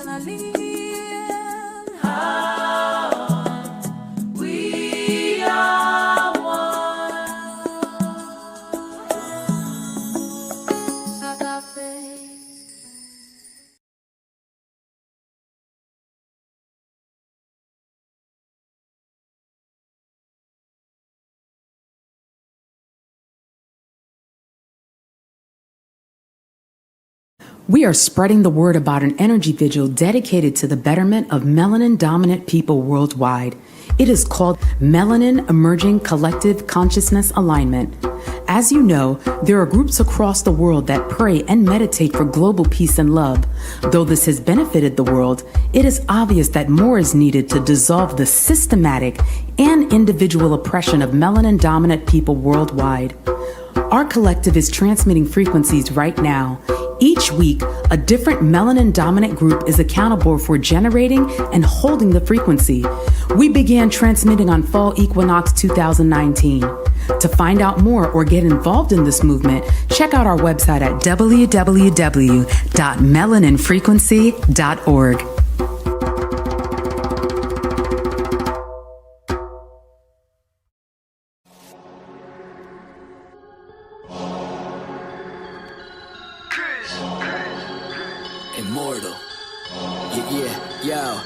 We are one. We are spreading the word about an energy vigil dedicated to the betterment of melanin-dominant people worldwide. It is called Melanin Emerging Collective Consciousness Alignment. As you know, there are groups across the world that pray and meditate for global peace and love. Though this has benefited the world, it is obvious that more is needed to dissolve the systematic and individual oppression of melanin-dominant people worldwide. Our collective is transmitting frequencies right now. Each week, a different melanin-dominant group is accountable for generating and holding the frequency. We began transmitting on Fall Equinox 2019. To find out more or get involved in this movement, check out our website at www.melaninfrequency.org. Immortal. Yeah.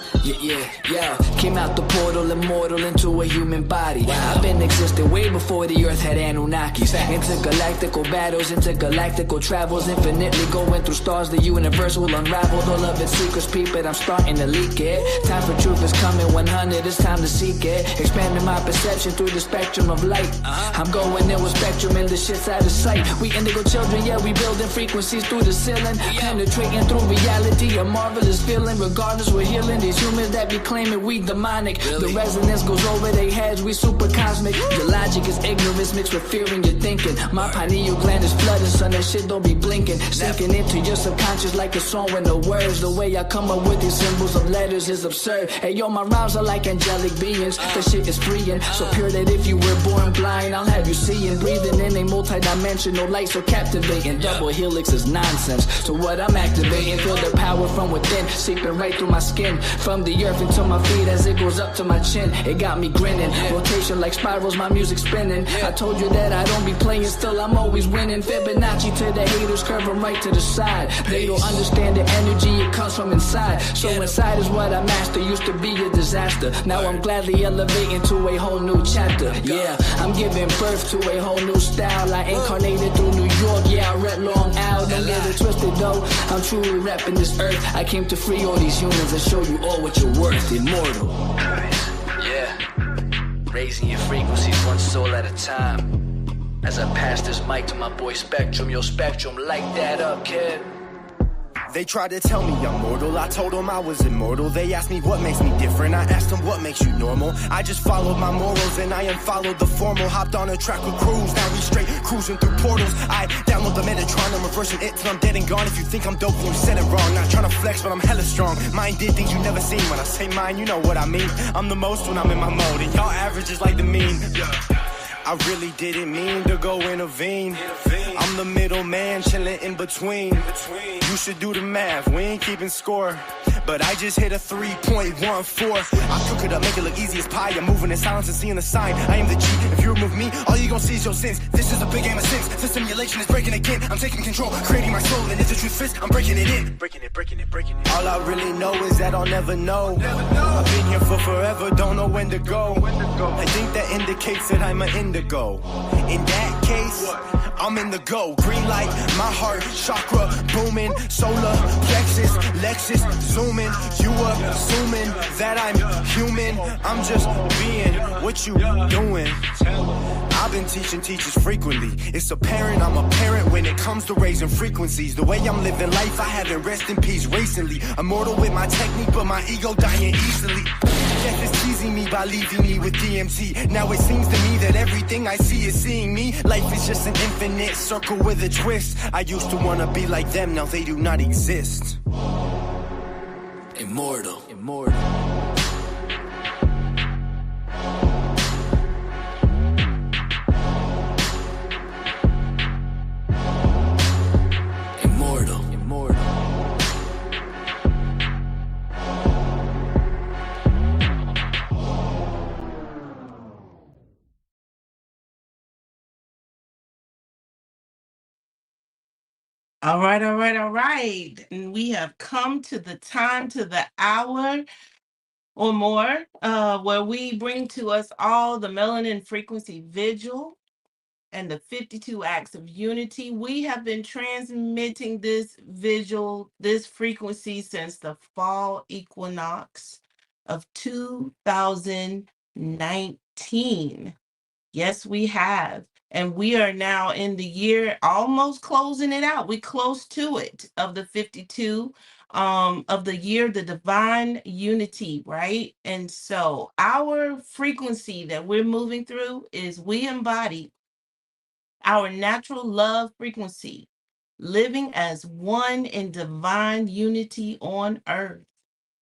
Came out the portal, immortal into a human body. I've been existing way before the earth had Anunnakis. Intergalactical battles, intergalactical travels, infinitely going through stars. The universe will unravel all of its secrets, peep it. I'm starting to leak it. Time for truth is coming, 100, it's time to seek it. Expanding my perception through the spectrum of light. I'm going in with spectrum and the shit's out of sight. We indigo children, yeah, we building frequencies through the ceiling. Penetrating through reality, a marvelous feeling. Regardless, we're healing these humans that be claiming we demonic. The resonance goes over their heads, we super cosmic. Your logic is ignorance mixed with fear in your thinking. My pineal gland is flooded, son, that shit don't be blinking. Sinking into your subconscious like a song with no words. The way I come up with these symbols of letters is absurd. Hey yo, my rhymes are like angelic beings. That shit is freeing, so pure that if you were born blind, I'll have you seeing. Breathing in a multi-dimensional light so captivating. Double helix is nonsense, so what I'm activating, feel the power from within, seeping right through my skin. From the earth into my feet as it goes up to my chin. It got me grinning, rotation like spirals, my music spinning. I told you that I don't be playing, still I'm always winning. Fibonacci to the haters, curve them right to the side. They don't understand the energy, it comes from inside. So inside is what I master, used to be a disaster. Now I'm gladly elevating to a whole new chapter. Yeah, I'm giving birth to a whole new style. I incarnated through New York, yeah, I rep Long Island. Don't get it twisted though, I'm truly repping this earth. I came to free all these humans and show you all what you're worth. Immortal. Yeah, raising your frequencies one soul at a time. As I pass this mic to my boy Spectrum, yo Spectrum, light that up, kid. They tried to tell me I'm mortal, I told them I was immortal. They asked me what makes me different, I asked them what makes you normal. I just followed my morals and I unfollowed the formal. Hopped on a track with crews, now we straight cruising through portals. I download the Metatron, I'm reversing it till I'm dead and gone. If you think I'm dope, then you said it wrong. Not trying to flex, but I'm hella strong. Mine did things you never seen. When I say mine, you know what I mean. I'm the most when I'm in my mode, and y'all average is like the mean. I really didn't mean to go intervene. I'm the middleman, chilling in between. You should do the math, we ain't keeping score. But I just hit a 3.14. I cook it up, make it look easy as pie. I'm moving in silence and seeing the sign. I am the G. If you remove me, all you gon' see is your sins. This is a big game of sins. The simulation is breaking again. I'm taking control, creating my soul. And if the truth fits, I'm breaking it in. Breaking it. All I really know is that I'll never know. I've been here for forever, don't know when to go. I think that indicates that I'm an indigo. In that case, I'm in the go. Green light, my heart, chakra booming. Solar plexus, Lexus zooming. You assuming that I'm human. I'm just being what you doing. I've been teaching teachers frequently. It's apparent I'm a parent when it comes to raising frequencies. The way I'm living life, I haven't rest in peace recently. Immortal with my technique, but my ego dying easily. Death is teasing me by leaving me with DMT. Now it seems to me that everything I see is seeing me. Life is just an infinite circle with a twist. I used to wanna be like them, now they do not exist. Immortal. All right, all right, all right. And we have come to the time, to the hour or more, where we bring to us all the Melanin Frequency Vigil and the 52 Acts of Unity. We have been transmitting this vigil, this frequency, since the fall equinox of 2019. Yes, we have. And we are now in the year almost closing it out. We close to it of the 52 of the year, the divine unity, right? And so our frequency that we're moving through is we embody our natural love frequency, living as one in divine unity on earth.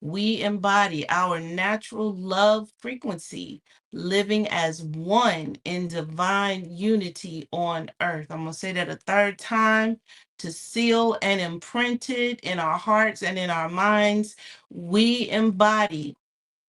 We embody our natural love frequency, living as one in divine unity on earth. I'm going to say that a third time to seal and imprint it in our hearts and in our minds. We embody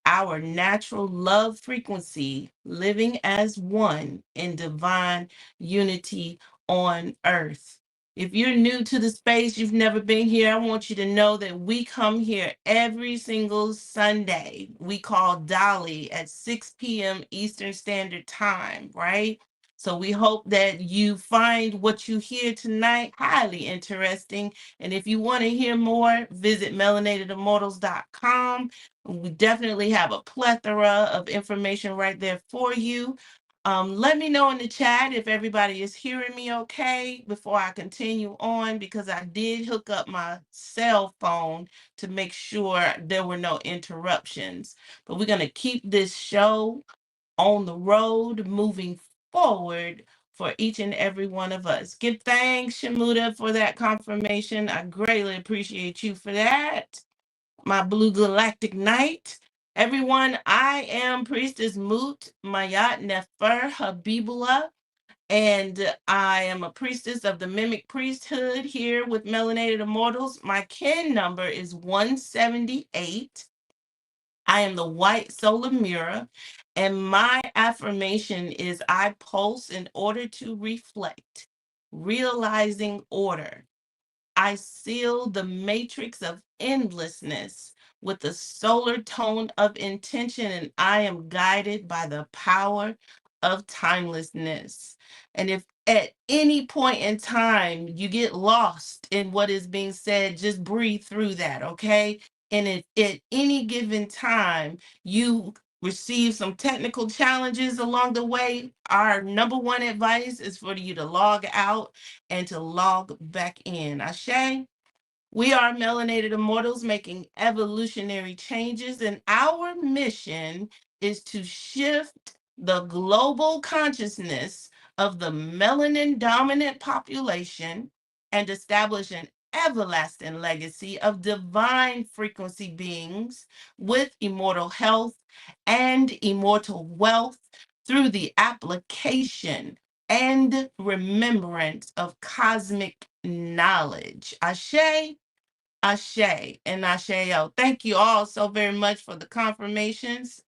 our natural love frequency, living as one in divine unity on earth. If you're new to the space, you've never been here, I want you to know that we come here every single Sunday. We call Dolly at 6 p.m. Eastern Standard Time, right? So we hope that you find what you hear tonight highly interesting. And if you want to hear more, visit melanatedimmortals.com. We definitely have a plethora of information right there for you. Let me know in the chat if everybody is hearing me okay before I continue on, because I did hook up my cell phone to make sure there were no interruptions. But we're going to keep this show on the road, moving forward for each and every one of us. Give thanks, Shamuda, for that confirmation. I greatly appreciate you for that, my Blue Galactic Knight. Everyone, I am Priestess Moot Mayat Nefer Habibullah, and I am a priestess of the MIMEC priesthood here with Melanated Immortals. My kin number is 178. I am the white solar mirror, and my affirmation is I pulse in order to reflect, realizing order. I seal the matrix of endlessness with the solar tone of intention, and I am guided by the power of timelessness. And if at any point in time you get lost in what is being said, just breathe through that, okay? And if at any given time you receive some technical challenges along the way, our number one advice is for you to log out and to log back in. Ashe, we are Melanated Immortals making evolutionary changes, and our mission is to shift the global consciousness of the melanin dominant population and establish an everlasting legacy of divine frequency beings with immortal health and immortal wealth through the application and remembrance of cosmic knowledge. Ashe, Ashe, and Asheo. Thank you all so very much for the confirmations.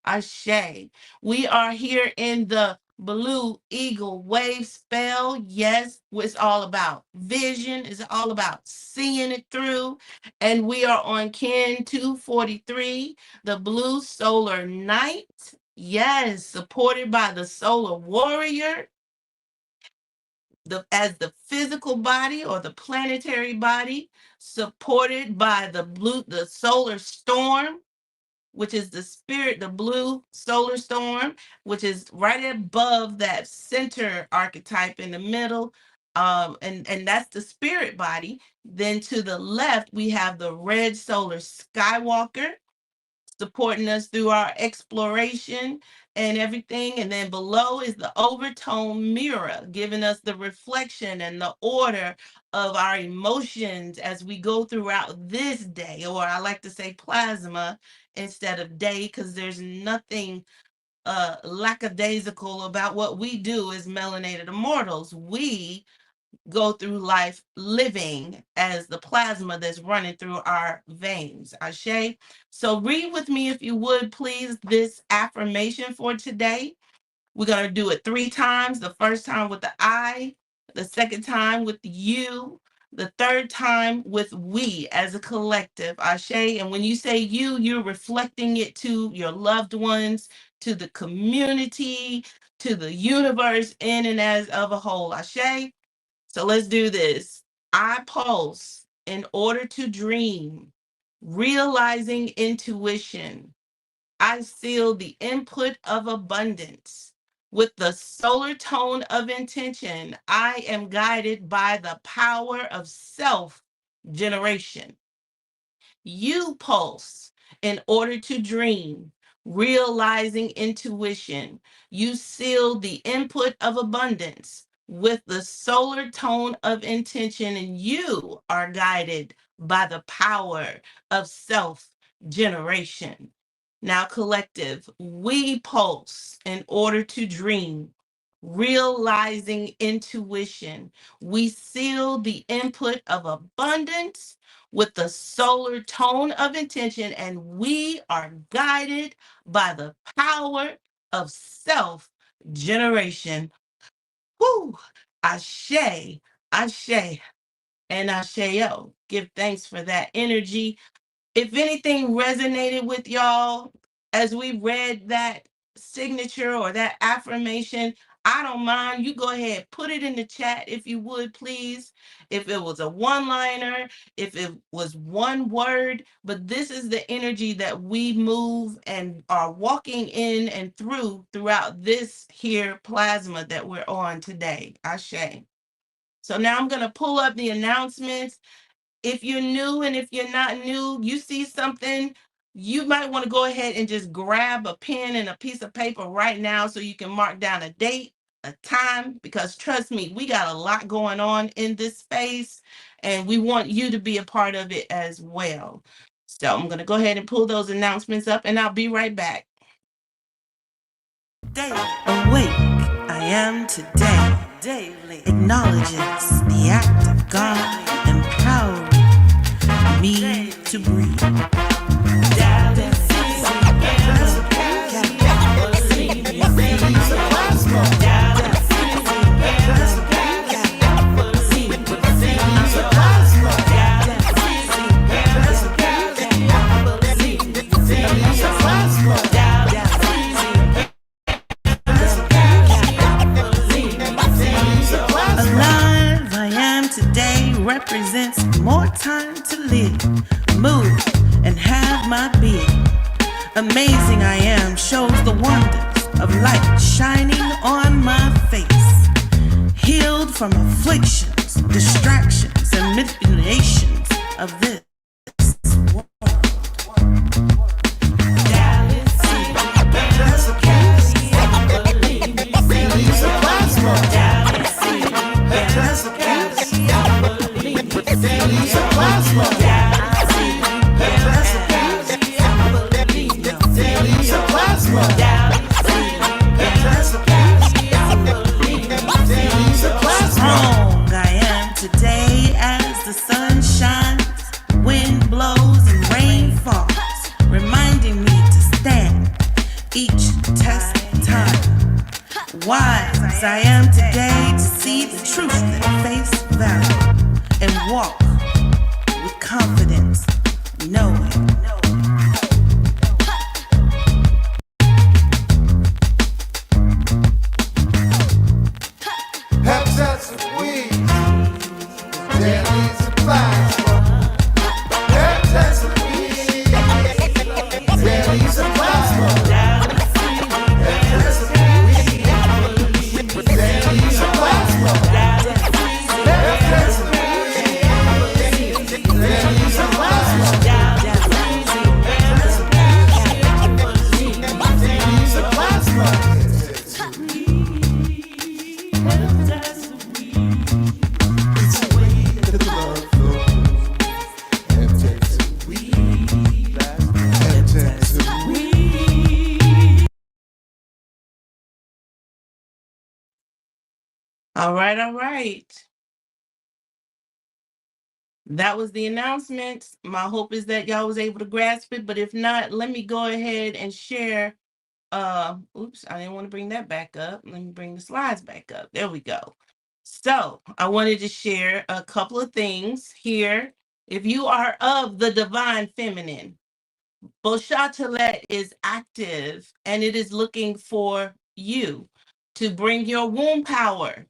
Ashe. We are here in the Blue Eagle Wave spell. Yes, it's all about vision. It's all about seeing it through. And we are on Kin 243, the Blue Solar Night. Yes, supported by the Solar Warrior, as the physical body or the planetary body, supported by the solar storm, which is the spirit, the blue solar storm, which is right above that center archetype in the middle. And that's the spirit body. Then to the left, we have the red solar skywalker, supporting us through our exploration and everything. And then below is the overtone mirror, giving us the reflection and the order of our emotions as we go throughout this day, or I like to say plasma instead of day, because there's nothing lackadaisical about what we do as melanated immortals. We go through life living as the plasma that's running through our veins. Ashe. So read with me, if you would, please, this affirmation for today. We're going to do it 3 times. The first time with the I, the second time with the U, The third time with we as a collective, Ashe. And when you say you, you're reflecting it to your loved ones, to the community, to the universe, in and as of a whole. Ashe. So let's do this. I pulse in order to dream, realizing intuition. I seal the input of abundance. With the solar tone of intention, I am guided by the power of self generation. You pulse in order to dream, realizing intuition. You seal the input of abundance with the solar tone of intention, and you are guided by the power of self generation. Now, collective, we pulse in order to dream, realizing intuition. We seal the input of abundance with the solar tone of intention, and we are guided by the power of self generation. Whoo! Ashe, Ashe, and Asheo. Give thanks for that energy. If anything resonated with y'all as we read that signature or that affirmation, I don't mind. You go ahead, put it in the chat if you would, please. If it was a one-liner, if it was one word, but this is the energy that we move and are walking in and throughout this here plasma that we're on today. Ashe. So now I'm going to pull up the announcements. If you're new and if you're not new, you see something, you might want to go ahead and just grab a pen and a piece of paper right now so you can mark down a date, a time, because trust me, we got a lot going on in this space and we want you to be a part of it as well. So I'm going to go ahead and pull those announcements up and I'll be right back. Daily awake, I am today. Daily acknowledges the act of God empowering me to breathe. Alive I am today represents more time to live, move, and have my being. Amazing I am shows the wonders of light shining on my face. Healed from afflictions, distractions, and manipulations of this world. Strong I am today as the sun shines, wind blows, and rain falls, reminding me to stand each test time. Wise I am today to see the truth at face value and walk with confidence, knowing. Habitats of weeds, deadly supplies. Habitats of weeds, deadly supplies. Habitats of weeds, deadly supplies. Habitats of weeds, deadly supplies. Deadly supplies. All right, all right. That was the announcements. My hope is that y'all was able to grasp it, but if not, let me go ahead and share. Oops, I didn't want to bring that back up. Let me bring the slides back up. There we go. So I wanted to share a couple of things here. If you are of the divine feminine, Boshatalet is active and it is looking for you to bring your womb power,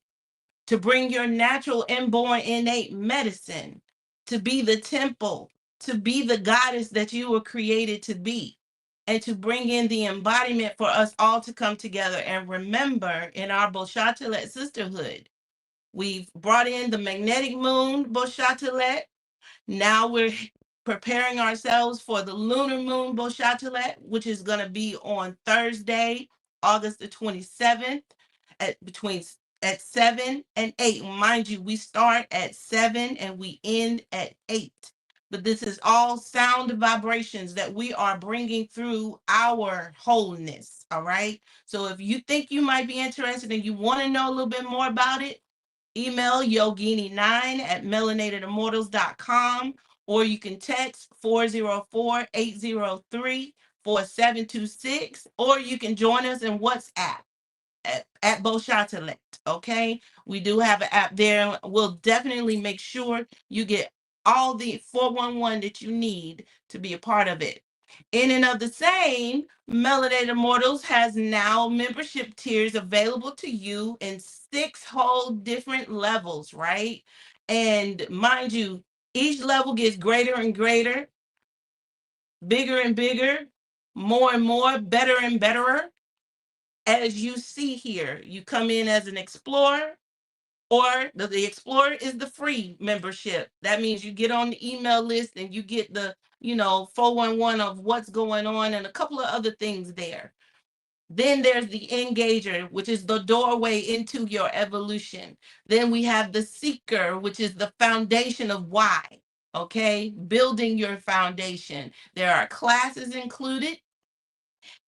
to bring your natural inborn innate medicine, to be the temple, to be the goddess that you were created to be, and to bring in the embodiment for us all to come together. And remember, in our Boshatalet sisterhood, we've brought in the magnetic moon Boshatalet. Now we're preparing ourselves for the lunar moon Boshatalet, which is going to be on Thursday, August the 27th, at 7 and 8. Mind you, we start at 7 and we end at 8. But this is all sound vibrations that we are bringing through our wholeness. All right. So if you think you might be interested and you want to know a little bit more about it, email yogini9@melanatedimmortals.com, or you can text 404-803-4726, or you can join us in WhatsApp at Boshatalet. Okay, we do have an app there. We'll definitely make sure you get all the 411 that you need to be a part of it. In and of the same, Melanated Immortals has now membership tiers available to you in 6 whole different levels, right? And mind you, each level gets greater and greater, bigger and bigger, more and more, better and betterer. As you see here, you come in as an explorer, or the explorer is the free membership. That means you get on the email list and you get the 411 of what's going on and a couple of other things there. Then there's the engager, which is the doorway into your evolution. Then we have the seeker, which is the foundation of why. Okay, building your foundation. There are classes included.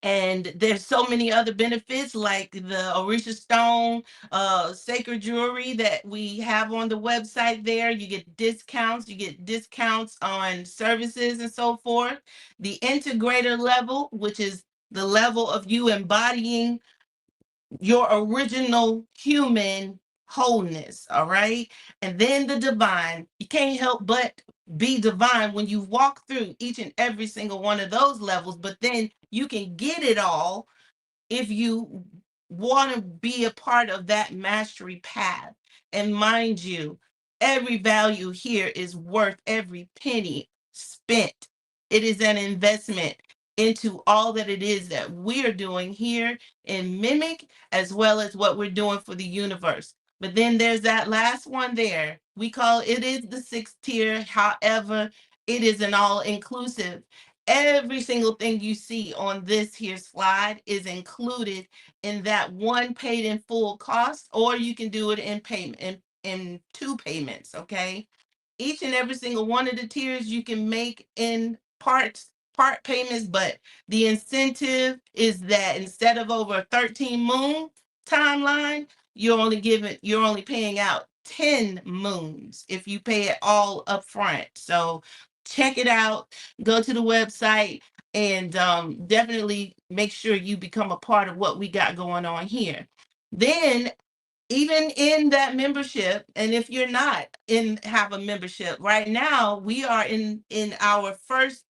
And there's so many other benefits like the Orisha Stone sacred jewelry that we have on the website there. You get discounts on services and so forth. The integrator level, which is the level of you embodying your original human wholeness, all right? And then the divine. You can't help but be divine when you walk through each and every single one of those levels, but then you can get it all if you want to be a part of that mastery path. And mind you, every value here is worth every penny spent. It is an investment into all that it is that we're doing here in MIMEC, as well as what we're doing for the universe. But then there's that last one there. We call it is the 6th tier. However, it is an all inclusive. Every single thing you see on this here slide is included in that one paid in full cost, or you can do it in payment in 2 payments. Okay, each and every single one of the tiers you can make in part payments, but the incentive is that instead of over a 13 moon timeline, you're only paying out 10 moons if you pay it all up front. So check it out, go to the website, and definitely make sure you become a part of what we got going on here. Then even in that membership, and if you're not have a membership right now, we are in our first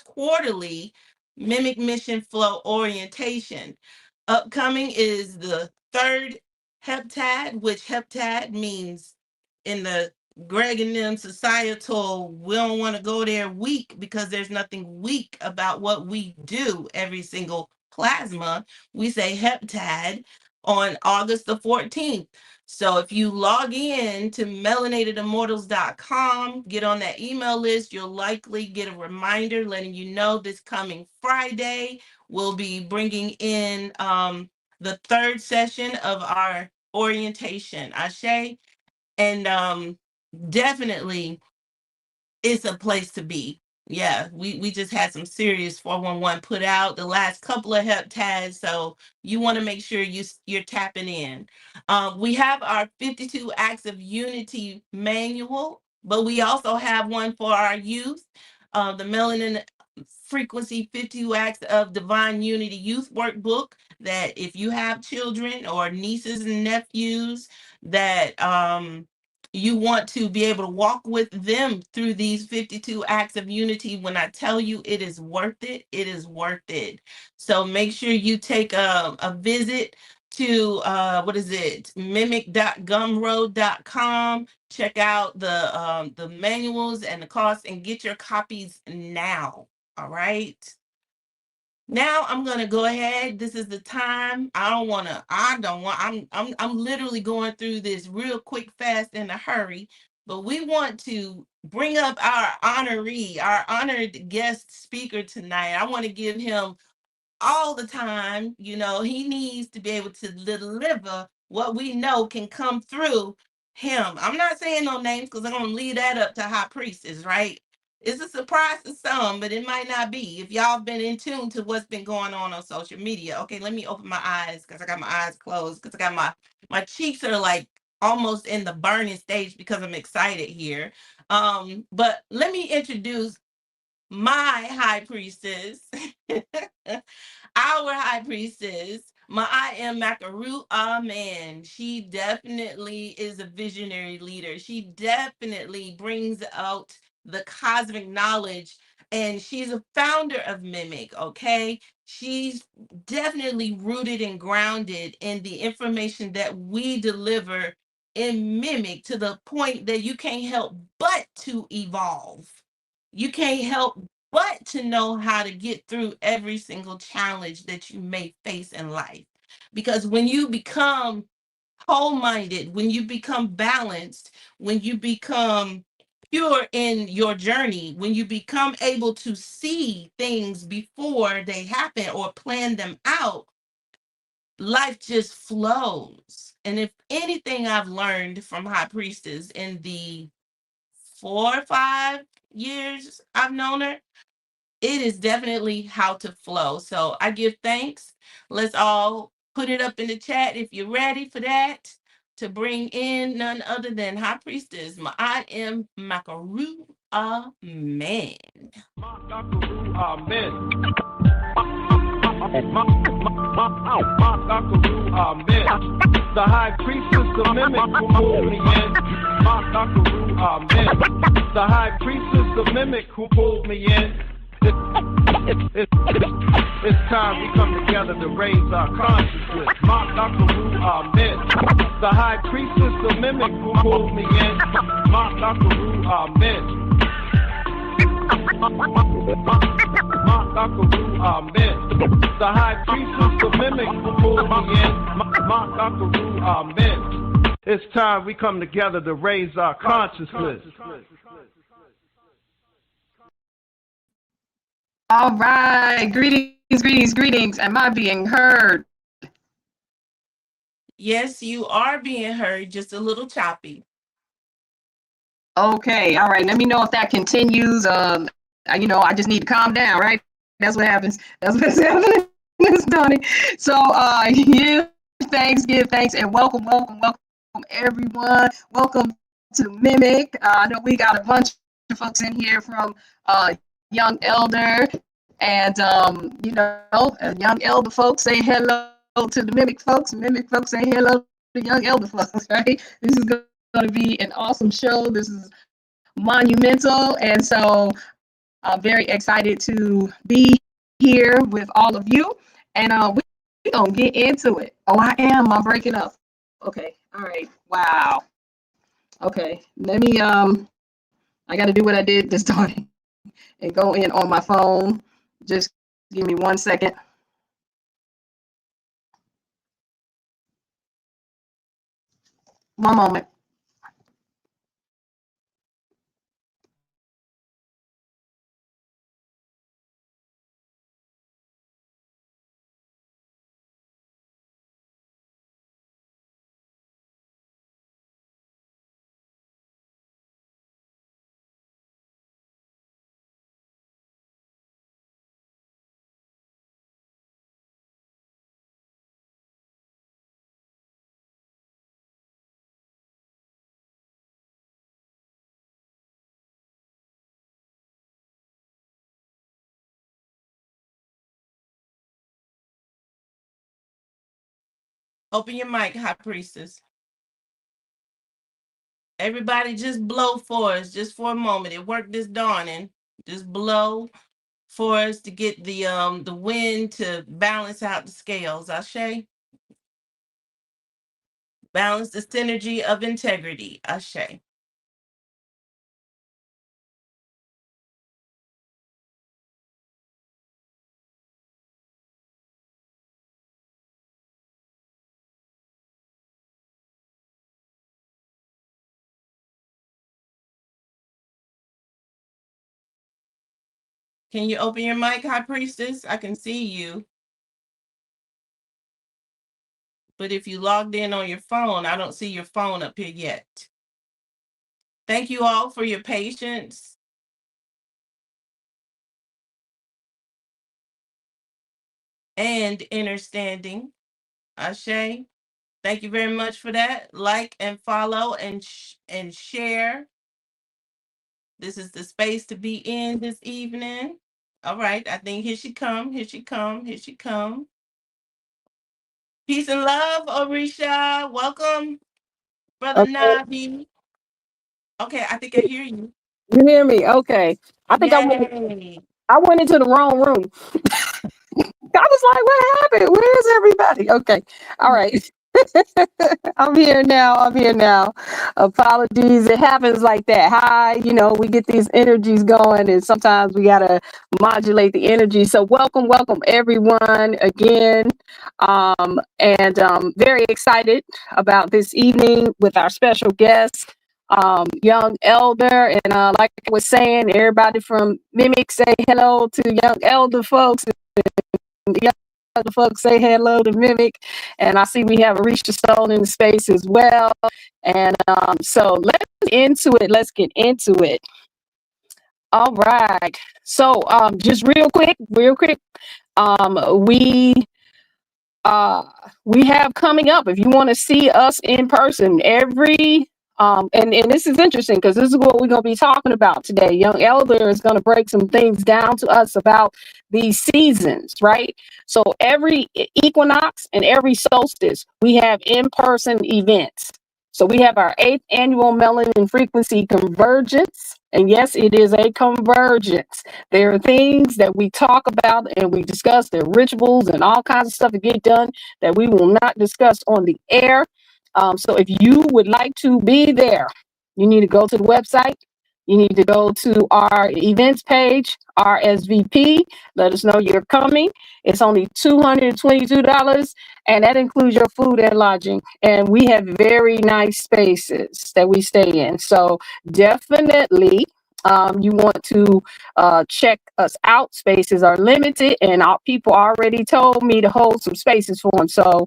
quarterly mimic mission flow orientation. Upcoming is the 3rd heptad, which heptad means in the Greg and them societal, we don't want to go there weak, because there's nothing weak about what we do every single plasma. We say heptad on August the 14th. So if you log in to melanatedimmortals.com, get on that email list, you'll likely get a reminder letting you know this coming Friday we'll be bringing in the 3rd session of our orientation, Ashe. And definitely it's a place to be. Yeah, we just had some serious 411 put out the last couple of heptads, so you want to make sure you're tapping in. We have our 52 Acts of Unity manual, but we also have one for our youth, the Melanin frequency 52 acts of divine unity youth workbook, that if you have children or nieces and nephews that you want to be able to walk with them through these 52 acts of unity, when I tell you it is worth it, it is worth it. So make sure you take a visit to what is it, mimic.gumroad.com. Check out the manuals and the costs and get your copies now. All right. Now I'm gonna go ahead. This is the time. I'm literally going through this real quick, fast, in a hurry. But we want to bring up our honoree, our honored guest speaker tonight. I want to give him all the time. He needs to be able to deliver what we know can come through him. I'm not saying no names because I'm going to leave that up to high priestess, right? It's a surprise to some, but it might not be. If y'all been in tune to what's been going on social media. Okay, let me open my eyes because I got my eyes closed because I got my cheeks are like almost in the burning stage because I'm excited here. But let me introduce my high priestess, our high priestess, my I am Makaru Amen. She definitely is a visionary leader. She definitely brings out the cosmic knowledge, and she's a founder of MIMEC, okay? She's definitely rooted and grounded in the information that we deliver in MIMEC, to the point that you can't help but to evolve. You can't help but to know how to get through every single challenge that you may face in life. Because when you become whole-minded, when you become balanced, when you become pure in your journey, when you become able to see things before they happen or plan them out, life just flows. And if anything I've learned from High Priestess in the 4 or 5 years I've known her, it is definitely how to flow. So I give thanks. Let's all put it up in the chat if you're ready for that, to bring in none other than High Priestess. I am Makaru. Amen. The high priestess, the mimic who pulled me in. The high priestess, the mimic who pulled me in. It's time we come together to raise our consciousness. Amen. The high priestess, the mimic who pulled me in. Amen. Amen. The high priestess, the mimic who pulled me in. Amen. It's time we come together to raise our consciousness. All right. Greetings, greetings, greetings. Am I being heard? Yes, you are being heard, just a little choppy. Okay. All right. Let me know if that continues. I just need to calm down, right? That's what happens. That's what's happening, Miss Donnie. So, give thanks, and welcome, everyone. Welcome to Mimic. I know we got a bunch of folks in here from Young Elder, and Young Elder folks say hello to the Mimic folks. Mimic folks say hello to Young Elder folks. Right? This is going to be an awesome show. This is monumental, and so I'm very excited to be here with all of you, and we're gonna get into it. Oh, I'm breaking up. Okay, all right, wow. Okay, let me I got to do what I did this time and go in on my phone. Just give me 1 second. One moment. Open your mic, High Priestess. Everybody just blow for us, just for a moment. It worked this dawning. Just blow for us to get the wind to balance out the scales. Ashe. Balance the synergy of integrity. Ashe. Can you open your mic, High Priestess? I can see you. But if you logged in on your phone, I don't see your phone up here yet. Thank you all for your patience. And understanding. Ashe. Thank you very much for that. Like and follow and share. This is the space to be in this evening. All right. I think here she come. Here she come. Here she come. Peace and love, Orisha. Welcome, Brother Okay. Nabi. Okay, I think I hear you. You hear me? Okay. I think Yay. I went into the wrong room. I was like, what happened? Where's everybody? Okay. All right. I'm here now. I'm here now. Apologies. It happens like that. Hi, we get these energies going, and sometimes we gotta modulate the energy. So welcome everyone again. And very excited about this evening with our special guest, young elder. And like I was saying, everybody from MIMEC say hello to young elder folks. Young elder folks say hello to MIMEC. And I see we have Arisha Stone in the space as well. And so let's get into it. Let's get into it. All right. So just real quick, we have coming up, if you want to see us in person, every and this is interesting because this is what we're going to be talking about today. Young elder is going to break some things down to us about these seasons, right? So every equinox and every solstice we have in-person events. So we have our 8th annual Melanin frequency convergence. And yes, it is a convergence. There are things that we talk about and we discuss, there are rituals and all kinds of stuff to get done that we will not discuss on the air. So if you would like to be there, you need to go to the website. You need to go to our events page, RSVP. Let us know you're coming. It's only $222, and that includes your food and lodging. And we have very nice spaces that we stay in. So definitely, you want to check us out. Spaces are limited, and our people already told me to hold some spaces for them. So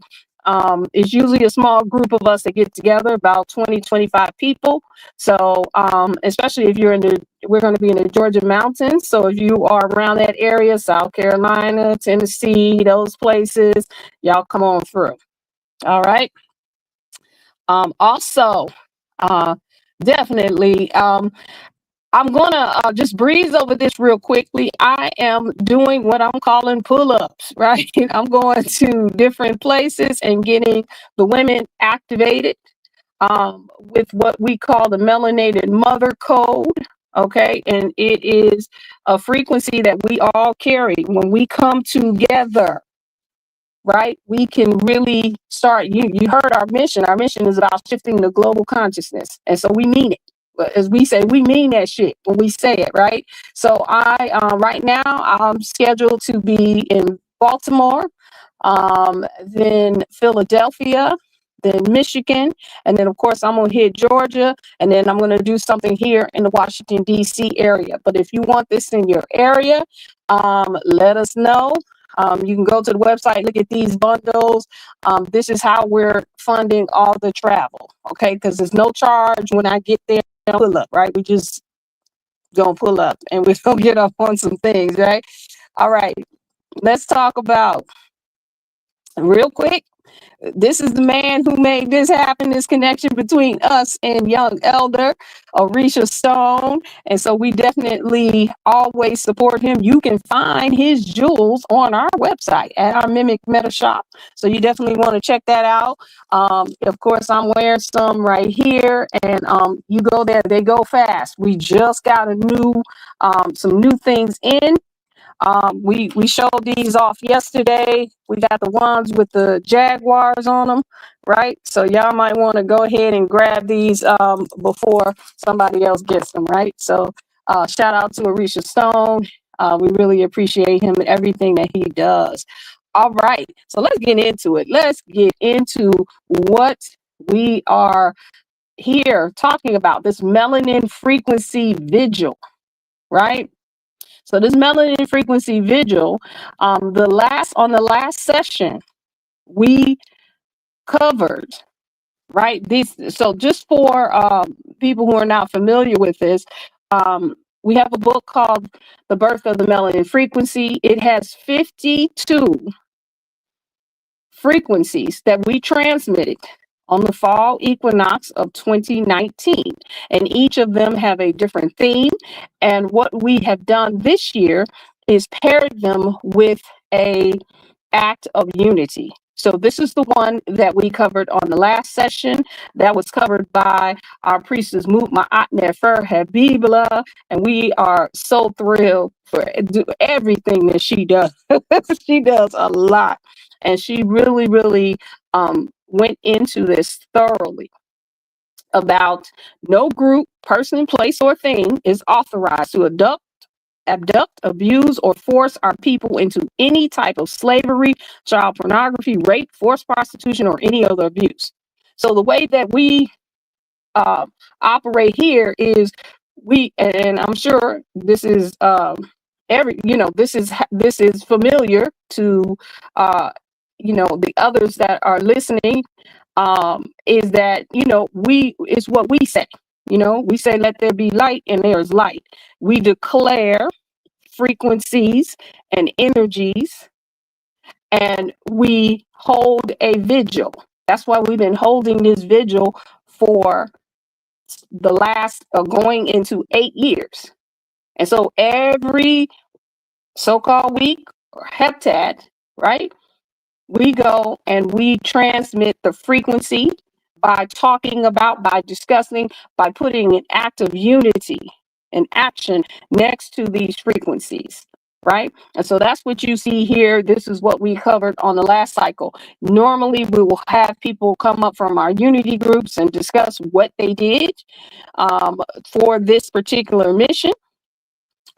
it's usually a small group of us that get together, about 20, 25 people. So especially if we're going to be in the Georgia mountains. So if you are around that area, South Carolina, Tennessee, those places, y'all come on through. All right. Also, definitely, I'm going to just breeze over this real quickly. I am doing what I'm calling pull-ups, right? I'm going to different places and getting the women activated with what we call the Melanated Mother Code. Okay. And it is a frequency that we all carry. When we come together, right, we can really start. You heard our mission. Our mission is about shifting the global consciousness. And so we mean it. As we say, we mean that shit when we say it, right? So right now, I'm scheduled to be in Baltimore, then Philadelphia, then Michigan, and then of course I'm gonna hit Georgia, and then I'm gonna do something here in the Washington D.C. area. But if you want this in your area, let us know. You can go to the website, look at these bundles. This is how we're funding all the travel, okay? Because there's no charge when I get there. Pull up, right? We just gonna pull up and we're gonna get up on some things, right? All right, let's talk about real quick. This is the man who made this happen, this connection between us and young elder Orisha Stone. And so we definitely always support him. You can find his jewels on our website at our MIMEC Meta Shop. So you definitely want to check that out. Of course, I'm wearing some right here, and you go there, they go fast. We just got a new, some new things in. We showed these off yesterday. We got the ones with the Jaguars on them, right? So y'all might want to go ahead and grab these before somebody else gets them, right? So shout out to Orisha Stone. We really appreciate him and everything that he does. All right, so let's get into it. Let's get into what we are here talking about, this melanin frequency vigil, right? So this melanin frequency vigil, on the last session, we covered, right? So just for people who are not familiar with this, we have a book called The Birth of the Melanin Frequency. It has 52 frequencies that we transmitted on the fall equinox of 2019, and each of them have a different theme. And what we have done this year is paired them with a act of unity. So this is the one that we covered on the last session. That was covered by our priestess Ma'at Nefer Habibullah, and we are so thrilled for everything that she does. She does a lot, and she really went into this thoroughly about no group, person, place, or thing is authorized to abduct, abuse, or force our people into any type of slavery, child pornography, rape, forced prostitution, or any other abuse. So the way that we operate here is and I'm sure this is this is familiar to the others that are listening, is that it's what we say. We say, let there be light, and there's light. We declare frequencies and energies, and we hold a vigil. That's why we've been holding this vigil for the last going into 8 years. And so every so-called week or heptad, right, we go and we transmit the frequency by talking about, by discussing, by putting an act of unity and action next to these frequencies, right? And so that's what you see here. This is what we covered on the last cycle. Normally, we will have people come up from our unity groups and discuss what they did for this particular mission,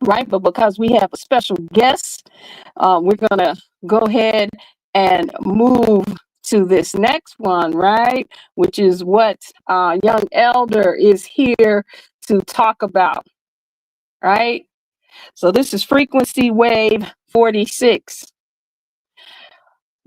right? But because we have a special guest, we're going to go ahead and move to this next one, right? Which is what young elder is here to talk about, right? So this is frequency wave 46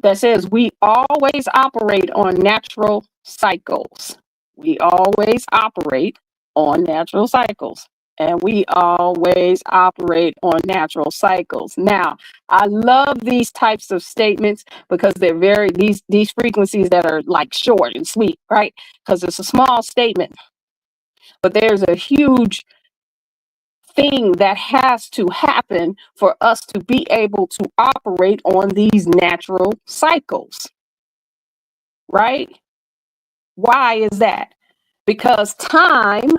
that says we always operate on natural cycles. We always operate on natural cycles. And we always operate on natural cycles. Now, I love these types of statements because they're these frequencies that are like short and sweet, right? Because it's a small statement, but there's a huge thing that has to happen for us to be able to operate on these natural cycles, right? Why is that? Because time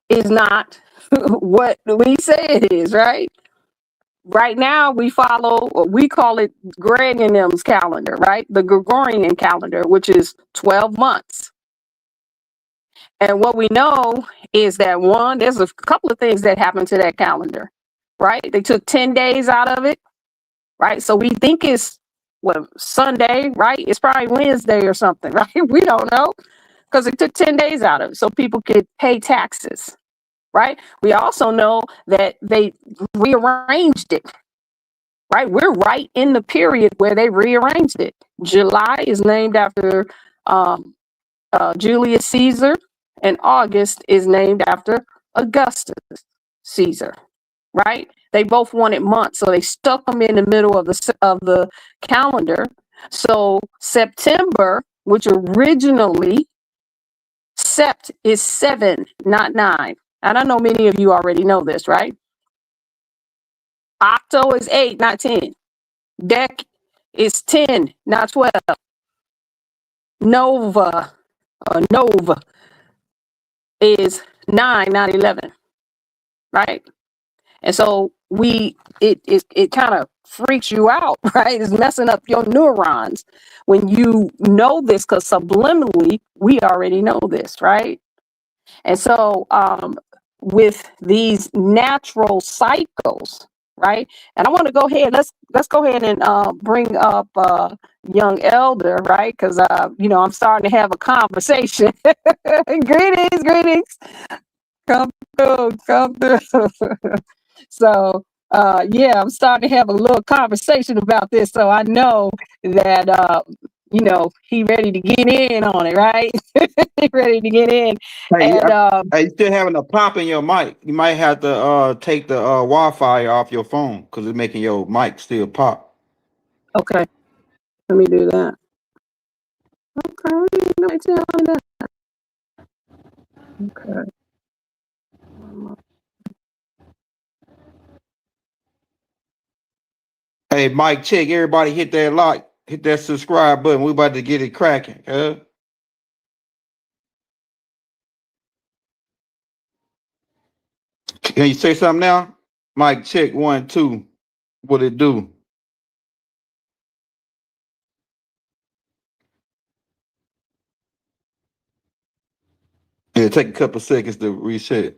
is not what we say it is, right? Right now, we call it Greg and them's calendar, right? The Gregorian calendar, which is 12 months. And what we know is that there's a couple of things that happened to that calendar, right? They took 10 days out of it, right? So we think it's Sunday, right? It's probably Wednesday or something, right? We don't know because it took 10 days out of it so people could pay taxes, right? We also know that they rearranged it, right? We're right in the period where they rearranged it. July is named after Julius Caesar, and August is named after Augustus Caesar, right? They both wanted months, so they stuck them in the middle of the calendar So September, which originally Sept is 7, not 9. And I know many of you already know this, right? Octo is 8, not 10. Dec is 10, not 12. Nova is 9, not 11, right? And so it kind of freaks you out, right? It's messing up your neurons when you know this, because subliminally we already know this, right? And so with these natural cycles, right? And I want to go ahead. Let's go ahead and bring up young elder, right? Because I'm starting to have a conversation. Greetings. Come through. So I'm starting to have a little conversation about this. So I know that he ready to get in on it, right? He ready to get in. Hey, And you still having a pop in your mic. You might have to take the Wi-Fi off your phone because it's making your mic still pop. okay, let me do that. Okay, let me tell you that. Okay. Hey, Mike, check. Everybody hit that like, hit that subscribe button. We about to get it cracking. Can you say something now? Mike, check 1, 2. What it do? Yeah, take a couple seconds to reset.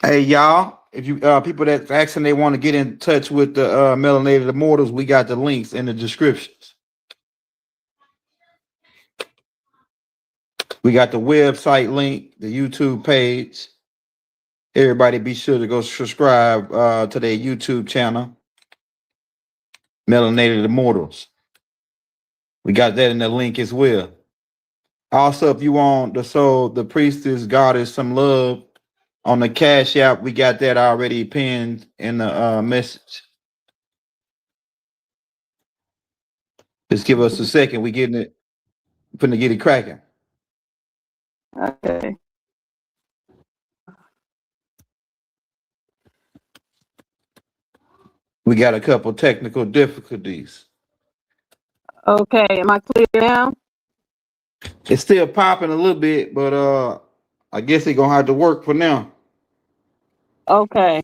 Hey, y'all. If you people that's asking they want to get in touch with the Melanated Immortals, we got the links in the descriptions. We got the website link, the YouTube page. Everybody be sure to go subscribe to their YouTube channel, Melanated Immortals. We got that in the link as well. Also, if you want to show the priestess goddess some love on the Cash App, we got that already pinned in the message. Just give us a second. We getting it, finna get it cracking. Okay. We got a couple technical difficulties. Okay, am I clear now? It's still popping a little bit, but I guess it's gonna have to work for now. Okay.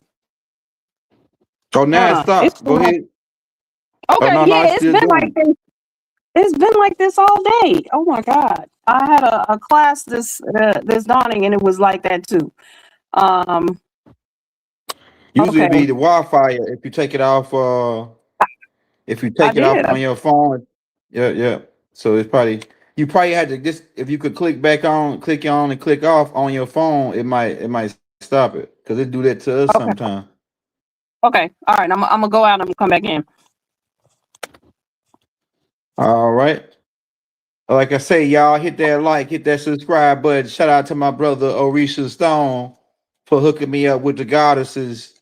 Oh, now it stopped. Go ahead. Okay, no, yeah, it's it's still been going. like this. It's been like this all day. Oh my God. I had a class this dawning and it was like that too. Usually Okay. be the Wi-Fi if you take it off. If you take it off did. on your phone, yeah. So it's probably you probably had to just if you could click on and click off on your phone, it might stop it because it do that to us Okay. sometimes. Okay. All right. I'm gonna go out and I'm gonna come back in. All right. Like I say, y'all hit that like, hit that subscribe button. Shout out to my brother Orisha Stone for hooking me up with the goddesses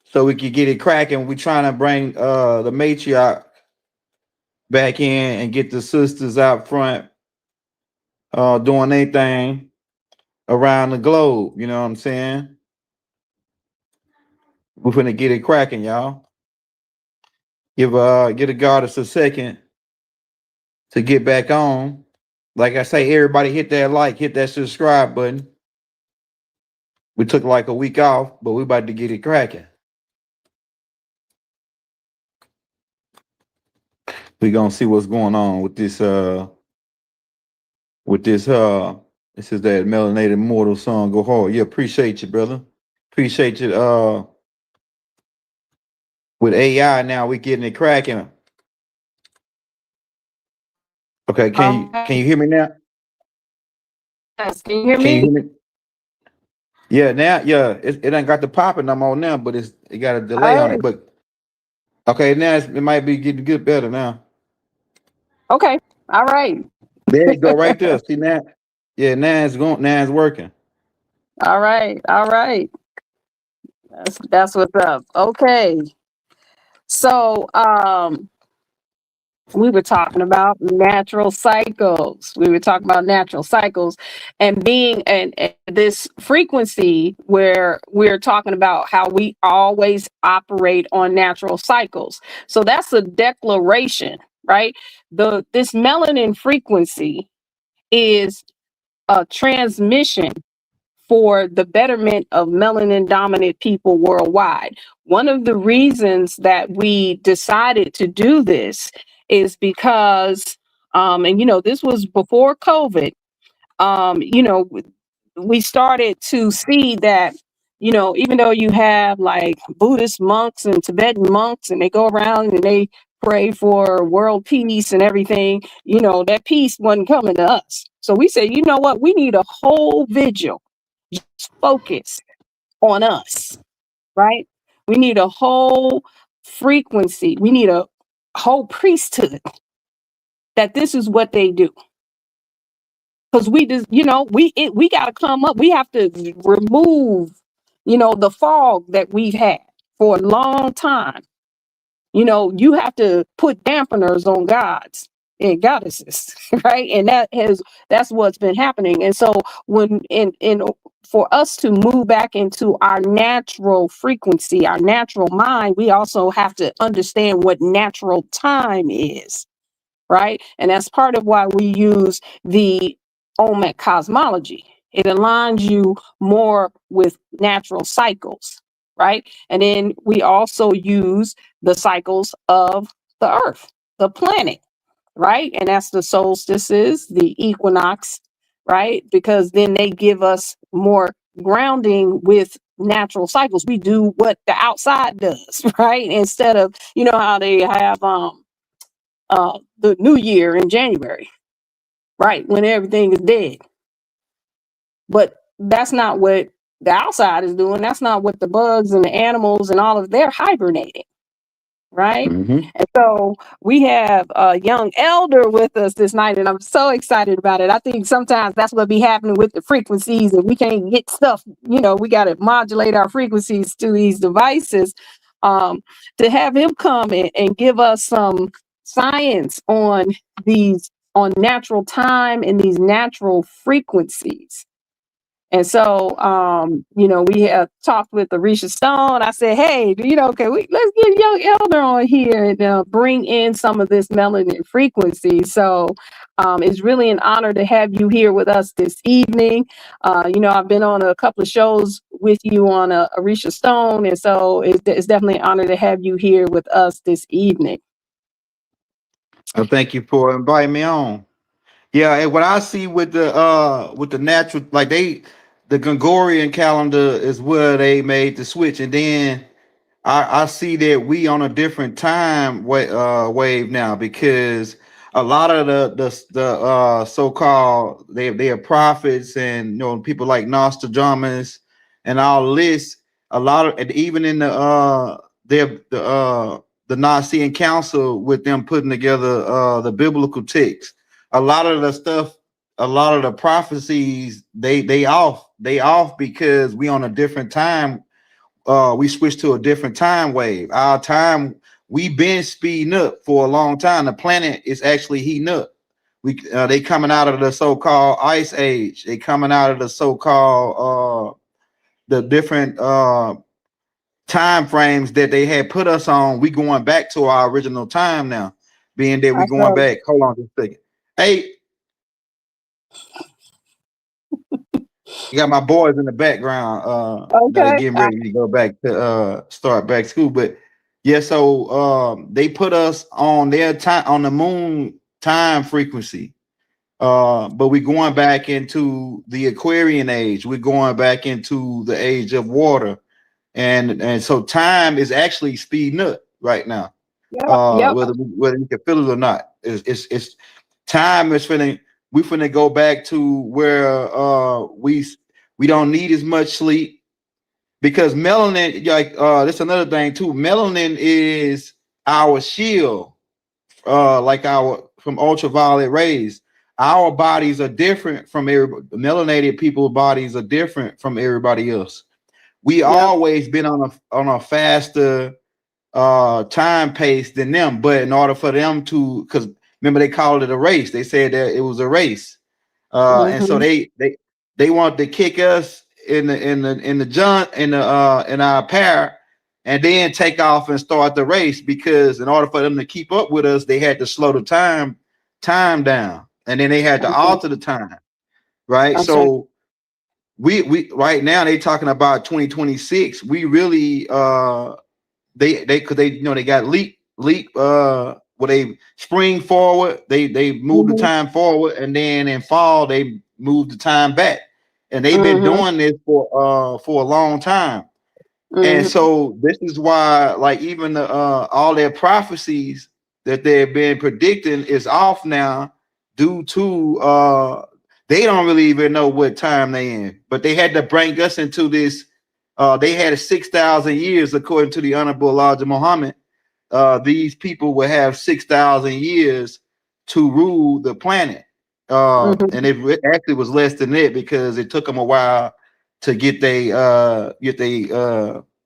so we could get it cracking. We trying to bring the matriarch back in and get the sisters out front doing their thing around the globe. You know what I'm saying? We're finna get it cracking, y'all. Get a goddess a second to get back on. Like I say, everybody hit that like, hit that subscribe button. We took like a week off, but we about to get it cracking. We gonna see what's going on with this this is that Melanated Mortal song. Go hard. Yeah, appreciate you, brother. Appreciate you. With AI now, we getting it cracking. Okay, can you hear me now? Yes, can you hear Can you me? hear me? Yeah, now, yeah, it ain't got the popping I'm on now, but it got a delay on it. But okay, now it might be getting good better now. Okay. All right. There you go, right there. See now? Yeah, now it's working. All right. That's what's up. Okay. So we were talking about natural cycles. We were talking about natural cycles and being and this frequency where we're talking about how we always operate on natural cycles. So that's a declaration, right? This melanin frequency is a transmission for the betterment of melanin dominant people worldwide. One of the reasons that we decided to do this is because, and this was before COVID, we started to see that, even though you have like Buddhist monks and Tibetan monks and they go around and they pray for world peace and everything, that peace wasn't coming to us. So we said, you know what, we need a whole vigil focus on us, right? We need a whole frequency. We need a whole priesthood that this is what they do. Because we just, we got to come up. We have to remove, the fog that we've had for a long time. You have to put dampeners on gods and goddesses, right? And that's what's been happening. And so when for us to move back into our natural frequency, our natural mind, we also have to understand what natural time is, right? And that's part of why we use the MIMEC cosmology. It aligns you more with natural cycles, right? And then we also use the cycles of the earth, the planet, right? And that's the solstices, the equinox, right? Because then they give us more grounding with natural cycles. We do what the outside does, right? Instead of, how they have the new year in January, right? When everything is dead. But that's not what the outside is doing. That's not what the bugs and the animals and all of they're hibernating, right? Mm-hmm. And so we have a young elder with us this night, and I'm so excited about it. I think sometimes that's what be happening with the frequencies, and we can't get stuff. We got to modulate our frequencies to these devices. To have him come and give us some science on natural time and these natural frequencies. And so, we have talked with Arisha Stone. I said, hey, let's get young elder on here and bring in some of this melanin frequency. So it's really an honor to have you here with us this evening. I've been on a couple of shows with you on Arisha Stone. And so it's definitely an honor to have you here with us this evening. Thank you for inviting me on. Yeah, and what I see with the natural, like the Gregorian calendar is where they made the switch, and then I see that we on a different time wave now, because a lot of the so-called they are prophets and people like Nostradamus and all this, a lot of, and even in the Nicene Council with them putting together the biblical text, a lot of the stuff, a lot of the prophecies they off because we on a different time. We switched to a different time wave. Our time, we've been speeding up for a long time. The planet is actually heating up. They coming out of the so-called ice age. They coming out of the so-called the different time frames that they had put us on. We going back to our original time now, being that we going back. Hold on just a second. Hey, you got my boys in the background that are getting ready to go back to start back school. But yeah, so they put us on their time, on the moon time frequency. But we're going back into the Aquarian age. We're going back into the age of water. And so time is actually speeding up right now. Yep. Whether you can feel it or not. It's time is we finna go back to where we don't need as much sleep, because melanin, like that's another thing too. Melanin is our shield, like our from ultraviolet rays. Our bodies are different from everybody. Melanated people's bodies are different from everybody else. We Yep. always been on a faster time pace than them. But in order for them to, because remember they called it a race. They said that it was a race. And so they want to kick us in our pair and then take off and start the race, because in order for them to keep up with us, they had to slow the time down, and then they had to alter the time, right? So we right now they talking about 2026. We really they because they they got leap where they spring forward, they move the time forward, and then in fall they move the time back, and they've been doing this for a long time. And so this is why, like, even the all their prophecies that they've been predicting is off now, due to they don't really even know what time they in, but they had to bring us into this. They had 6,000 years according to the Honorable Elijah Muhammad. These people will have 6,000 years to rule the planet, and it actually was less than that, because it took them a while to get their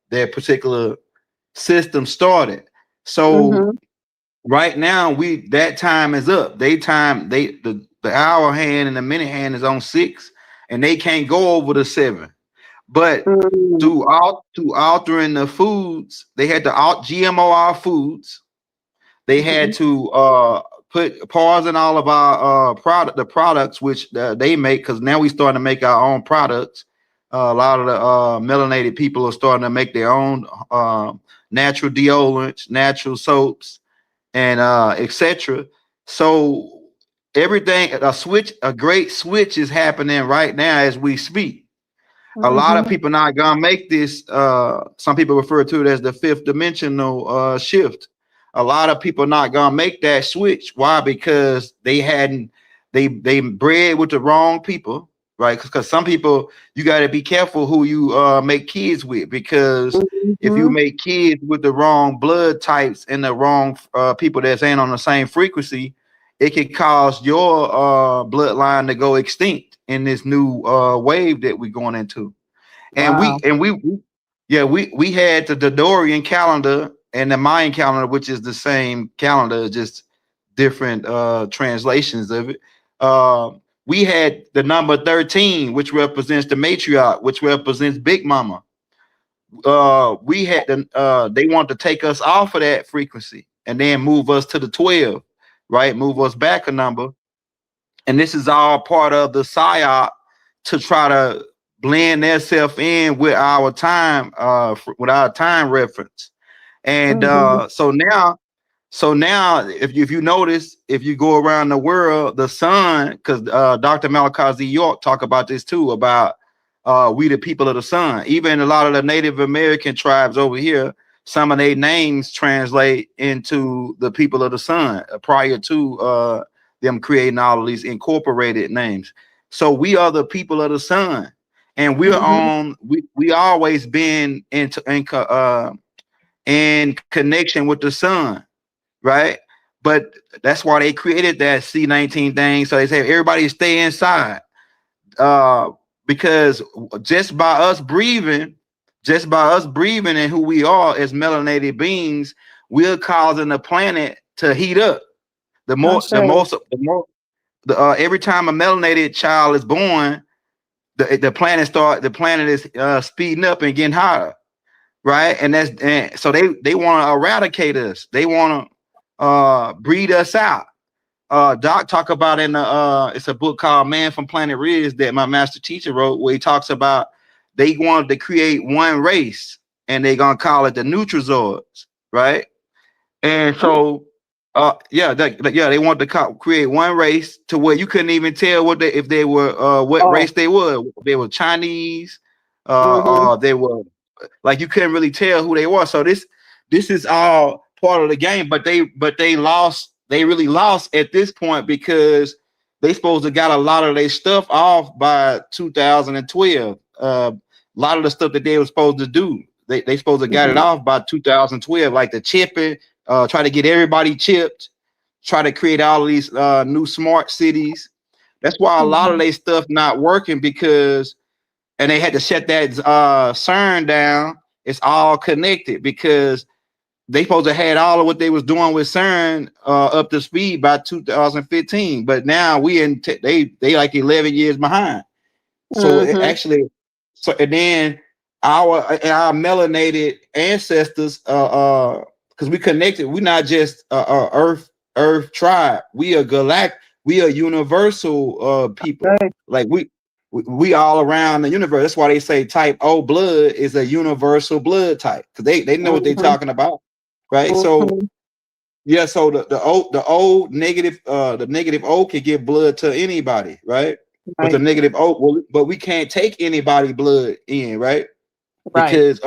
particular system started. So right now that time is up. The hour hand and the minute hand is on 6, and they can't go over the 7. But through altering the foods, they had to GMO our foods. They had to put pause in all of our products which they make, because now we starting to make our own products. A lot of the melanated people are starting to make their own natural deodorants, natural soaps, and etc. So everything, a great switch is happening right now as we speak. A lot of people not gonna make this. Some people refer to it as the 5th dimensional shift. A lot of people not gonna make that switch. Why? Because they bred with the wrong people, right? Because some people, you got to be careful who you make kids with, because if you make kids with the wrong blood types and the wrong people that ain't on the same frequency, it could cause your bloodline to go extinct in this new wave that we're going into. And we had the Dorian calendar and the Mayan calendar, which is the same calendar, just different translations of it. We had the number 13, which represents the matriarch, which represents Big Mama. We had they want to take us off of that frequency and then move us to the 12, right? Move us back a number. And this is all part of the psyop to try to blend themselves in with our time, reference. And so now, if you notice, if you go around the world, the sun, because Dr. Malachi Z. York talk about this too, about we the people of the sun. Even a lot of the Native American tribes over here, some of their names translate into the people of the sun prior to them creating all of these incorporated names. So we are the people of the sun, and we're we always been in connection with the sun, right? But that's why they created that C19 thing. So they say everybody stay inside, because just by us breathing and who we are as melanated beings, we're causing the planet to heat up. Every time a melanated child is born, the planet is speeding up and getting hotter, right? And so they want to eradicate us. They want to breed us out. Doc talk about in it's a book called Man from Planet Riz that my master teacher wrote, where he talks about they wanted to create one race and they're gonna call it the Nutrazoids, right? And so they want to create one race to where you couldn't even tell what they were race they were. They were Chinese, they were, like, you couldn't really tell who they were. So this is all part of the game, but they lost. They really lost at this point, because they supposed to got a lot of their stuff off by 2012. A lot of the stuff that they were supposed to do, they supposed to got it off by 2012, like the chipping, try to get everybody chipped, try to create all of these new smart cities. That's why a lot of their stuff not working, because and they had to shut that CERN down. It's all connected because they supposed to had all of what they was doing with CERN up to speed by 2015, but now we they like 11 years behind. So it actually, and then our melanated ancestors, because we connected, we're not just Earth tribe. We are we are universal people. Right. Like we all around the universe. That's why they say type O blood is a universal blood type, because they know what they're talking about, right? So yeah, so the O negative, the negative O can give blood to anybody, right? But the negative O, well, but we can't take anybody blood in, right? Because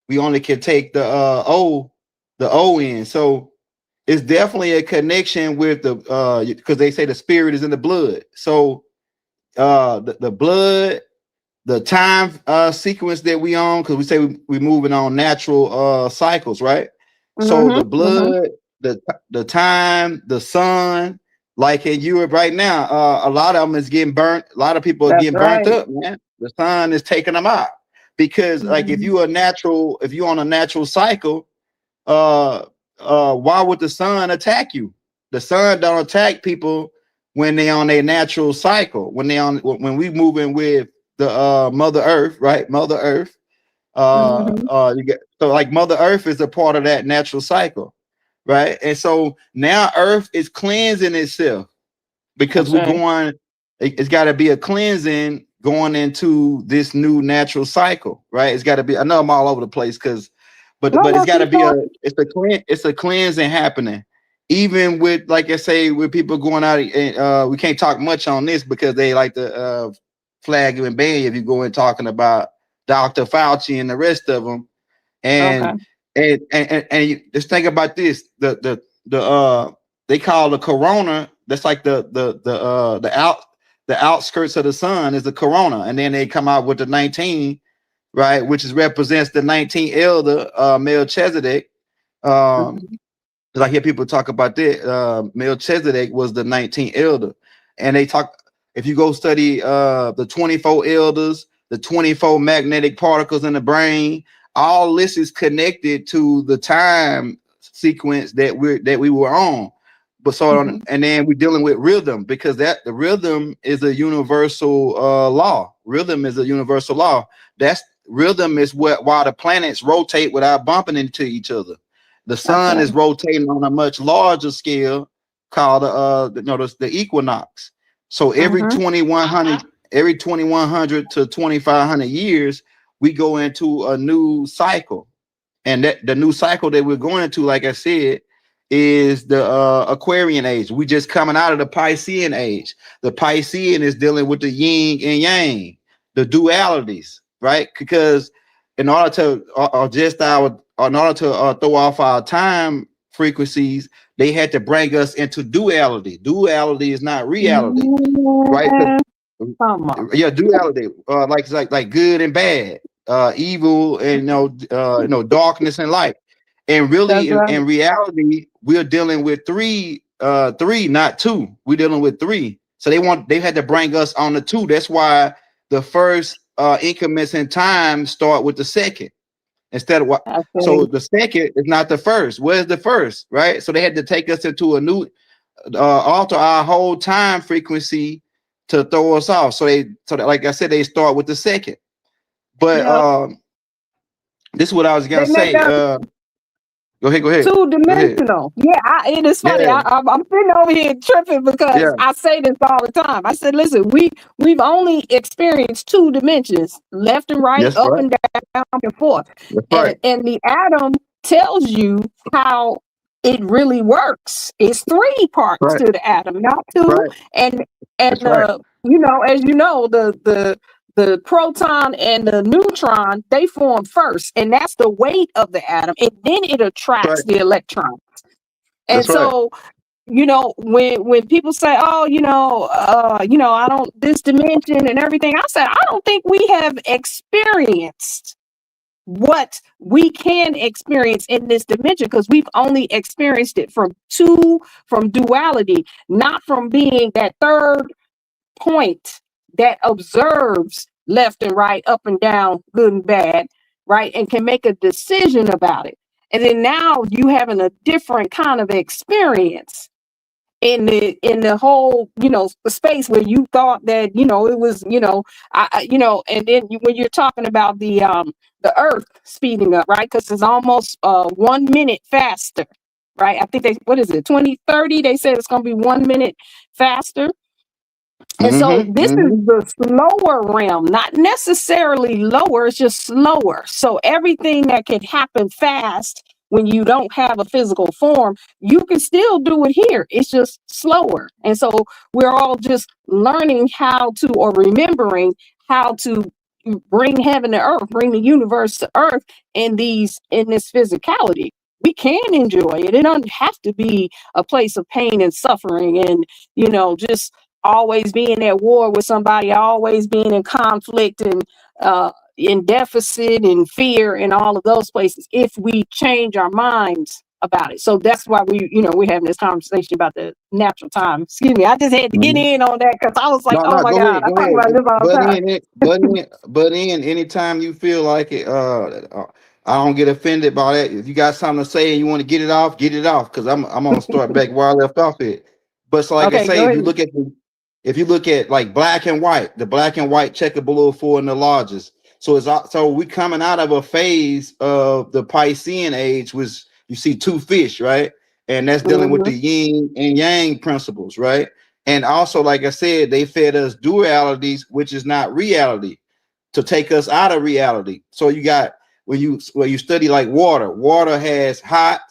we only can take the O in. So it's definitely a connection with the because they say the spirit is in the blood. So the blood, the time sequence that we on, because we say we moving on natural cycles, right? So the blood, the time, the sun, like in Europe right now, a lot of them is getting burnt. A lot of people are getting burnt up, man. The sun is taking them out because, like, if you're on a natural cycle, why would the sun attack you? The sun don't attack people when they on a natural cycle. When we moving with the Mother Earth, right? Mother Earth. You get, so like Mother Earth is a part of that natural cycle, right? And so now Earth is cleansing itself because we're going. It's got to be a cleansing going into this new natural cycle, right? It's got to be. I know I'm all over the place but it's got to be it's a cleansing happening. Even with, like I say, with people going out, and we can't talk much on this because they like to flag you and ban you if you go in talking about Dr. Fauci and the rest of them. And you just think about this: they call the corona. That's like the outskirts of the sun is the corona, and then they come out with the 19, right, which represents the 19th elder, Melchizedek. I hear people talk about that. Melchizedek was the 19th elder, and they talk. If you go study the 24 elders, the 24 magnetic particles in the brain, all this is connected to the time sequence that we were on. But and then we're dealing with rhythm, because the rhythm is a universal law. Rhythm is a universal law. Rhythm is why the planets rotate without bumping into each other. The sun is rotating on a much larger scale called the equinox. So every 2100 to 2500 years, we go into a new cycle. And that the new cycle that we're going into, like I said, is the Aquarian age. We just coming out of the Piscean age. The Piscean is dealing with the yin and yang, the dualities, right? Because in order to throw off our time frequencies, they had to bring us into duality. Duality is not reality, right? Yeah, duality, like good and bad, evil and darkness and light. And really, in reality, we're dealing with three, not two. We're dealing with three. So they had to bring us on the two. That's why the first increments in time start with the second instead of what. So the second is not the first. Where's the first, right? So they had to take us into a new, alter our whole time frequency to throw us off. So like I said, they start with the second. But this is what I was gonna say. Go ahead. Two-dimensional. Yeah, it is funny. Yeah. I'm sitting over here tripping because I say this all the time. I said, listen, we've only experienced two dimensions, left and right, up and down and forth. And the atom tells you how it really works. It's three parts to the atom, not two. And as you know, the proton and the neutron, they form first, and that's the weight of the atom, and then it attracts the electrons. And when people say, I don't, this dimension and everything, I said, I don't think we have experienced what we can experience in this dimension, because we've only experienced it from duality, not from being that third point that observes left and right, up and down, good and bad, right? And can make a decision about it. And then now you having a different kind of experience in the whole, space where you thought that, it was, and then when you're talking about the earth speeding up, right? Because it's almost 1 minute faster, right? I think what is it, 2030? They said it's going to be 1 minute faster. And so this is the slower realm, not necessarily lower, it's just slower. So everything that can happen fast when you don't have a physical form, you can still do it here. It's just slower. And so we're all just learning how to, or remembering how to bring heaven to earth, bring the universe to earth in this physicality. We can enjoy it. It doesn't have to be a place of pain and suffering and, just always being at war with somebody, always being in conflict and in deficit and fear and all of those places, if we change our minds about it. So that's why we're having this conversation about the natural time. Excuse me, I just had to get in on that because I was like, No, my go God, ahead, I go talk ahead. about this all the time. But in anytime you feel like it, I don't get offended by that. If you got something to say and you want to get it off, because I'm gonna start back where I left off at. But so like I Okay, say, go if ahead. you look at like black and white, the black and white checker below 4 and the largest. So we coming out of a phase of the Piscean age, which you see 2 fish, right? And that's dealing with the yin and yang principles, right? And also, like I said, they fed us dualities, which is not reality, to take us out of reality. So you got when you study like water has hot,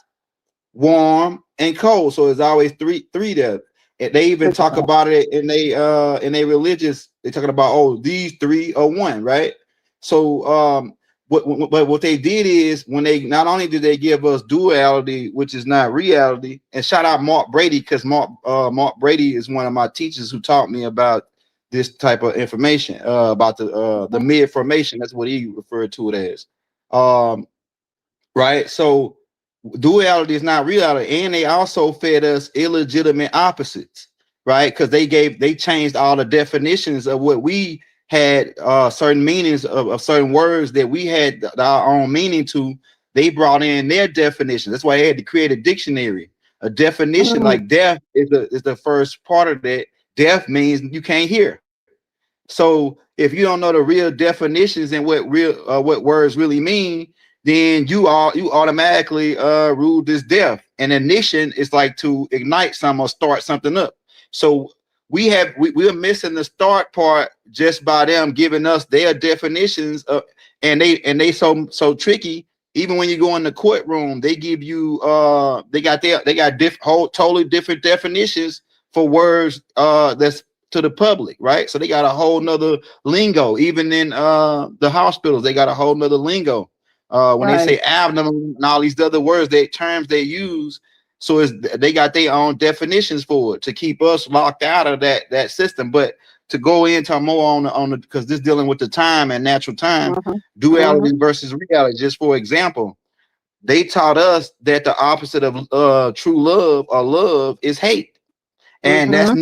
warm, and cold. So there's always three there. And they even talk about it in they religious. They're talking about, these 3 are one, right? So what they did is, when they not only did they give us duality, which is not reality, and shout out Mark Brady, because Mark Brady is one of my teachers who taught me about this type of information, about the mid formation. That's what he referred to it as. Right. So duality is not reality, and they also fed us illegitimate opposites, right? Because they changed all the definitions of what we had, certain meanings of certain words that we had our own meaning to. They brought in their definition. That's why they had to create a dictionary. A definition like deaf is the first part of that. Deaf means you can't hear. So if you don't know the real definitions and what words really mean, then you automatically rule this death. And ignition is like to ignite something or start something up. So we're missing the start part just by them giving us their definitions of, and they so tricky. Even when you go in the courtroom, they give you they got totally different definitions for words that's to the public, right? So they got a whole nother lingo. Even in the hospitals, they got a whole nother lingo. When they say abdomen and all these other words, terms they use, so they got their own definitions for it to keep us locked out of that system. But to go into more on the because this dealing with the time and natural time, duality versus reality. Just for example, they taught us that the opposite of true love or love is hate. And that's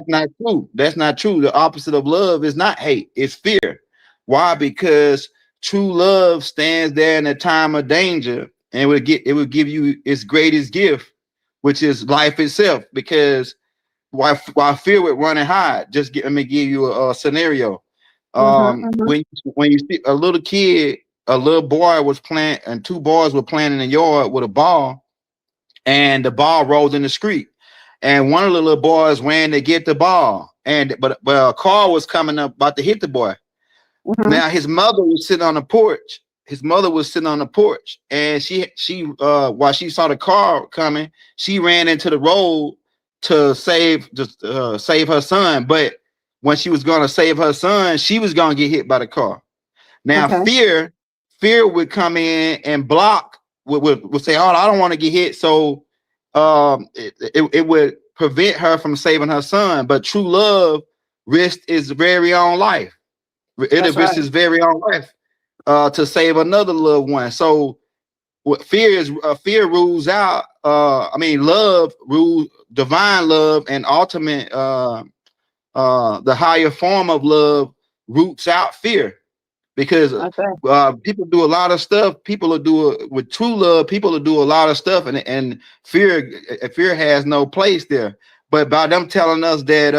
not true. That's not true. The opposite of love is not hate, it's fear. Why? Because true love stands there in a time of danger, and it would give you its greatest gift, which is life itself. Because while fear would run and hide, let me give you a scenario. When you see a little kid, a little boy was playing, and 2 boys were playing in the yard with a ball, and the ball rolled in the street. And one of the little boys ran to get the ball, but a car was coming up about to hit the boy. Now his mother was sitting on the porch. And she while she saw the car coming, she ran into the road to save her son. But when she was going to save her son, she was going to get hit by the car. Now fear would come in and block. Would say, "Oh, I don't want to get hit." So it would prevent her from saving her son. But true love risked his very own life. It risked his very own life to save another loved one. So what fear is, fear rules out. Love rules, divine love, and ultimate the higher form of love roots out fear, because people do a lot of stuff. People will do it with true love. People will do a lot of stuff, and fear has no place there. But by them telling us that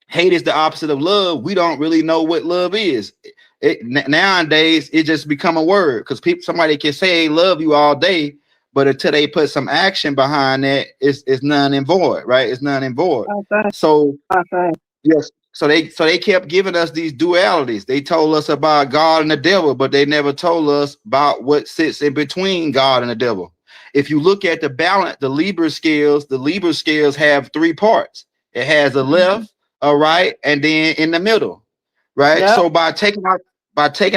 hate is the opposite of love, we don't really know what love is. Nowadays, it just become a word, because somebody can say love you all day, but until they put some action behind that, it's none and void, right? It's none and void. So yes, so they kept giving us these dualities. They told us about God and the devil, but they never told us about what sits in between God and the devil. If you look at the balance, the Libra scales have 3 parts. It has a left, a right, and then in the middle, right? Yep. So by taking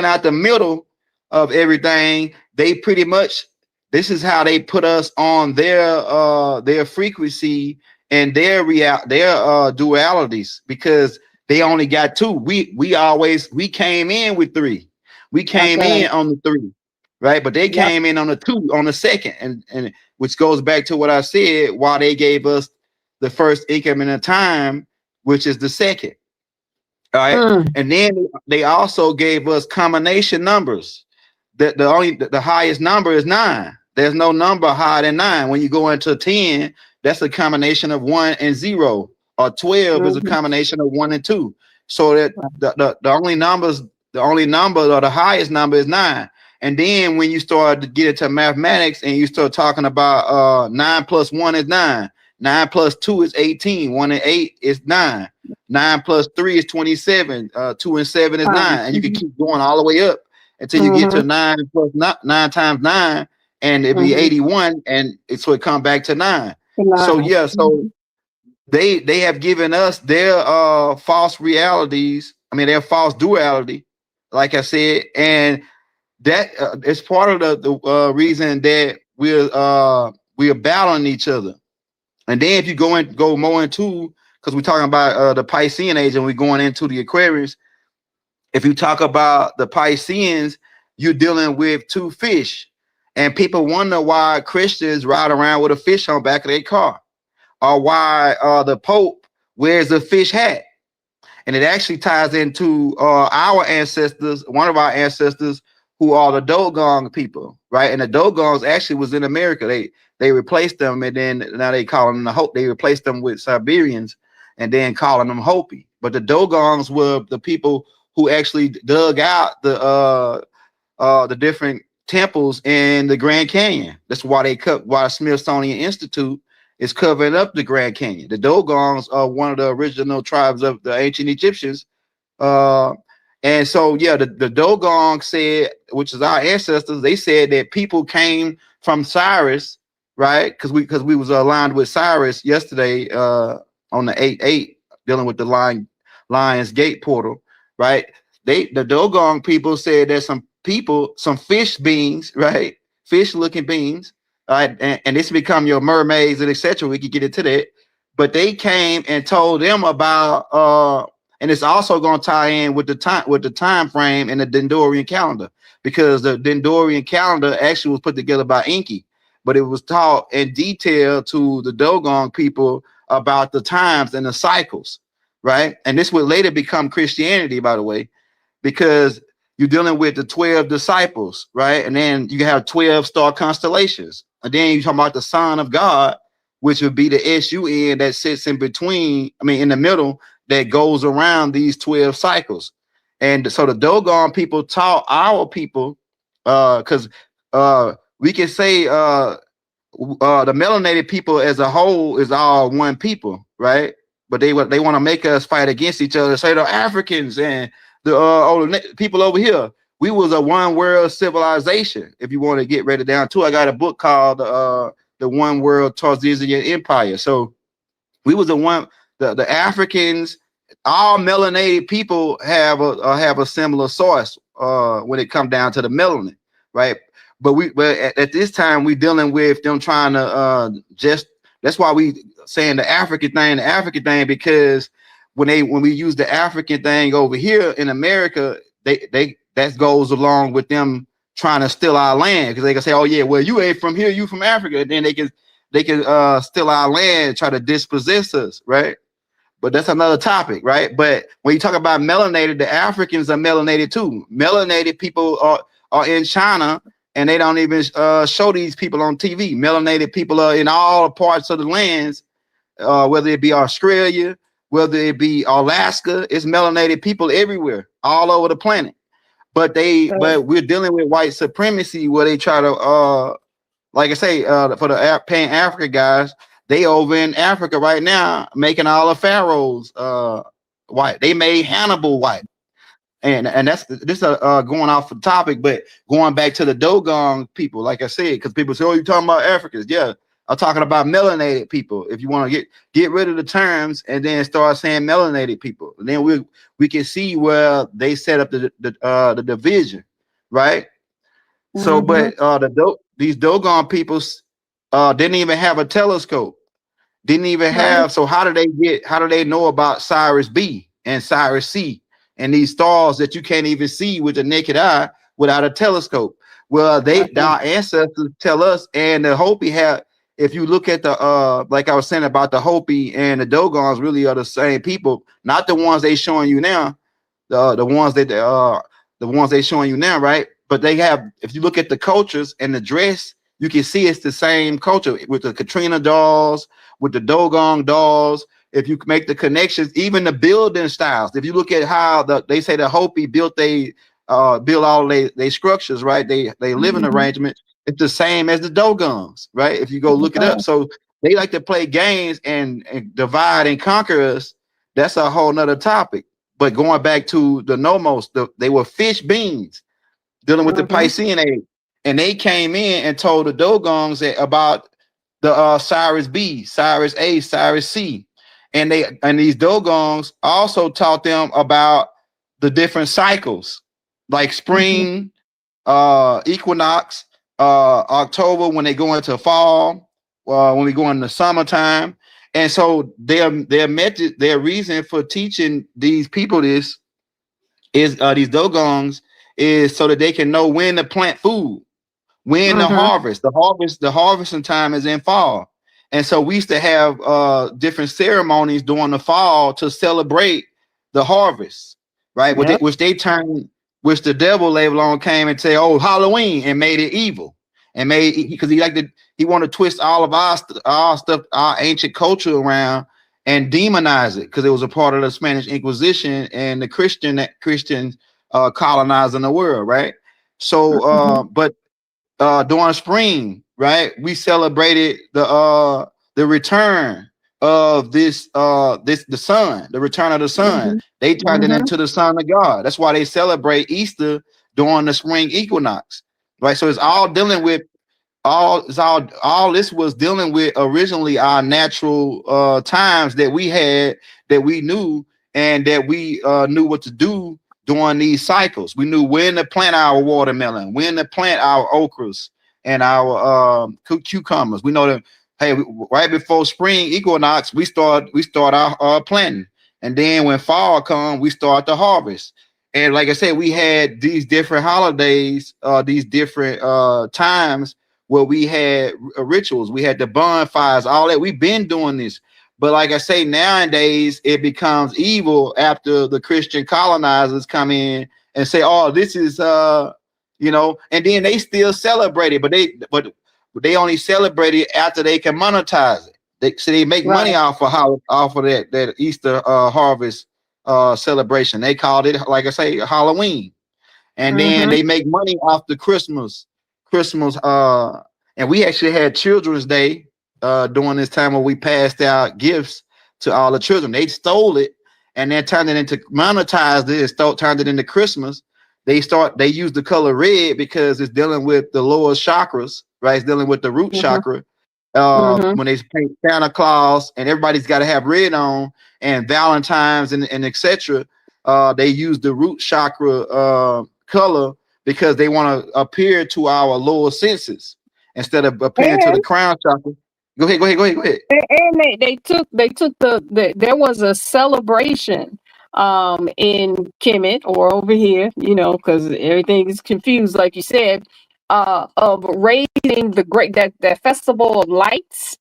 out the middle of everything, they pretty much, this is how they put us on their frequency and their dualities, because they only got 2. We came in with 3. We came in on the 3, right? But they came in on the 2, on the second, and which goes back to what I said, why they gave us the first increment of time, which is the second. All right. And then they also gave us combination numbers. That the highest number is 9. There's no number higher than 9. When you go into 10, that's a combination of 1 and 0, or 12 is a combination of 1 and 2. So that the only number or the highest number is 9. And then when you start to get into mathematics and you start talking about 9 plus 1 is 9. 9 plus 2 is 18. 1 and 8 is 9. 9 plus 3 is 27. 2 and 7 is 9. And you can keep going all the way up until you get to 9 plus 9 times 9, and it'd be 81, and so it come back to 9. So yeah, so they have given us their false realities. I mean, their false duality, like I said, and that is part of the reason that we're battling each other. And then if you go more into, because we're talking about the Piscean age and we're going into the Aquarius, if you talk about the Pisceans, you're dealing with 2 fish. And people wonder why Christians ride around with a fish on the back of their car, or why the Pope wears a fish hat. And it actually ties into our ancestors, one of our ancestors, who are the Dogon people, right? And the Dogons actually was in America. They replaced them, and then now they call them the Hope. They replaced them with Siberians, and then calling them Hopi. But the Dogons were the people who actually dug out the different temples in the Grand Canyon. That's why why the Smithsonian Institute is covering up the Grand Canyon. The Dogons are one of the original tribes of the ancient Egyptians. And so, yeah, the Dogon said, which is our ancestors, they said that people came from Cyrus, right? Because we was aligned with Cyrus yesterday on the 8/8, dealing with the Lion's Gate portal, right? The Dogon people said that some fish beings, right? Fish-looking beings, right? And this become your mermaids and etc. We could get into that, but they came and told them about and it's also going to tie in with the time frame in the Dendorian calendar, because the Dendorian calendar actually was put together by Enki, but it was taught in detail to the Dogon people about the times and the cycles, right? And this would later become Christianity, by the way, because you're dealing with the 12 disciples, right? And then you have 12 star constellations. And then you're talking about the Son of God, which would be the SUN that sits in between, in the middle, that goes around these 12 cycles. And so the Dogon people taught our people, because we can say the melanated people as a whole is all one people, right? But they want to make us fight against each other, say the Africans and the people over here. We was a one world civilization. If you want to get ready down to, I got a book called the One World Tarzian Empire. So we was the Africans, all melanated people have a similar source when it come down to the melanin, right? But at this time we dealing with them trying to that's why we saying the African thing, because when we use the African thing over here in America, that goes along with them trying to steal our land, because they can say, oh yeah, well, you ain't from here, you from Africa. And then they can steal our land, try to dispossess us, right? but that's another topic, right? But when you talk about melanated, the Africans are melanated too. Melanated people are in China, and they don't even show these people on TV. Melanated people are in all parts of the lands, whether it be Australia, whether it be Alaska. It's melanated people everywhere, all over the planet. But we're dealing with white supremacy, where they try to like I say, for the Pan Africa guys, they over in Africa right now making all the pharaohs white. They made Hannibal white, and that's this going off the topic, but going back to the Dogon people, like I said, because people say, "Oh, you're talking about Africans?" Yeah, I'm talking about melanated people. If you want to get rid of the terms and then start saying melanated people, and then we can see where they set up the division, right? So, but these Dogon peoples didn't even have a telescope, didn't even have. So how do they know about Cyrus B and Cyrus C and these stars that you can't even see with the naked eye without a telescope? Well, our ancestors tell us, and the Hopi have. If you look at the like I was saying about the Hopi and the Dogons, really are the same people, not the ones they showing you now. The ones they showing you now, right? But they have, if you look at the cultures and the dress, you can see it's the same culture with the Katrina dolls, with the Dogon dolls. If you make the connections, even the building styles. If you look at how they say the Hopi built all they structures, right? They living arrangement. It's the same as the Dogons, right? If you go look it up. So they like to play games and divide and conquer us. That's a whole nother topic. But going back to the Nomos, they were fish beings dealing with the Piscean age, and they came in and told the Dogons about the Cyrus B, Cyrus A, Cyrus C, and these Dogons also taught them about the different cycles, like spring, equinox, October when they go into fall, when we go into summertime. And so their method, their reason for teaching these people this is these Dogons is so that they can know when to plant food, when the harvesting time is in fall. And so we used to have different ceremonies during the fall to celebrate the harvest, right? Which the devil later on came and say, "Oh, Halloween," and made it evil, and because he wanted to twist all of our stuff, our ancient culture around and demonize it, because it was a part of the Spanish Inquisition and the Christians colonizing the world, right? So, but during spring, right, we celebrated the return of the sun, the return of the sun. They turned it into the son of God. That's why they celebrate Easter during the spring equinox, right? So it's all dealing with all this was dealing with originally our natural times that we had, that we knew, and that we knew what to do during these cycles. We knew when to plant our watermelon, when to plant our okras and our cucumbers. We know that, hey, right before spring equinox, we start our planting, and then when fall comes, we start the harvest. And like I said, we had these different holidays, these different times where we had rituals, we had the bonfires, all that. We've been doing this. But like I say, nowadays it becomes evil after the Christian colonizers come in and say, "Oh, this is and then they still celebrate it, but they only celebrate it after they can monetize it. They make money off of that Easter harvest celebration. They called it, like I say, Halloween, and then they make money off the Christmas. And we actually had Children's Day during this time where we passed out gifts to all the children. They stole it and then turned it into, monetized it, and turned it into Christmas. They use the color red because it's dealing with the lower chakras, right? It's dealing with the root chakra. When they paint Santa Claus and everybody's got to have red on, and Valentine's and etc. They use the root chakra color because they want to appear to our lower senses instead of appearing to the crown chakra. Go ahead. And they took there was a celebration in Kemet, or over here, because everything is confused, like you said, of raising that festival of lights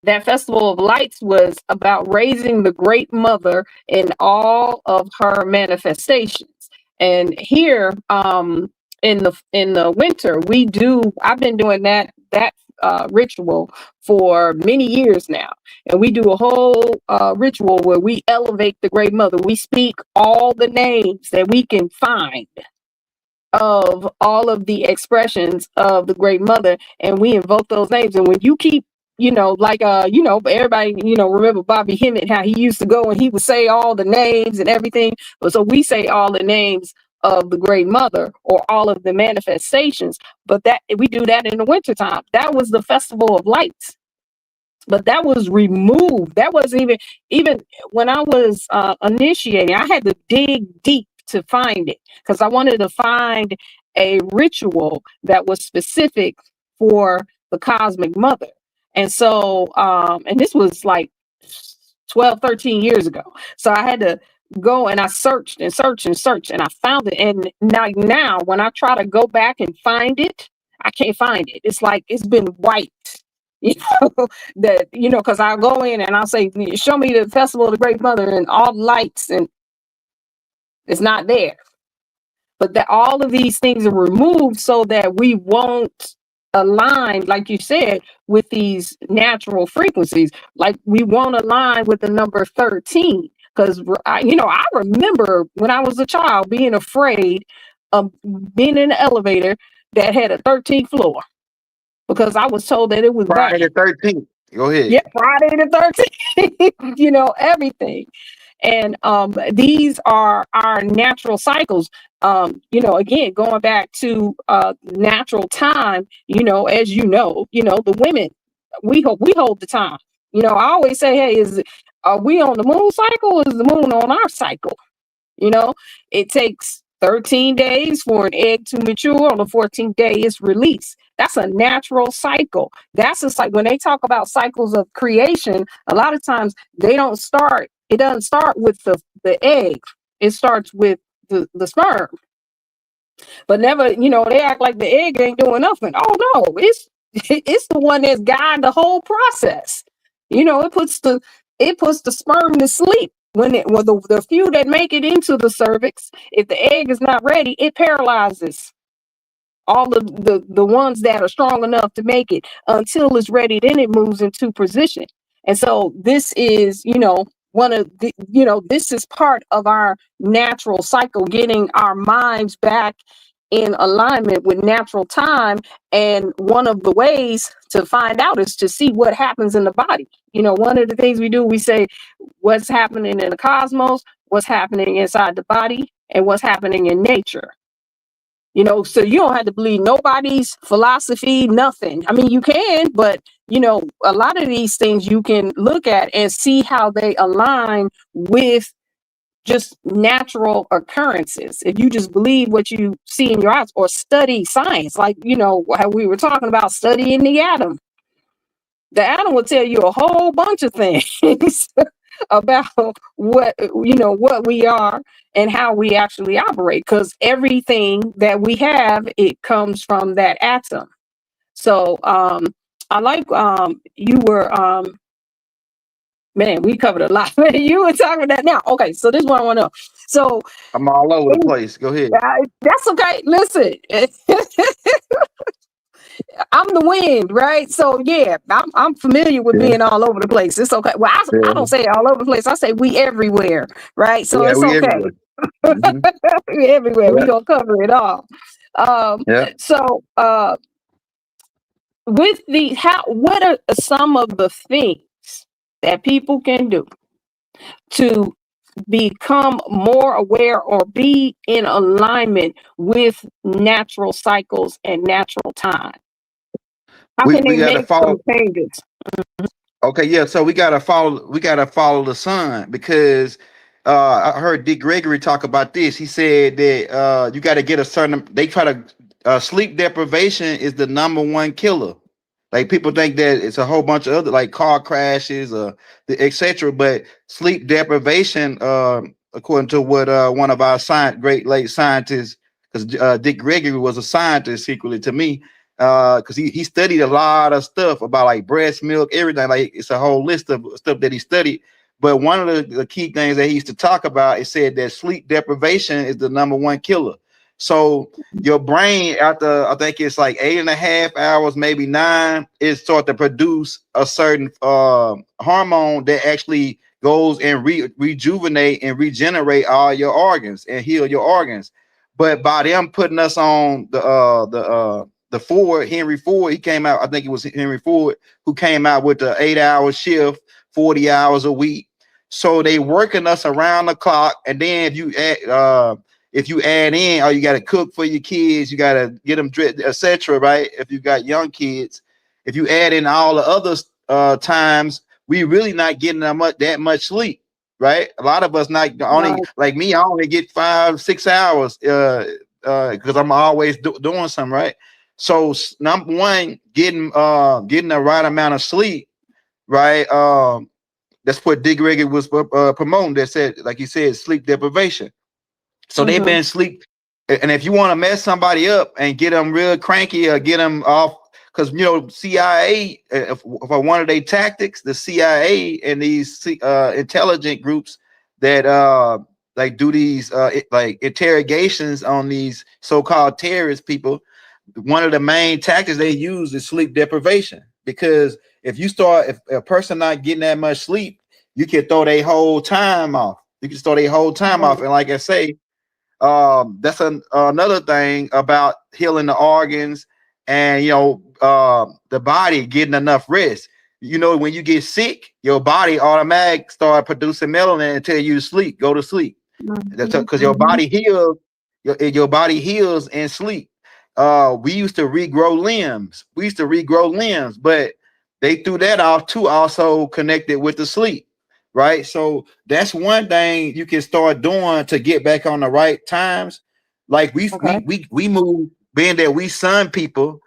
that Festival of Lights was about raising the Great Mother in all of her manifestations. And here, in the winter, I've been doing that ritual for many years now, and we do a whole ritual where we elevate the Great Mother. We speak all the names that we can find of all of the expressions of the Great Mother, and we invoke those names. And when you keep, like everybody, remember Bobby Hemmett, how he used to go and he would say all the names and everything. But so we say all the names of the Great Mother or all of the manifestations, but that we do that in the wintertime. That was the Festival of Lights. But that was removed. That wasn't even when I was initiating, I had to dig deep to find it, because I wanted to find a ritual that was specific for the cosmic mother. And so, and this was like 12, 13 years ago. So I had to go and I searched and searched and searched, and I found it. And now when I try to go back and find it, I can't find it. It's like it's been wiped. Because I'll go in and I'll say, show me the Festival of the Great Mother and all lights, and it's not there. But that all of these things are removed so that we won't align, like you said, with these natural frequencies. Like we won't align with the number 13. Because I remember when I was a child being afraid of being in an elevator that had a 13th floor, because I was told that it was Friday the 13th. Go ahead. Yeah, Friday the 13th. Everything. And these are our natural cycles. Again, going back to natural time, as the women, we hold the time. I always say, hey, are we on the moon cycle, or is the moon on our cycle? It takes 13 days for an egg to mature. On the 14th day, it's released. That's a natural cycle. That's just like when they talk about cycles of creation, a lot of times it doesn't start with the egg. It starts with the sperm. But never, they act like the egg ain't doing nothing. Oh no, it's the one that's guiding the whole process. It puts the sperm to sleep. When the few that make it into the cervix, if the egg is not ready, it paralyzes all of the ones that are strong enough to make it until it's ready. Then it moves into position. And so this is, one of the, this is part of our natural cycle, getting our minds back in alignment with natural time. And one of the ways to find out is to see what happens in the body. One of the things we do, we say what's happening in the cosmos, what's happening inside the body, and what's happening in nature. So you don't have to believe nobody's philosophy, nothing. I mean, you can, but a lot of these things you can look at and see how they align with just natural occurrences. If you just believe what you see in your eyes, or study science, like, how we were talking about studying the atom will tell you a whole bunch of things about what we are and how we actually operate, because everything that we have, it comes from that atom. So I like you were man, we covered a lot. You were talking about that now. Okay, so this is what I want to know. So I'm all over the place. Go ahead. That's okay. Listen. I'm the wind, right? So yeah, I'm familiar with being all over the place. It's okay. Well, I don't say all over the place. I say we everywhere, right? So it's okay. Everywhere. Mm-hmm. We everywhere. We gonna cover it all. So with what are some of the things that people can do to become more aware or be in alignment with natural cycles and natural time? How can they make some changes? Okay, yeah. So we gotta follow the sun, because I heard Dick Gregory talk about this. He said that you got to get a certain. They try to sleep deprivation is the number one killer. Like people think that it's a whole bunch of other, like car crashes, etc. But sleep deprivation, according to what one of our great late scientists, because Dick Gregory was a scientist secretly to me, because he studied a lot of stuff about like breast milk, everything. Like it's a whole list of stuff that he studied. But one of the key things that he used to talk about, it said that sleep deprivation is the #1 killer. So your brain, after I think it's like 8.5 hours, maybe 9, it starts to produce a certain hormone that actually goes and rejuvenate and regenerate all your organs and heal your organs. But by them putting us on the Ford, Henry Ford, he came out, I think it was Henry Ford who came out with the 8-hour shift, 40 hours a week. So they working us around the clock. And then if you add in, oh, you got to cook for your kids, you got to get them dressed, etc. Right? If you got young kids, if you add in all the other times, we really not getting that much sleep. Right? A lot of us not only like me, I only get 5-6 hours because I'm always doing something, right? So #1, getting the right amount of sleep, right? That's what Dick Reagan was promoting. That said, like he said, sleep deprivation. So they've been sleep, and if you want to mess somebody up and get them real cranky or get them off, because CIA, for one of their tactics, the CIA and these intelligent groups that like do these like interrogations on these so-called terrorist people, one of the main tactics they use is sleep deprivation. Because if a person not getting that much sleep, you can throw their whole time off. You can throw their whole time off, and like I say, that's another thing about healing the organs and the body getting enough rest. When you get sick, your body automatically start producing melanin and tell you to sleep, go to sleep. That's because your body heals. Your body heals in sleep. We used to regrow limbs, but they threw that off too, also connected with the sleep. Right. So that's one thing you can start doing to get back on the right times. Like we move, being that we sun people,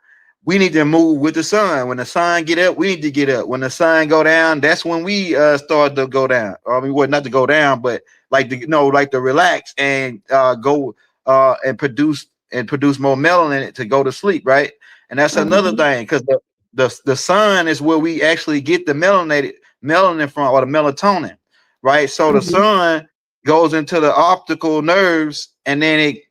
we need to move with the sun. When the sun get up, we need to get up. When the sun go down, that's when we start to go down. I mean, well, not to go down, but like to relax and go and produce more melanin to go to sleep, right? And that's another thing, because the sun is where we actually get the melanin from, or the melatonin, right? So the sun goes into the optical nerves, and then it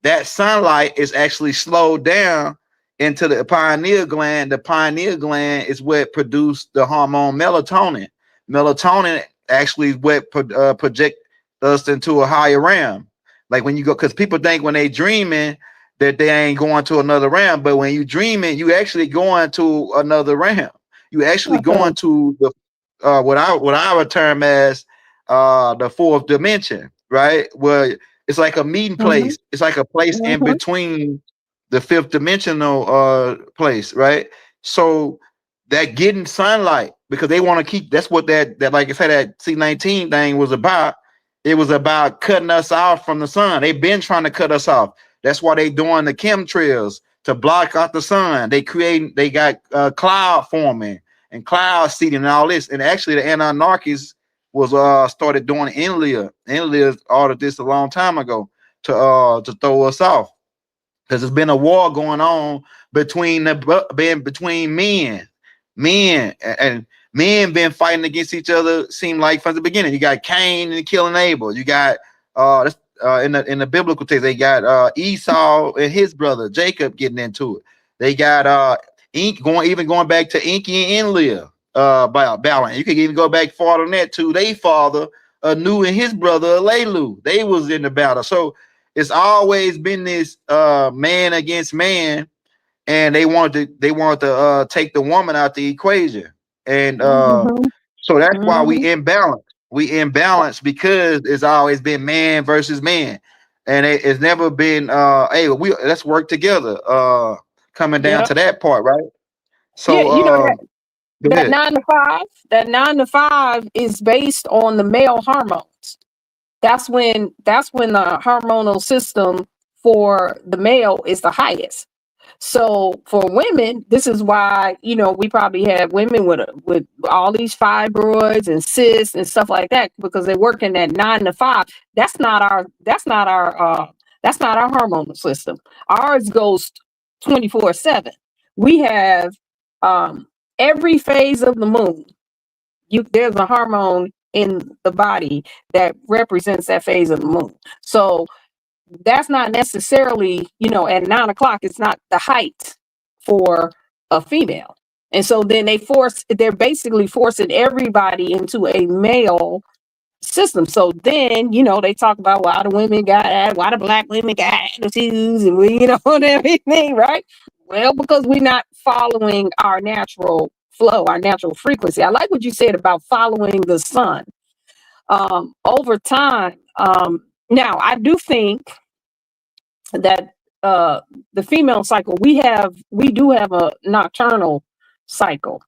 that sunlight is actually slowed down into the pineal gland. The pineal gland is what produced the hormone melatonin. Melatonin actually is what project us into a higher realm. Like when you go, because people think when they dreaming that they ain't going to another realm, but when you dreaming, you actually going to another realm. You actually going to the what I would term as the fourth dimension, right? Where it's like a meeting place. It's like a place in between the fifth dimensional place, right? So that getting sunlight, because they want to keep, that's what that like I said, that C19 thing was about. It was about cutting us off from the sun. They've been trying to cut us off. That's why they doing the chemtrails to block out the sun. They got cloud forming and cloud seeding and all this. And actually the Anunnakis was started doing Inlia. Inlia ordered this a long time ago to throw us off. Because there's been a war going on between men and men been fighting against each other. Seemed like from the beginning. You got Cain and killing Abel. You got in the biblical text, they got Esau and his brother Jacob getting into it. They got going back to Enki and Enlil by Balaam. You could even go back farther than that to their father Nu and his brother Lelu. They was in the battle. So it's always been this man against man, and they wanted to take the woman out the equation, and so that's why we imbalance. We imbalance because it's always been man versus man, and it's never been hey, let's work together. Coming down to that part, right? So that 9 to 5 is based on the male hormones. That's when the hormonal system for the male is the highest. So for women, this is why, we probably have women with all these fibroids and cysts and stuff like that, because they're working that 9 to 5. That's not our hormonal system. Ours goes 24/7. We have every phase of the moon. There's a hormone in the body that represents that phase of the moon. So that's not necessarily, at 9 o'clock, it's not the height for a female. And so then they're basically forcing everybody into a male system. So then, they talk about why the black women got attitudes and and everything, right? Well, because we're not following our natural flow, our natural frequency. I like what you said about following the sun. Over time, now I do think that the female cycle, we do have a nocturnal cycle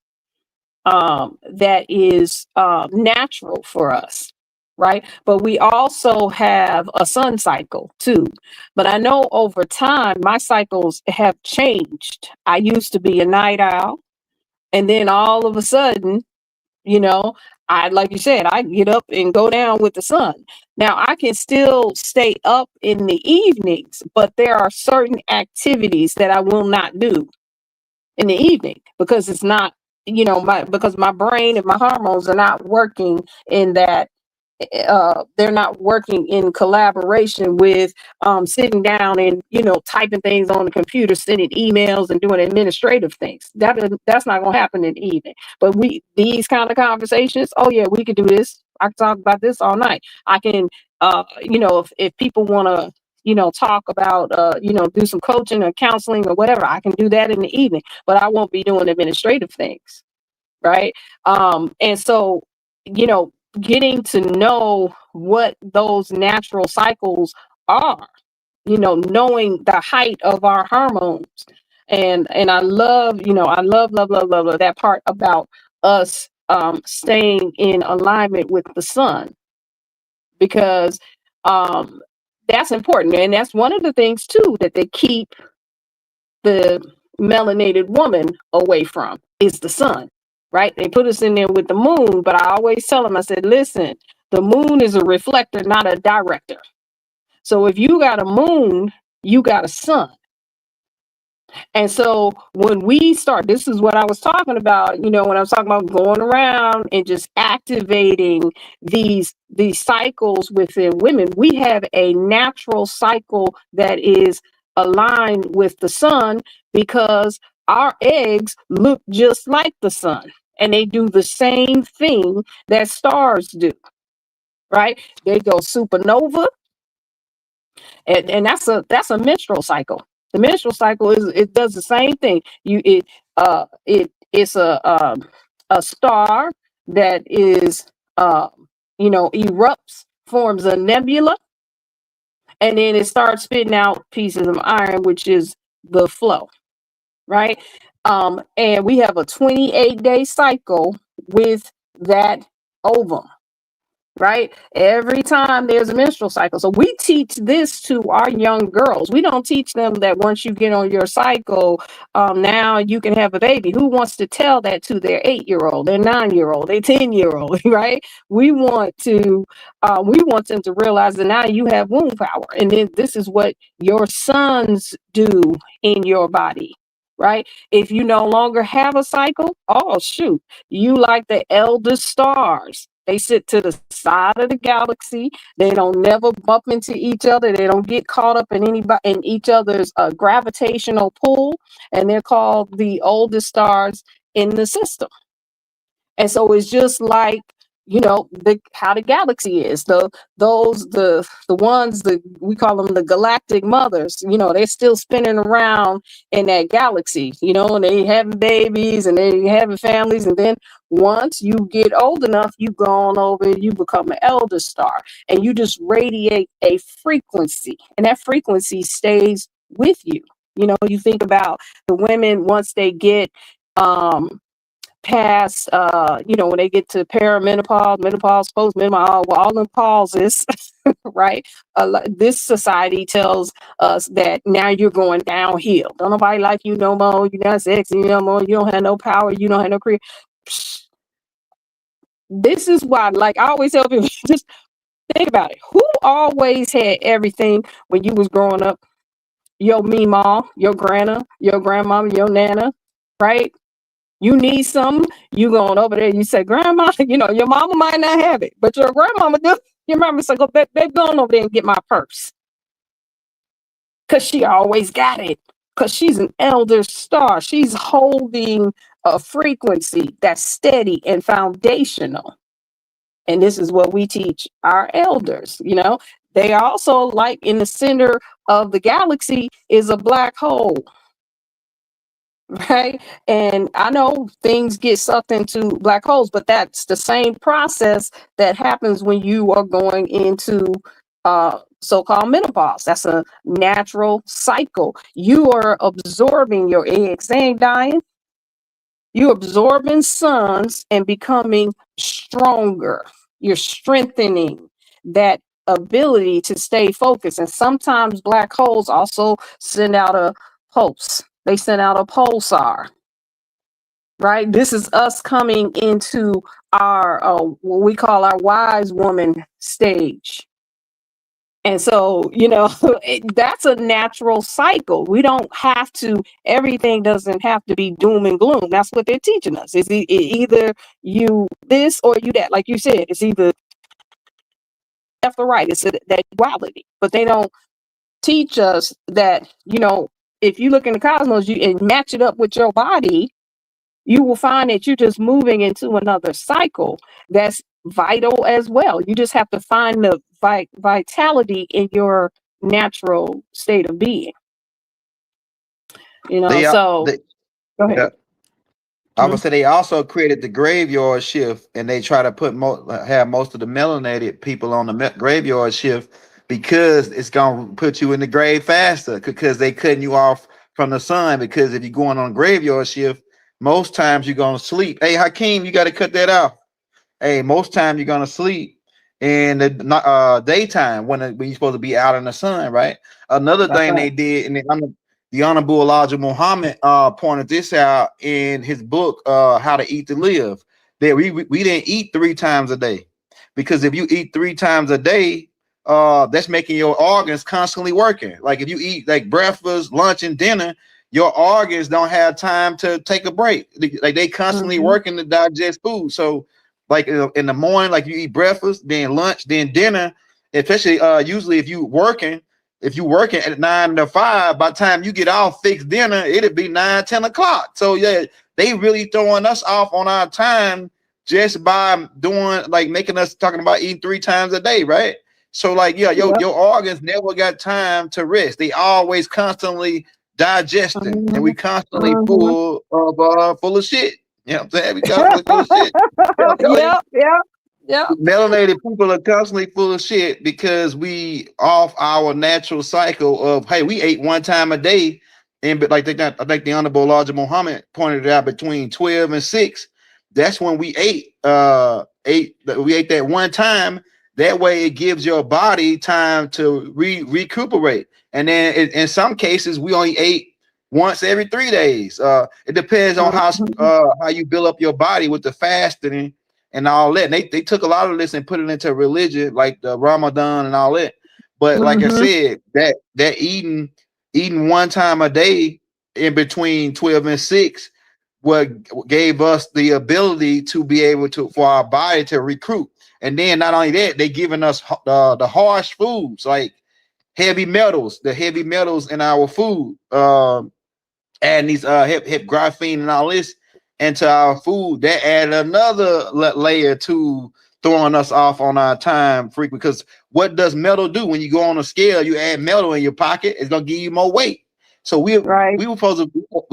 that is natural for us, right? But we also have a sun cycle too. But I know over time my cycles have changed. I used to be a night owl, and then all of a sudden, like you said, I get up and go down with the sun. Now I can still stay up in the evenings, but there are certain activities that I will not do in the evening because it's not, because my brain and my hormones are not working in that. They're not working in collaboration with sitting down and typing things on the computer, sending emails and doing administrative things. That's not going to happen in the evening. But these kind of conversations, oh yeah, we could do this. I can talk about this all night. I can if people want to talk about do some coaching or counseling or whatever, I can do that in the evening, but I won't be doing administrative things, right? And so getting to know what those natural cycles are, knowing the height of our hormones. And I love, love that part about us staying in alignment with the sun, because that's important. And that's one of the things too that they keep the melanated woman away from is the sun. Right? They put us in there with the moon, but I always tell them, I said, listen, the moon is a reflector, not a director. So if you got a moon, you got a sun. And so when we start, this is what I was talking about, when I was talking about going around and just activating these cycles within women, we have a natural cycle that is aligned with the sun because our eggs look just like the sun and they do the same thing that stars do, right? They go supernova, and that's a menstrual cycle. The menstrual cycle it does the same thing. It's a star that is erupts, forms a nebula, and then it starts spitting out pieces of iron, which is the flow, right? And we have a 28-day cycle with that ovum, right? Every time there's a menstrual cycle. So we teach this to our young girls. We don't teach them that once you get on your cycle, now you can have a baby. Who wants to tell that to their 8-year-old, their 9-year-old, their 10-year-old, right? We want them to realize that now you have womb power. And then this is what your sons do in your body, right? If you no longer have a cycle, oh shoot, you like the elder stars. They sit to the side of the galaxy. They don't never bump into each other. They don't get caught up in each other's gravitational pull, and they're called the oldest stars in the system. And so it's just like how the galaxy is. The ones that we call them the galactic mothers. They're still spinning around in that galaxy. And they having babies and they having families, and then once you get old enough, you go on over and you become an elder star, and you just radiate a frequency, and that frequency stays with you. You think about the women once they get past when they get to perimenopause, menopause, postmenopause, all the pauses, right? This society tells us that now you're going downhill. Don't nobody like you no more. You're not sexy no more. You don't have no power. You don't have no career. This is why, like I always tell people, just think about it. Who always had everything when you was growing up? your meemaw, your grandma, your grandmama, your nana, right? You need something, you going over there, you say, Grandma, your mama might not have it, but your grandmama do. Your mama say, go, babe, going over there and get my purse. Because she always got it. Because she's an elder star. She's holding a frequency that's steady and foundational. And this is what we teach our elders. They also, like, in the center of the galaxy is a black hole. Right. And I know things get sucked into black holes, but that's the same process that happens when you are going into so-called menopause. That's a natural cycle. You are absorbing your eggs. They ain't dying. You're absorbing suns and becoming stronger. You're strengthening that ability to stay focused. And sometimes black holes also send out a pulse. They send out a pulsar, right? This is us coming into our what we call our wise woman stage. And so, that's a natural cycle. We don't have to, everything doesn't have to be doom and gloom. That's what they're teaching us. It's either you this or you that. Like you said, it's either left or right. It's that duality. But they don't teach us that, if you look in the cosmos and match it up with your body, you will find that you're just moving into another cycle that's vital as well. You just have to find the vitality in your natural state of being. So go ahead. Yeah. I would say they also created the graveyard shift, and they try to have most of the melanated people on the graveyard shift because it's gonna put you in the grave faster, because they cutting you off from the sun. Because if you're going on graveyard shift, most times you're gonna sleep. Hey, Hakeem, you got to cut that off. Hey, most time you're gonna sleep in the daytime when you're supposed to be out in the sun, right? Another thing they did, and the Honorable Elijah Muhammad pointed this out in his book, How to Eat to Live, that we didn't eat 3 times a day, because if you eat 3 times a day, that's making your organs constantly working. Like if you eat like breakfast, lunch, and dinner, your organs don't have time to take a break. Like they constantly working to digest food. So like in the morning, like you eat breakfast, then lunch, then dinner, especially usually if you working at 9 to 5, by the time you get off fixed dinner, it'll be 9, 10 o'clock. So yeah, they really throwing us off on our time just by making us talking about eating 3 times a day, right? So like, your organs never got time to rest. They always constantly digesting, and we constantly full of shit. You know what I'm saying? We constantly full of shit. Yeah. Melanated people are constantly full of shit because we off our natural cycle of, hey, we ate 1 time a day, and but like I think the Honorable Elijah Muhammad pointed it out, between 12 and 6. That's when we ate. We ate that 1 time. That way, it gives your body time to recuperate. And then in some cases, we only ate once every 3 days. It depends on how you build up your body with the fasting and all that. And they took a lot of this and put it into religion, like the Ramadan and all that. But like I said, that eating 1 time a day in between 12 and 6, what gave us the ability to be able to, for our body to recruit. And then not only that, they giving us the harsh foods, like heavy metals, the heavy metals in our food, adding these hip graphene and all this into our food. That added another layer to throwing us off on our time frequency. Because what does metal do? When you go on a scale, you add metal in your pocket, it's gonna give you more weight. So we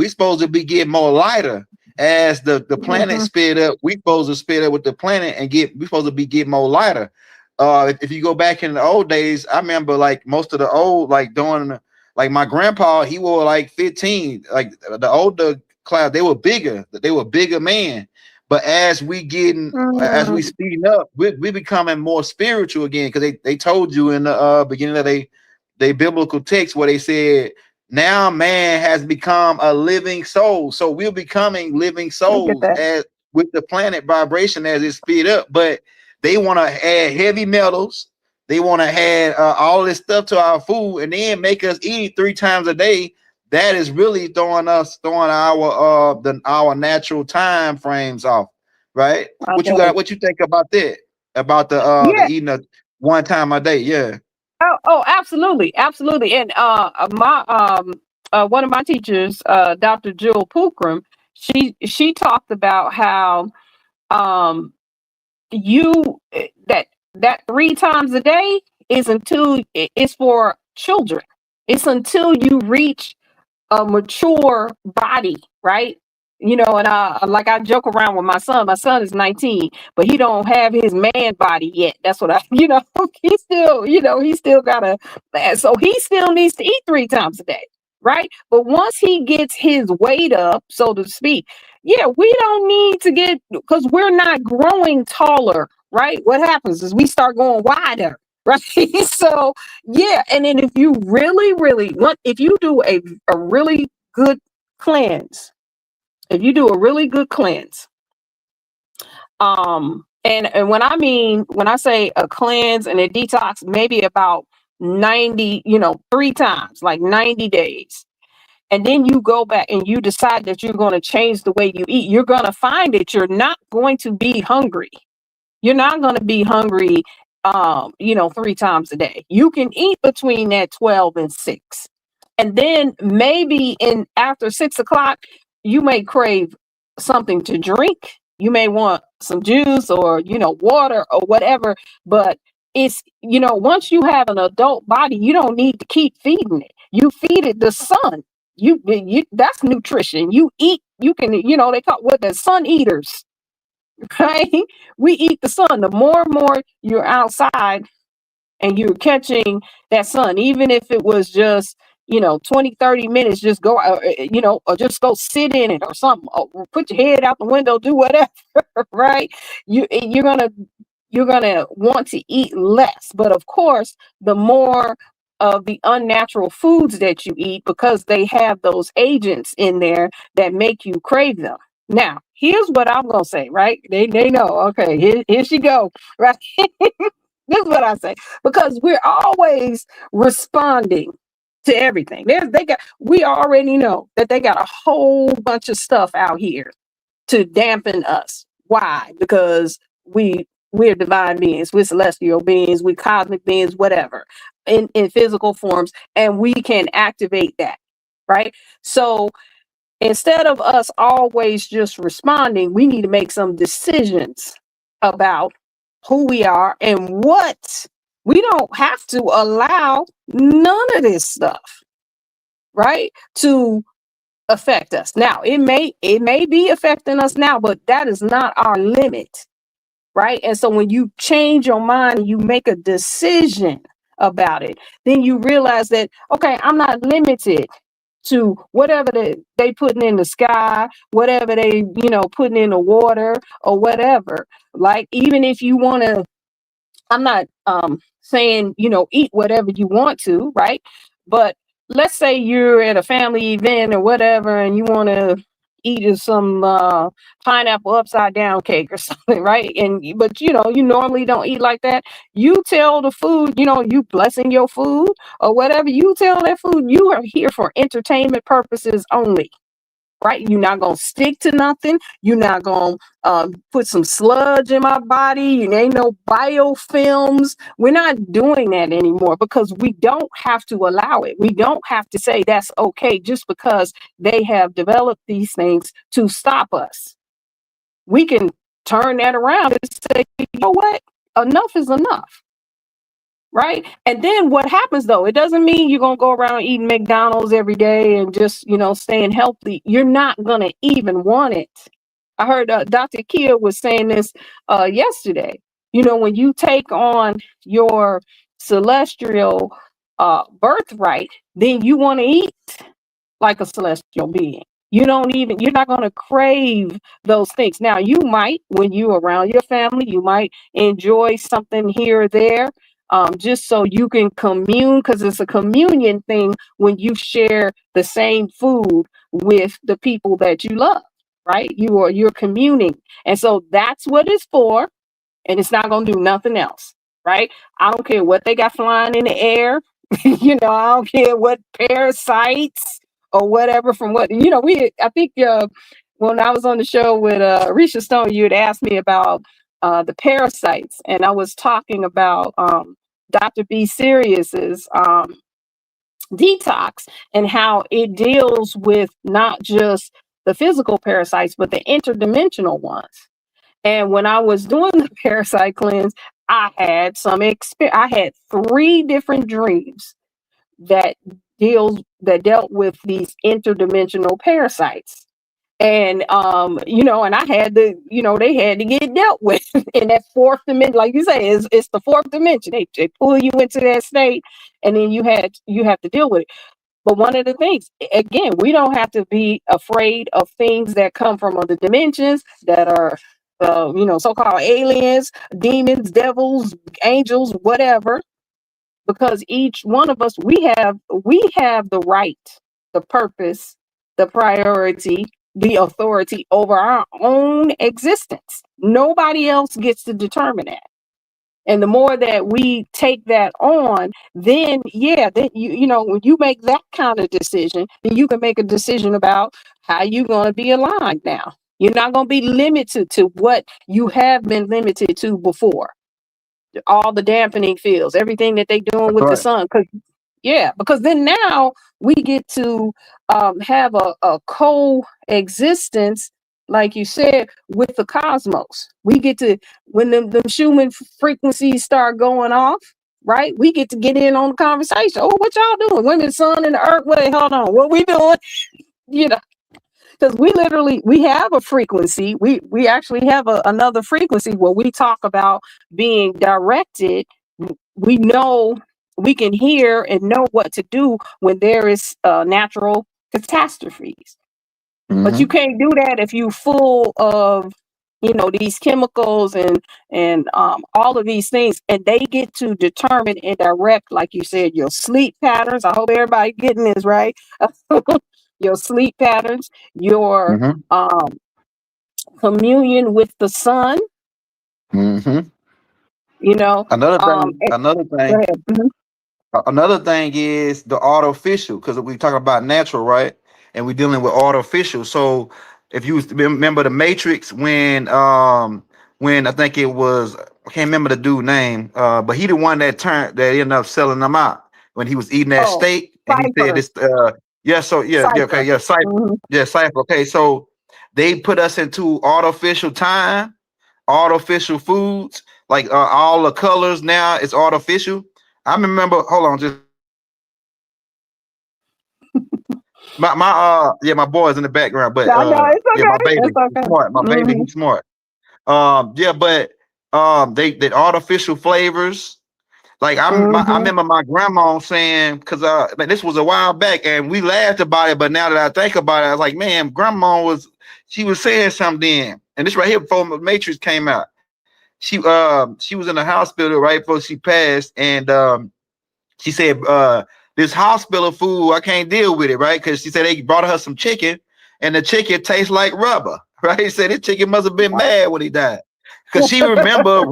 supposed to be getting more lighter as the planet sped up. We supposed to speed up with the planet and we supposed to be getting more lighter. If you go back in the old days, I remember like most of the old, like doing, like my grandpa, he wore like 15. Like the older class, they were bigger man. But as we speeding up, we becoming more spiritual again, because they told you in the beginning of they biblical text where they said, now man has become a living soul. So we're becoming living souls as with the planet vibration as it speed up. But they want to add heavy metals, They want to add all this stuff to our food and then make us eat 3 times a day. That is really throwing our natural time frames off, right? What you Okay. got? What you think about that? About the Yeah. eating a 1 time a day? Yeah. Oh, absolutely, absolutely. And my one of my teachers, Dr. Jill Pookrum, she talked about how um you that 3 times a day is it's for children. It's until you reach a mature body, right? You know, and like I joke around with my son. My son is 19, but he don't have his man body yet. That's what he still, he still gotta, so he still needs to eat 3 times a day, right? But once he gets his weight up, so to speak, yeah, we don't need to get, because we're not growing taller, right? What happens is we start going wider, right? So yeah, and then if you really want, if you do a really good cleanse, if you do a really good cleanse, and when I say a cleanse and a detox, maybe about 90, 3 times, like 90 days. And then you go back and you decide that you're going to change the way you eat, you're going to find that you're not going to be hungry. You're not going to be hungry, 3 times a day. You can eat between that 12 and 6. And then maybe after 6 o'clock, you may crave something to drink. You may want some juice or, water or whatever. But it's, once you have an adult body, you don't need to keep feeding it. You feed it the sun. You that's nutrition. You eat, you can, they call what the sun eaters. Right? We eat the sun. The more and more you're outside and you're catching that sun, even if it was just, 20, 30 minutes, just go, or just go sit in it or something, or put your head out the window, do whatever, right? You're going to want to eat less. But of course, the more of the unnatural foods that you eat, because they have those agents in there that make you crave them. Now, here's what I'm gonna say, right? They know. Okay, here she go. Right. This is what I say, because we're always responding to everything. We already know that they got a whole bunch of stuff out here to dampen us. Why? Because we're divine beings, we're celestial beings, we're cosmic beings, whatever, in physical forms, and we can activate that, right? So instead of us always just responding, we need to make some decisions about who we are and what. We don't have to allow none of this stuff, right, to affect us. Now, it may be affecting us now, but that is not our limit, right? And so when you change your mind, you make a decision about it, then you realize that, okay, I'm not limited to whatever they putting in the sky, whatever they, putting in the water or whatever. Like, even if you want to, I'm not saying, eat whatever you want to, right? But let's say you're at a family event or whatever, and you want to eat some pineapple upside down cake or something, right? But you normally don't eat like that. You tell the food, you blessing your food or whatever. You tell that food, you are here for entertainment purposes only. Right? You're not going to stick to nothing. You're not going to put some sludge in my body. You ain't no biofilms. We're not doing that anymore, because we don't have to allow it. We don't have to say that's okay just because they have developed these things to stop us. We can turn that around and say, you know what? Enough is enough. Right. And then what happens, though, it doesn't mean you're going to go around eating McDonald's every day and just, staying healthy. You're not going to even want it. I heard Dr. Kia was saying this yesterday. When you take on your celestial birthright, then you want to eat like a celestial being. You're not going to crave those things. Now, you might, when you're around your family, you might enjoy something here or there, just so you can commune, because it's a communion thing when you share the same food with the people that you love, right? You're communing. And so that's what it's for. And it's not going to do nothing else. right? I don't care what they got flying in the air. You know, I don't care what parasites or whatever from what, you know, I think when I was on the show with Risha Stone, you had asked me about the parasites, and I was talking about Dr. B. Serious's detox and how it deals with not just the physical parasites, but the interdimensional ones. And when I was doing the parasite cleanse, I had I had 3 different dreams that dealt with these interdimensional parasites. And you know, and I had to, you know, they had to get dealt with in that 4th dimension. Like you say, it's the 4th dimension. They pull you into that state, and then you have to deal with it. But one of the things, again, we don't have to be afraid of things that come from other dimensions that are, you know, so-called aliens, demons, devils, angels, whatever, because each one of us, we have the right, the purpose, the priority, the authority over our own existence. Nobody else gets to determine that. And the more that we take that on, then then you know, when you make that kind of decision, then you can make a decision about how you're going to be aligned now. You're not going to be limited to what you have been limited to before. All the dampening fields, everything that they doing with the sun. Because then now we get to have a coexistence, like you said, with the cosmos. We get to, when them Schumann frequencies start going off, right? We get to get in on the conversation. Oh, what y'all doing? When the sun and the earth, wait, hold on, what we doing? You know, because we have a frequency. We actually have another frequency where we talk about being directed. We know, we can hear and know what to do when there is natural catastrophes. But you can't do that if you full of, you know, these chemicals and all of these things, and they get to determine and direct, like you said, your sleep patterns. I hope everybody getting this right. Your sleep patterns, your communion with the sun. You know, Another thing. go ahead. Another thing is the artificial, because we talking about natural, right? And we're dealing with artificial. So if you remember the Matrix, when I think it was, I can't remember the dude name, but he the one that ended up selling them out when he was eating that steak, and he said this Cypher. Okay, so they put us into artificial time, artificial foods, like all the colors now it's artificial. I remember, hold on, just my boy's in the background, but It's okay. my baby, It's okay. he's smart. My baby, he's smart. But they artificial flavors. Like I remember my grandma saying, because this was a while back, and we laughed about it. But now that I think about it, I was like, man, grandma was saying something then. And this right here before Matrix came out. She was in the hospital right before she passed, and she said, this hospital food, I can't deal with it, right? Because she said they brought her some chicken, and the chicken tastes like rubber, right? She said this chicken must have been mad when he died. Because she remember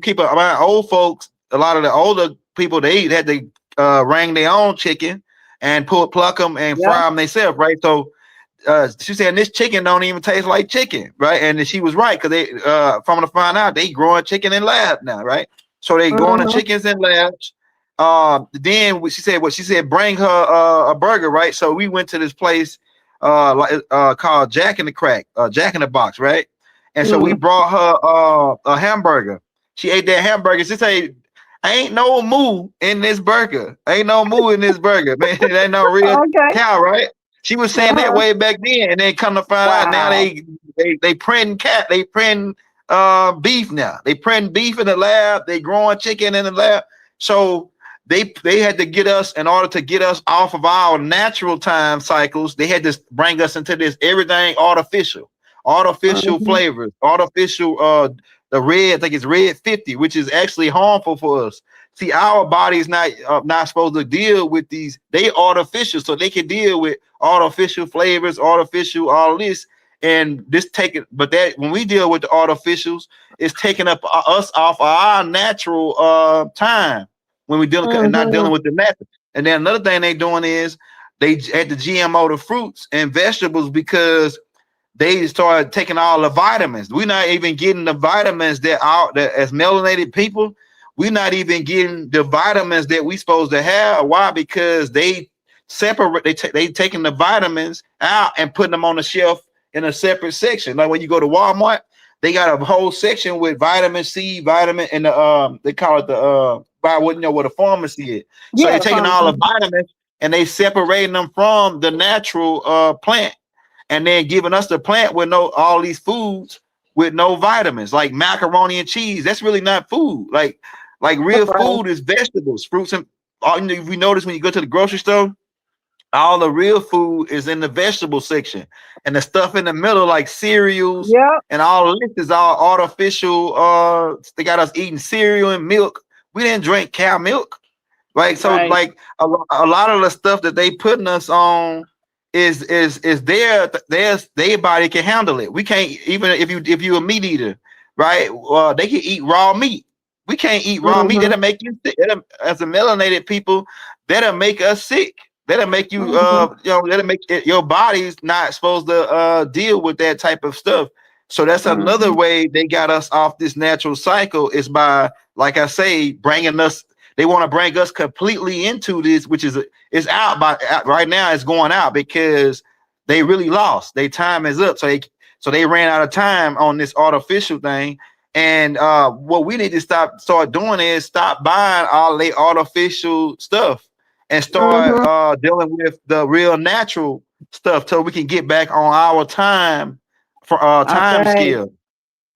keep around old folks, a lot of the older people they had to wring their own chicken and pluck them and fry them themselves, right? So she said this chicken don't even taste like chicken, right? And she was right, because they from to find out they growing chicken in lab now, right? So they growing the chickens in labs. Then she said bring her a burger, right? So we went to this place called Jack in the Crack, Jack in the Box, right? And so we brought her a hamburger. She ate that hamburger. She said, ain't no moo in this burger. Ain't no moo in this burger, man. It ain't no real cow, right? She was saying that way back then, and then come to find out now they printing beef now. They printing beef in the lab. They growing chicken in the lab. So they had to get us, in order to get us off of our natural time cycles, they had to bring us into this everything artificial flavors, artificial the red, I think it's red 50, which is actually harmful for us. See, our body is not supposed to deal with these. They artificial, so they can deal with artificial flavors, artificial all this, and this taking, but that when we deal with the artificials, it's taking up us off our natural time when we dealing and not dealing with the natural. And then another thing they doing is they had the GMO the fruits and vegetables because they started taking all the vitamins. We're not even getting the vitamins that as melanated people, we're not even getting the vitamins that we supposed to have. Why? Because they separate, they taking the vitamins out and putting them on the shelf in a separate section. Like when you go to Walmart, they got a whole section with vitamin C, vitamin, and they call it the what a pharmacy is. So they're taking all the vitamins and they separating them from the natural plant, and then giving us the plant with all these foods with no vitamins, like macaroni and cheese. That's really not food. Like real food is vegetables, fruits, and if you notice when you go to the grocery store, all the real food is in the vegetable section, and the stuff in the middle, like cereals, and all of this is all artificial. They got us eating cereal and milk. We didn't drink cow milk, right? So like a lot of the stuff that they putting us on is their body can handle it. We can't, even if you a meat eater, right? They can eat raw meat. We can't eat raw meat. That'll make you sick. As a melanated people, that'll make us sick. That'll make you that'll make your body's not supposed to deal with that type of stuff. So that's another way they got us off this natural cycle, is by, like I say, bringing us. They want to bring us completely into this, which is out right now. It's going out because they really lost. Their time is up. So they ran out of time on this artificial thing. And what we need to start doing is stop buying all the artificial stuff and start dealing with the real natural stuff, so we can get back on our time for time scale.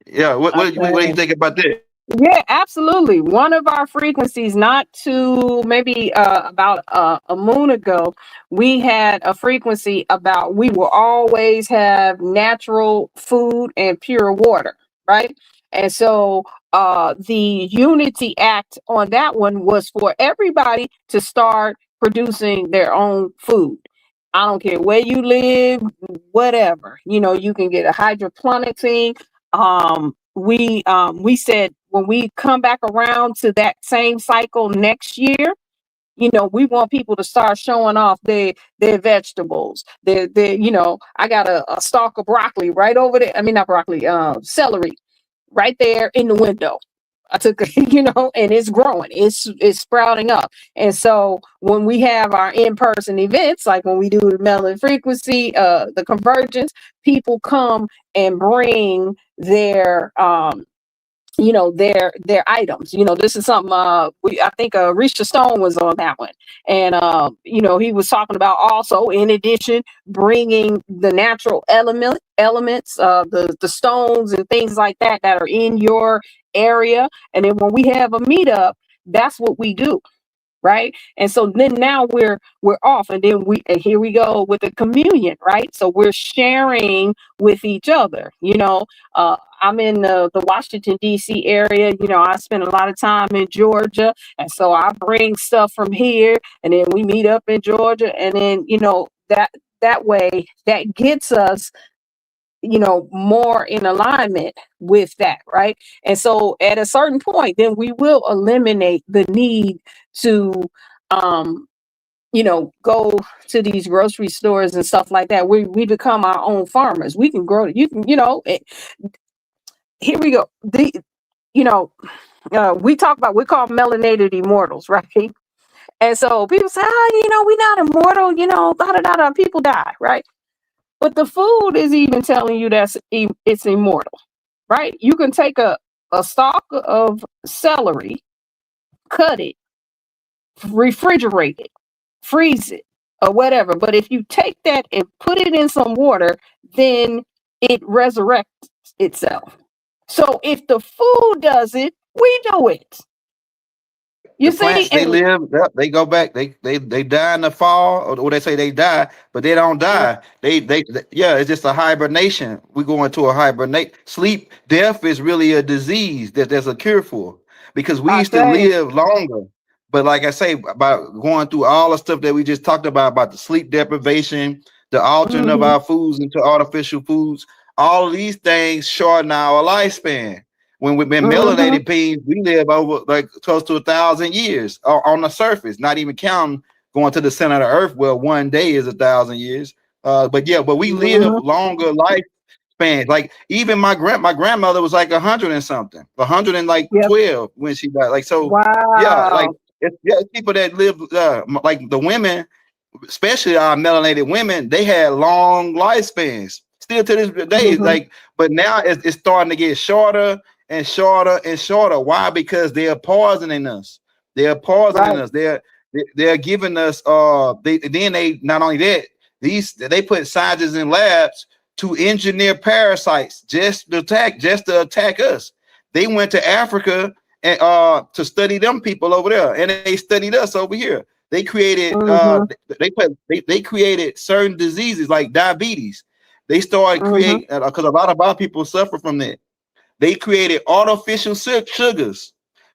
Yeah. What do you think about that? Yeah, absolutely. One of our frequencies, not too maybe about a moon ago, we had a frequency about we will always have natural food and pure water, right? And so the Unity Act on that one was for everybody to start producing their own food. I don't care where you live, whatever. You can get a hydroponic thing. We said when we come back around to that same cycle next year, we want people to start showing off their vegetables. I got a stalk of broccoli right over there. I mean, not broccoli, celery right there in the window. I took, and it's growing, it's sprouting up. And so when we have our in-person events, like when we do the Melanin frequency, the convergence, people come and bring their their items. This is something I think Risha Stone was on that one, and he was talking about also, in addition, bringing the natural elements, the stones and things like that are in your area. And then when we have a meetup, that's what we do. Right. And so then now we're off, and then here we go with the communion. Right. So we're sharing with each other. I'm in the Washington, D.C. area. I spend a lot of time in Georgia. And so I bring stuff from here, and then we meet up in Georgia. And then, that way that gets us, more in alignment with that. Right. And so at a certain point, then we will eliminate the need to, go to these grocery stores and stuff like that. We become our own farmers. We can grow. You can, here we go. We call melanated immortals, right? And so people say, we're not immortal, people die, right? But the food is even telling you that it's immortal, right? You can take a stalk of celery, cut it, refrigerate it, freeze it, or whatever. But if you take that and put it in some water, then it resurrects itself. So if the food does it, we do it. You the see, plants, they live, they go back, they die in the fall, or they say they die, but they don't die. They it's just a hibernation. We go into a hibernate. Sleep, death is really a disease that there's a cure for, because we used to live longer. But like I say, about going through all the stuff that we just talked about the sleep deprivation, the altering of Mm-hmm. our foods into artificial foods. All of these things shorten our lifespan. When we've been Mm-hmm. melanated beings, we live over like close to 1,000 years on the surface, not even counting going to the center of the earth, where one day is 1,000 years. But we live Mm-hmm. longer lifespans. Like even my grandmother was like 100 and something, 100 and like Yep. 12 when she died. Like so, yeah, like Wow. it's people that live like the women, especially our melanated women, they had long lifespans. Still to this day, Mm-hmm. like, but now it's starting to get shorter and shorter and shorter. Why? Because they're poisoning us. They're poisoning Right. us. They're giving us they not only that, they put scientists in labs to engineer parasites just to attack us. They went to Africa and to study them people over there, and they studied us over here. They created Mm-hmm. they created certain diseases like diabetes. They started Mm-hmm. creating because a lot of our people suffer from that. They created artificial sugars,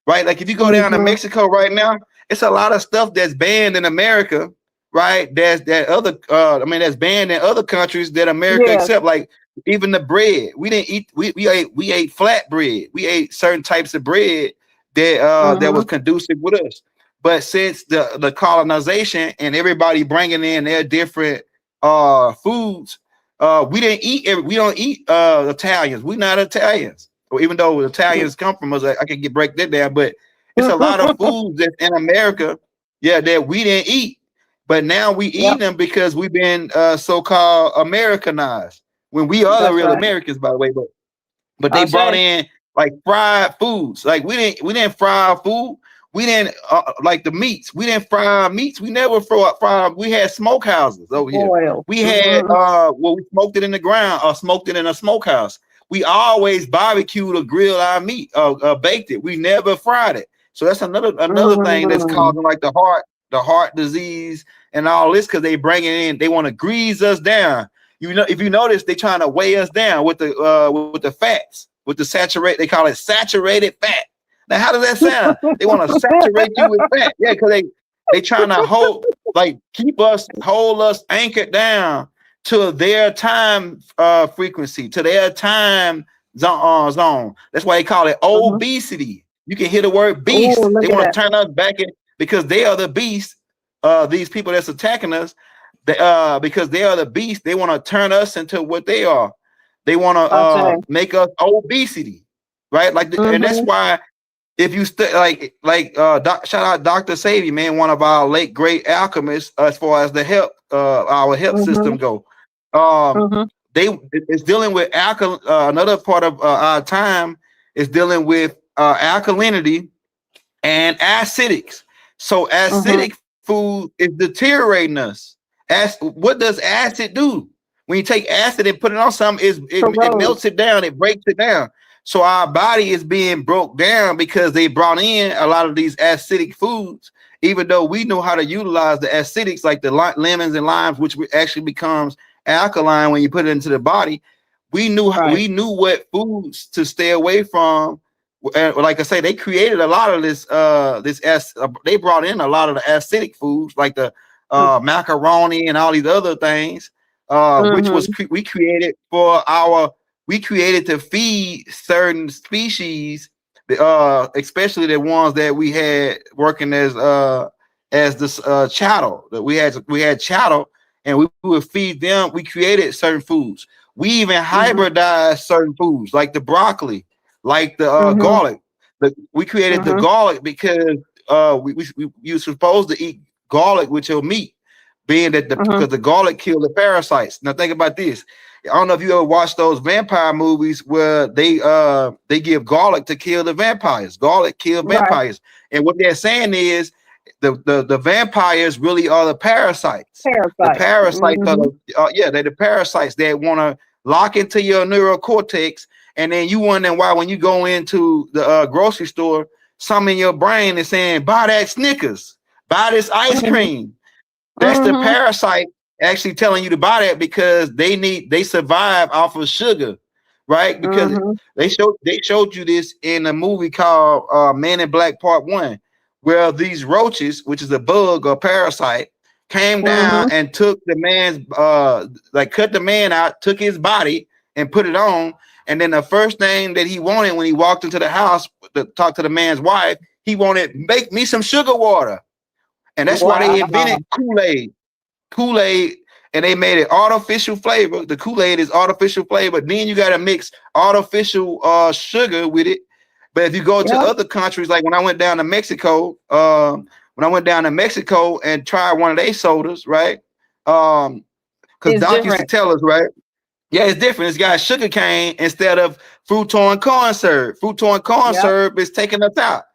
right? Like if you go down to Mm-hmm. Mexico right now, it's a lot of stuff that's banned in America, right? That's banned in other countries that America Yeah. accept. Like even the bread, we didn't eat. We ate flat bread. We ate certain types of bread that Mm-hmm. was conducive with us. But since the colonization and everybody bringing in their different foods, we don't eat Italians. We're not Italians. Or even though Italians come from us, I can break that down. But it's a lot of foods that's in America, yeah, that we didn't eat. But now we eat Yep. them because we've been so-called Americanized. When we are the That's real right. Americans, by the way. But they I brought say. in like fried foods. Like we didn't fry our food. We didn't like the meats. We didn't fry our meats. We never fry. We had smokehouses over here. Oil. We had Mm-hmm. we smoked it in the ground or smoked it in a smokehouse. We always barbecued or grilled our meat, baked it. We never fried it. So that's another thing that's Mm-hmm. causing like the heart disease and all this, because they bring it in. They want to grease us down. If you notice, they trying to weigh us down with the fats, with the saturate. They call it saturated fat. Now, how does that sound? They want to saturate you with fat. Yeah, because they trying to hold us anchored down to their time frequency, to their time zone. That's why they call it Mm-hmm. obesity. You can hear the word Oh, beast. look They at want that. to turn us back in because they are the beast. These people that's attacking us, because they are the beast, they want to turn us into what they are. They want to I say. make us obesity, right? And that's Mm-hmm. why if you shout out Dr. Savy, man, one of our late great alchemists, as far as our health Mm-hmm. system go. Um, Mm-hmm. it's dealing with another part of our time is dealing with alkalinity and acidics. So Mm-hmm. acidic food is deteriorating us. What does acid do? When you take acid and put it on something, it Corrode. melts it down, it breaks it down. So our body is being broke down because they brought in a lot of these acidic foods, even though we know how to utilize the acidics like the lemons and limes, which actually becomes alkaline when you put it into the body. Right. We knew what foods to stay away from. And like I say, they created a lot of they brought in a lot of the acidic foods like the macaroni and all these other things, which was Mm-hmm. we created to feed certain species, especially the ones that we had working as this chattel. That we had chattel, and we would feed them. We created certain foods. We even Mm-hmm. hybridized certain foods like the broccoli, like the Mm-hmm. garlic. We created the Mm-hmm. garlic because you're supposed to eat garlic with your meat, being that Mm-hmm. because the garlic killed the parasites. Now think about this. I don't know if you ever watched those vampire movies where they give garlic to kill the vampires. Garlic kill Right. vampires, and what they're saying is the vampires really are the parasites. The Parasite. parasites are Mm-hmm. they're the parasites that want to lock into your neural cortex, and then you wondering why when you go into the grocery store, some in your brain is saying, buy that Snickers, buy this ice Mm-hmm. cream. That's the Mm-hmm. parasite actually telling you to buy that because they survive off of sugar, right? Because Mm-hmm. they showed you this in a movie called Man in Black Part 1, where these roaches, which is a bug or parasite, came down and took the man's like cut the man out, took his body and put it on. And then the first thing that he wanted when he walked into the house to talk to the man's wife, he wanted, make me some sugar water. And that's why they invented Kool-Aid. Kool-Aid, and they made it artificial flavor. The Kool-Aid is artificial flavor. Then you got to mix artificial sugar with it. But if you go to other countries, like when I went down to Mexico, and tried one of their sodas, right? Because Doc used to tell us, right? Yeah, it's different. It's got sugar cane instead of fruit-torn corn syrup. Fruit-torn corn syrup is taking us out.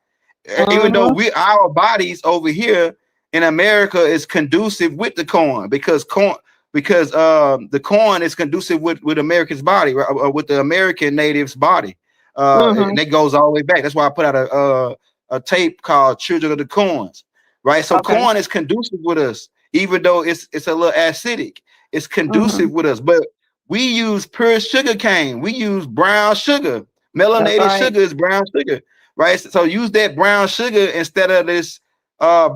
Even though our bodies over here in America is conducive with the corn, because the corn is conducive with America's body, right? Or with the American natives' body. And that goes all the way back. That's why I put out a tape called Children of the Corns, right? So corn is conducive with us, even though it's a little acidic. It's conducive with us, but we use pure sugar cane. We use brown sugar. Melanated sugar is brown sugar, right? So use that brown sugar instead of this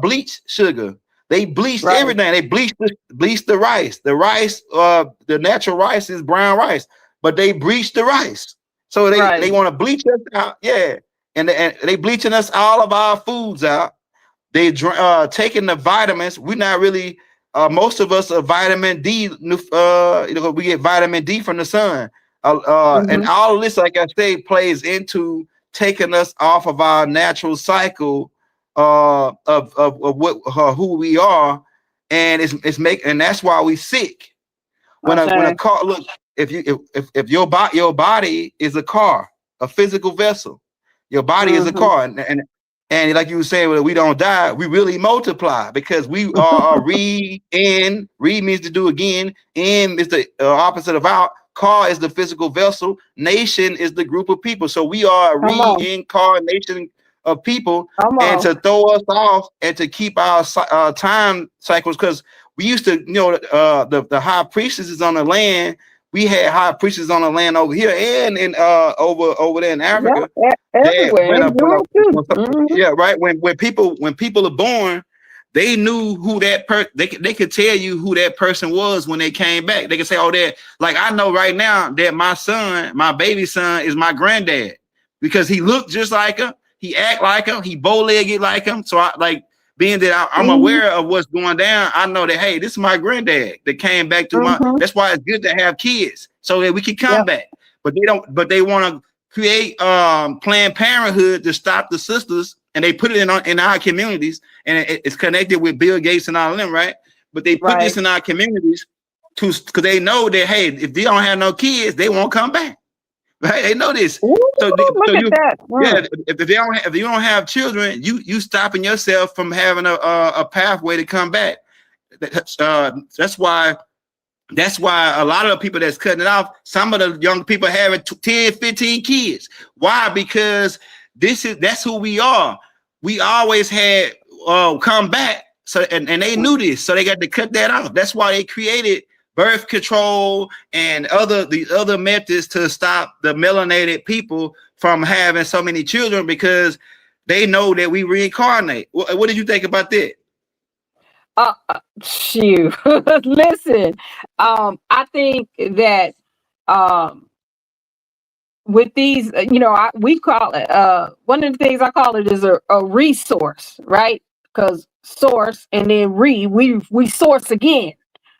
bleached sugar. They bleached everything. They bleached the rice. The rice, the natural rice is brown rice, but they bleached the rice. So they want to bleach us out, and they bleaching us all of our foods out. They taking the vitamins. We're not really. Most of us are vitamin D. We get vitamin D from the sun, and all of this, like I say, plays into taking us off of our natural cycle of what who we are, and and that's why we sick. When a car, look, if your body is a car, a physical vessel, your body is a car, and like you were saying, well, we don't die, we really multiply, because we are re-in. Re means to do again. In is the opposite of out. Car is the physical vessel. Nation is the group of people. So we are a reincarnation of people, and to throw us off and to keep our time cycles, because we used to, the high priestesses on the land. We had high priestesses on the land over here and in over there in Africa. Everywhere. Right. When people are born, they knew who that person. They could tell you who that person was when they came back. They could say, "Oh, that." Like I know right now that my son, my baby son, is my granddad, because he looked just like him. He act like him. He bow-legged like him. So I like. Being that I'm aware of what's going down, I know that, hey, this is my granddad that came back to my. That's why it's good to have kids so that we can come back. But they don't. But they want to create Planned Parenthood to stop the sisters, and they put it in our communities, and it's connected with Bill Gates and all of them, right? But they put this in our communities because they know that, hey, if they don't have no kids, they won't come back. Right? They know this. Ooh, so if you don't have children, you stopping yourself from having a pathway to come back. That's why a lot of the people that's cutting it off, some of the young people having 10, 15 kids. Why? Because that's who we are. We always had come back. So and they knew this, so they got to cut that off. That's why they created birth control and the other methods to stop the melanated people from having so many children, because they know that we reincarnate. What did you think about that? Shoot. Listen, I think that with these, we call it one of the things I call it is a resource, right? Because source and then we source again.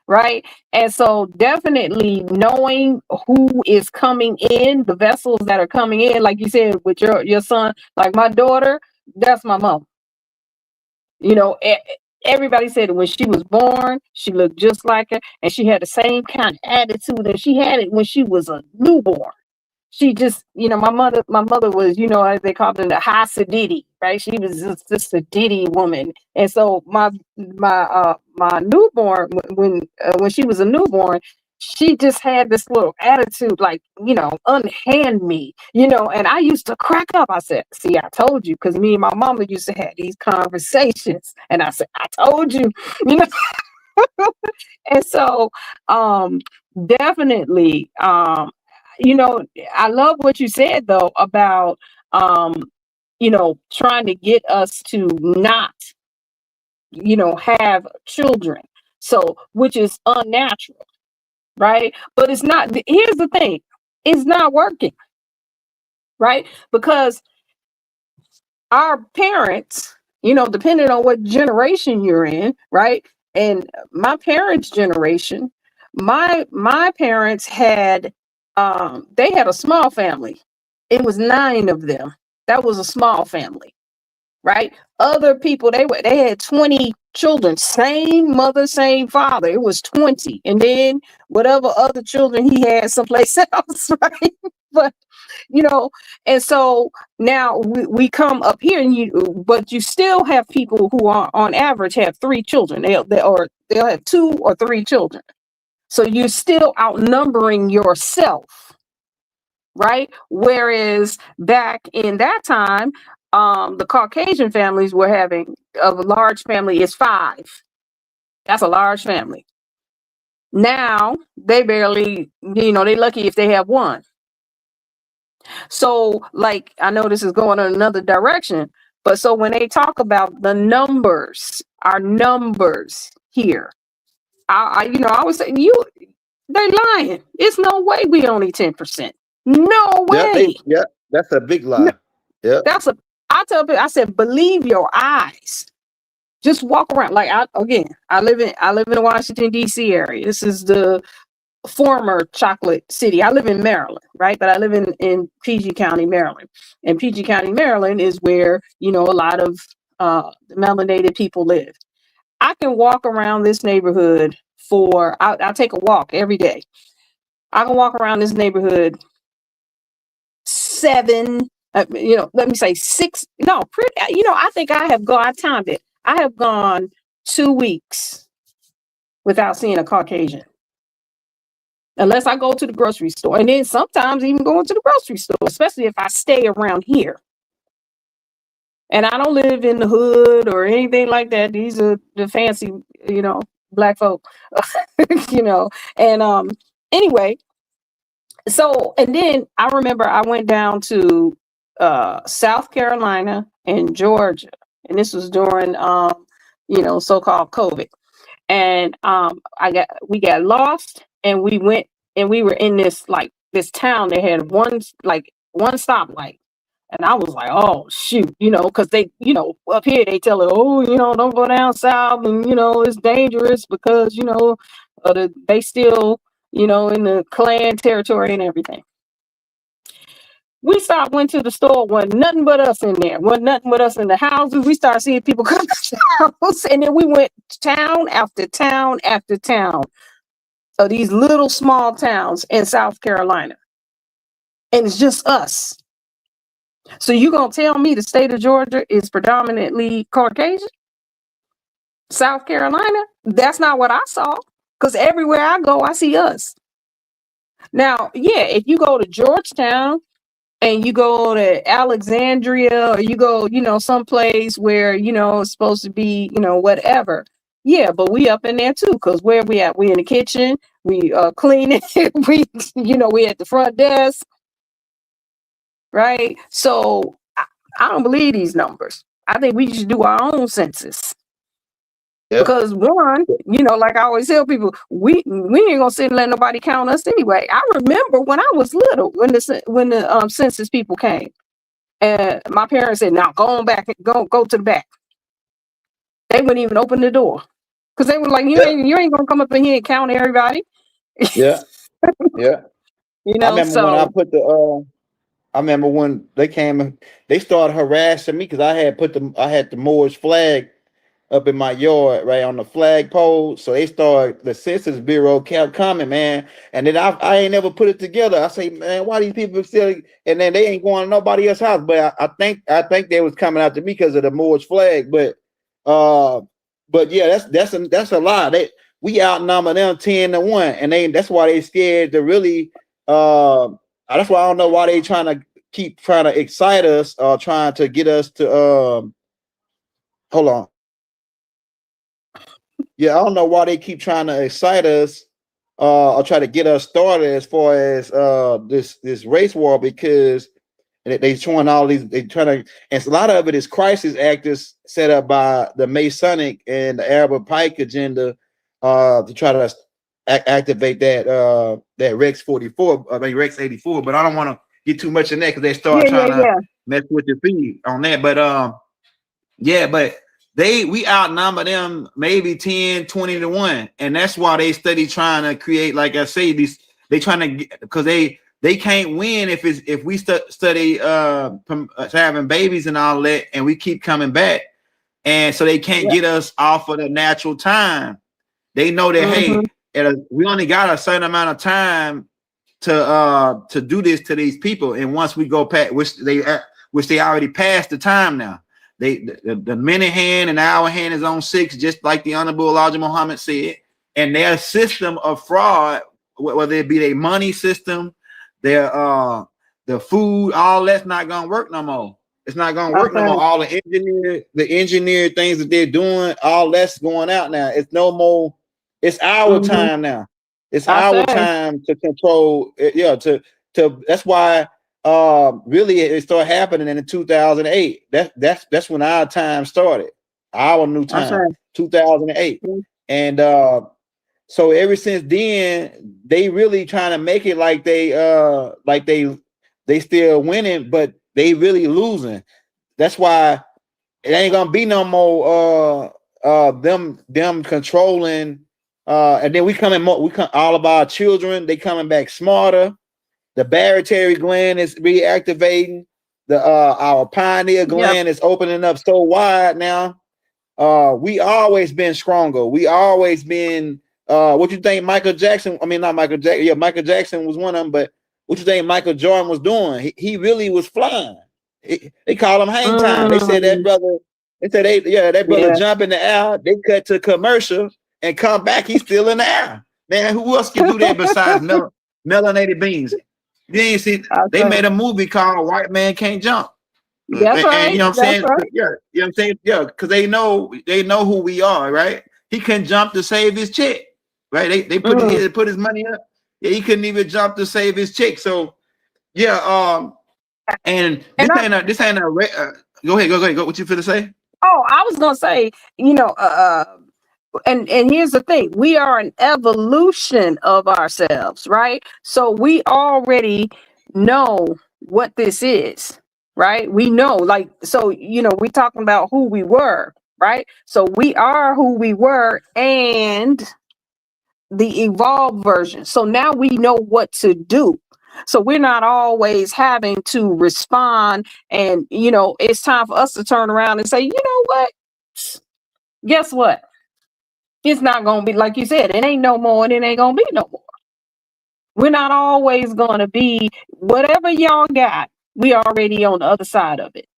Right. And so definitely knowing who is coming in, the vessels that are coming in, like you said, with your son, like my daughter, that's my mom. Everybody said when she was born, she looked just like her, and she had the same kind of attitude, and she had it when she was a newborn. She just, my mother was, as they called it, a high sedity, right? She was just a sedity woman. And so my newborn, when she was a newborn, she just had this little attitude, like, unhand me, and I used to crack up. I said, see, I told you, because me and my mama used to have these conversations. And I said, I told you, And so definitely, I love what you said though about trying to get us to not have children. So, which is unnatural, right? But it's not. Here's the thing: it's not working, right? Because our parents, depending on what generation you're in, right? And my parents' generation, my parents had they had a small family. It was 9 of them. That was a small family, right? Other people, they had 20 children, same mother, same father. It was 20. And then whatever other children he had someplace else, right? But and so now we come up here, but you still have people who are on average have 3 children. They'll have 2 or 3 children. So you're still outnumbering yourself, right? Whereas back in that time, the Caucasian families were having a large family is 5. That's a large family. Now they barely, they're lucky if they have 1. So, like, I know this is going in another direction, but so when they talk about the numbers, our numbers here, I was saying, they're lying. It's no way we only 10%. No way. That's a big lie. Yeah. I tell people, I said, believe your eyes. Just walk around. Like, I live in the Washington, D.C. area. This is the former chocolate city. I live in Maryland, right? But I live in PG County, Maryland. And PG County, Maryland is where, a lot of melanated people live. I can walk around this neighborhood I'll take a walk every day. I can walk around this neighborhood 7, let me say 6. No, I think I timed it. I have gone 2 weeks without seeing a Caucasian. Unless I go to the grocery store. And then sometimes even going to the grocery store, especially if I stay around here. And I don't live in the hood or anything like that. These are the fancy, Black folk, And anyway, so, and then I remember I went down to South Carolina and Georgia. And this was during, so-called COVID. And we got lost, and we went, and we were in this town that had one stoplight. And I was like, oh shoot, because they, up here they tell it, oh, don't go down south, and it's dangerous because they still, in the Klan territory and everything. We went to the store, wasn't nothing but us in there. Wasn't nothing but us in the houses. We started seeing people come to the house. And then we went town after town after town of these little small towns in South Carolina. And it's just us. So you going to tell me the state of Georgia is predominantly Caucasian? South Carolina? That's not what I saw. Because everywhere I go, I see us. Now, yeah, if you go to Georgetown, and you go to Alexandria, or you go, someplace where, it's supposed to be, whatever. Yeah, but we up in there too, because where we at? We in the kitchen, we cleaning, we at the front desk, right? So I don't believe these numbers. I think we should do our own census. Yep. Because one, like I always tell people, we ain't gonna sit and let nobody count us anyway. I remember when I was little, when the census people came, and my parents said, "Now go on back, go to the back." They wouldn't even open the door because they were like, "You ain't gonna come up in here and count everybody." Yeah, yeah. I remember when they came and they started harassing me because I had the Moorish flag up in my yard, right on the flagpole. So the Census Bureau kept coming, man. And then I ain't never put it together. I say, man, why these people still? And then they ain't going to nobody else's house. But I think they was coming after me because of the Moorish flag. But yeah, that's a lie. We outnumber them 10-1, and that's why they scared to really. That's why I don't know why they keep trying to excite us, trying to get us to hold on. Yeah, I don't know why they keep trying to excite us or try to get us started as far as this race war, because And they showing all these, they trying to, and a lot of it is crisis actors set up by the Masonic and the Arab Pike agenda to try to activate that Rex 44, I mean Rex 84. But I don't want to get too much in that because they start trying to mess with your feed on that. But yeah, but we outnumber them maybe 10, 20 to 1. And that's why they study trying to create, like I say, these, they trying to get, because they can't win if we study having babies and all that, and we keep coming back, and so they can't get us off of the natural time. They know that hey, we only got a certain amount of time to do this to these people, and once we go past, which they already passed the time now. The minute hand and hour hand is on 6, just like the Honorable Elijah Muhammad said, and their system of fraud, whether it be their money system, their the food, all that's not gonna work no more. It's not gonna work no more. All the engineer things that they're doing, all that's going out now. It's no more. It's our time now. It's our time to control. Yeah, to that's why really it started happening in 2008. That's when our time started. Our new time, 2008, and so ever since then, they really trying to make it like they still winning, but they really losing. That's why it ain't gonna be no more them controlling. And then we come all of our children, they coming back smarter. The barytary gland is reactivating. Our pineal gland is opening up so wide now. We always been stronger. We always been. What you think Michael Jackson? I mean, not Michael Jackson. Yeah, Michael Jackson was one of them. But what you think Michael Jordan was doing? He really was flying. They call him hang time. They said that brother. They said that brother jump in the air. They cut to commercial and come back. He's still in the air. Man, who else can do that besides melanated beings? You ain't see. They made a movie called "White Man Can't Jump." That's right. And you know what I'm saying? Right. Yeah, you know what I'm saying? Yeah, because they know who we are, right? He couldn't jump to save his chick. Right, they put his money up. Yeah, he couldn't even jump to save his chick. So, yeah, and this ain't a. Go ahead. Go. What you finna say? Oh, I was gonna say, and here's the thing: we are an evolution of ourselves, right? So we already know what this is, right? We know, like, so we're talking about who we were, right? So we are who we were, and the evolved version. So now we know what to do. So we're not always having to respond. And, it's time for us to turn around and say, you know what? Guess what? It's not going to be, like you said, it ain't no more and it ain't going to be no more. We're not always going to be whatever y'all got. We already on the other side of it.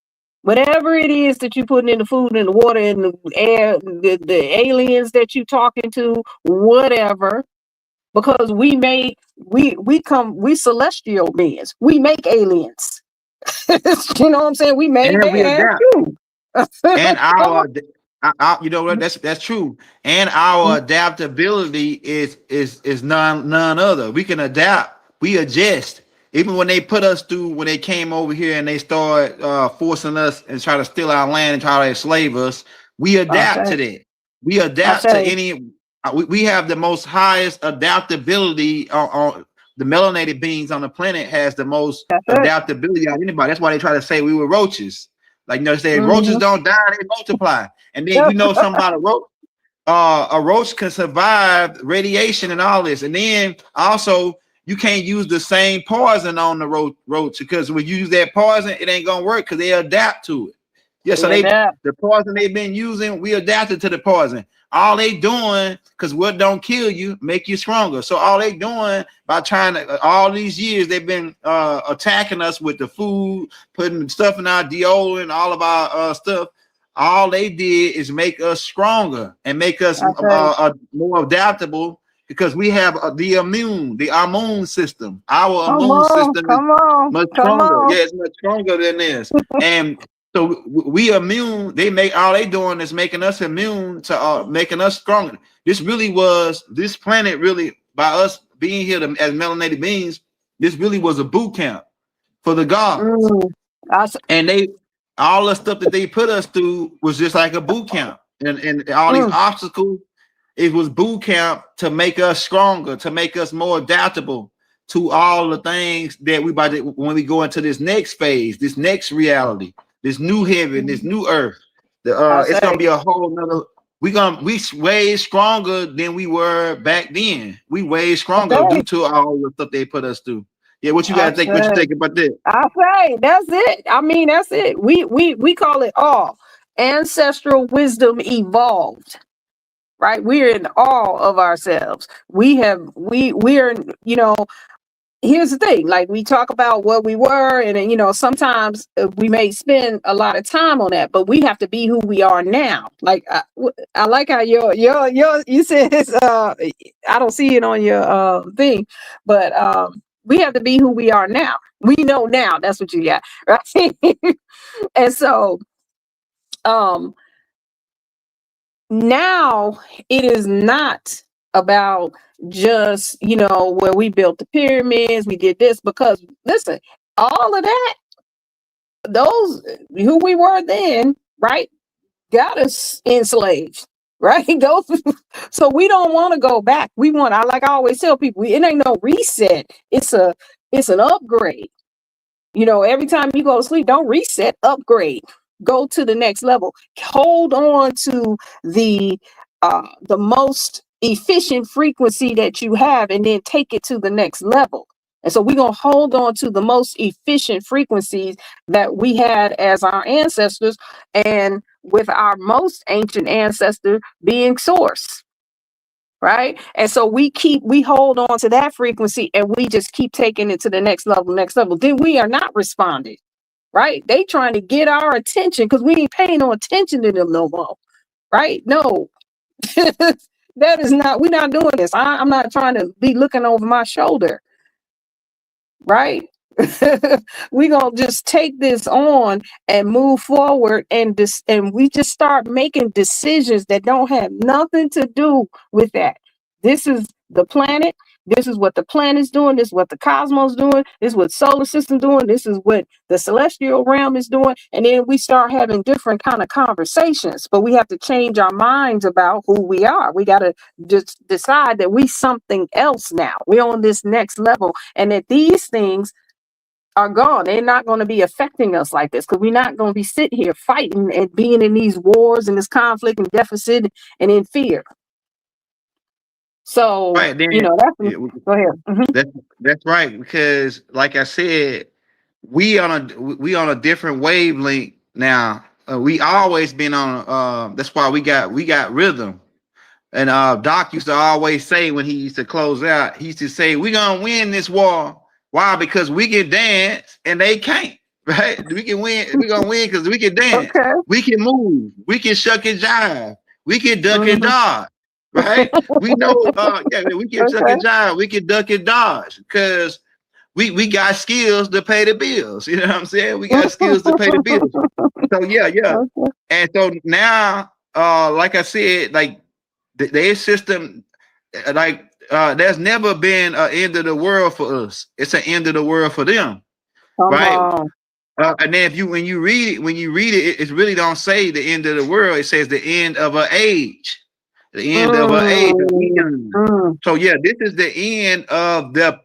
Whatever it is that you're putting in the food and the water and the air, the aliens that you talking to, whatever. Because we celestial beings. We make aliens. You know what I'm saying? We made that too. And you know what? That's true. And our adaptability is none other. We can adapt. We adjust. Even when they put us through, when they came over here and they started forcing us and try to steal our land and try to enslave us, we adapt to that. We adapt to any. We have the most highest adaptability on the melanated beings on the planet has the most adaptability out of anybody. That's why they try to say we were roaches. Like, they say roaches don't die, they multiply. And then something about a roach. A roach can survive radiation and all this. And then also you can't use the same poison on the roach because when you use that poison, it ain't gonna work because they adapt to it. Yeah, so the poison they've been using, we adapted to the poison. All they doing, because what don't kill you, make you stronger. So all they doing by trying to, all these years, they've been attacking us with the food, putting stuff in our deodorant, all of our stuff. All they did is make us stronger and make us more adaptable because we have the immune system. Our immune system is much stronger. Yeah, it's much stronger than this. And so we immune. All they doing is making us immune to making us stronger. This planet really, by us being here as melanated beings, this really was a boot camp. for the gods. And they all the stuff that they put us through was just like a boot camp. And all these obstacles, it was boot camp to make us stronger, to make us more adaptable to all the things that we about to, when we go into this next phase, this next reality, this new heaven, this new earth. It's gonna be a whole nother. We way stronger than we were back then. We way stronger due to all the stuff they put us through. Yeah, what you gotta think? What you think about that? I say that's it. I mean, that's it. We call it all ancestral wisdom evolved. Right? We're in awe of ourselves. We're, you know, here's the thing, like we talk about what we were, and you know, sometimes we may spend a lot of time on that, but we have to be who we are now. Like I like how you said this, I don't see it on your thing, but we have to be who we are now. We know now, that's what you got, right? And so now it is not about just, you know, where we built the pyramids, we did this, because listen, all of that, those who we were then, right, got us enslaved, right? Those, so we don't want to go back. We want, like I always tell people, it ain't no reset. It's an upgrade. You know, every time you go to sleep, don't reset, upgrade, go to the next level. Hold on to the most efficient frequency that you have, and then take it to the next level. And so we're going to hold on to the most efficient frequencies that we had as our ancestors, and with our most ancient ancestor being source. Right. And so we hold on to that frequency, and we just keep taking it to the next level. Then we are not responding. Right. They trying to get our attention because we ain't paying no attention to them no more. Right. No, that is not, we're not doing this. I'm not trying to be looking over my shoulder. Right. We're going to just take this on and move forward, and we just start making decisions that don't have nothing to do with that. This is the planet. This is what the planet's doing. This is what the cosmos doing. This is what solar system doing. This is what the celestial realm is doing. And then we start having different kind of conversations, but we have to change our minds about who we are. We got to just decide that we something else now. We're on this next level, and that these things are gone. They're not going to be affecting us like this, because we're not going to be sitting here fighting and being in these wars and this conflict and deficit and in fear. So, right, then, you know, go ahead. Mm-hmm. That's right, because like I said, we on a different wavelength now. We always been on. That's why we got rhythm. And Doc used to always say, when he used to close out, he used to say, "We gonna win this war." Why? Because we can dance and they can't. Right? We can win. We gonna win because we can dance. Okay. We can move. We can shuck and jive. We can duck and dodge. Right? We know. We can shuck and jive. We can duck and dodge because we got skills to pay the bills. You know what I'm saying? We got skills to pay the bills. So yeah. Okay. And so now, like I said, like their system, like there's never been an end of the world for us. It's an end of the world for them, right? And then when you read it, it really don't say the end of the world. It says the end of an age. The end of an age. So yeah, this is the end of the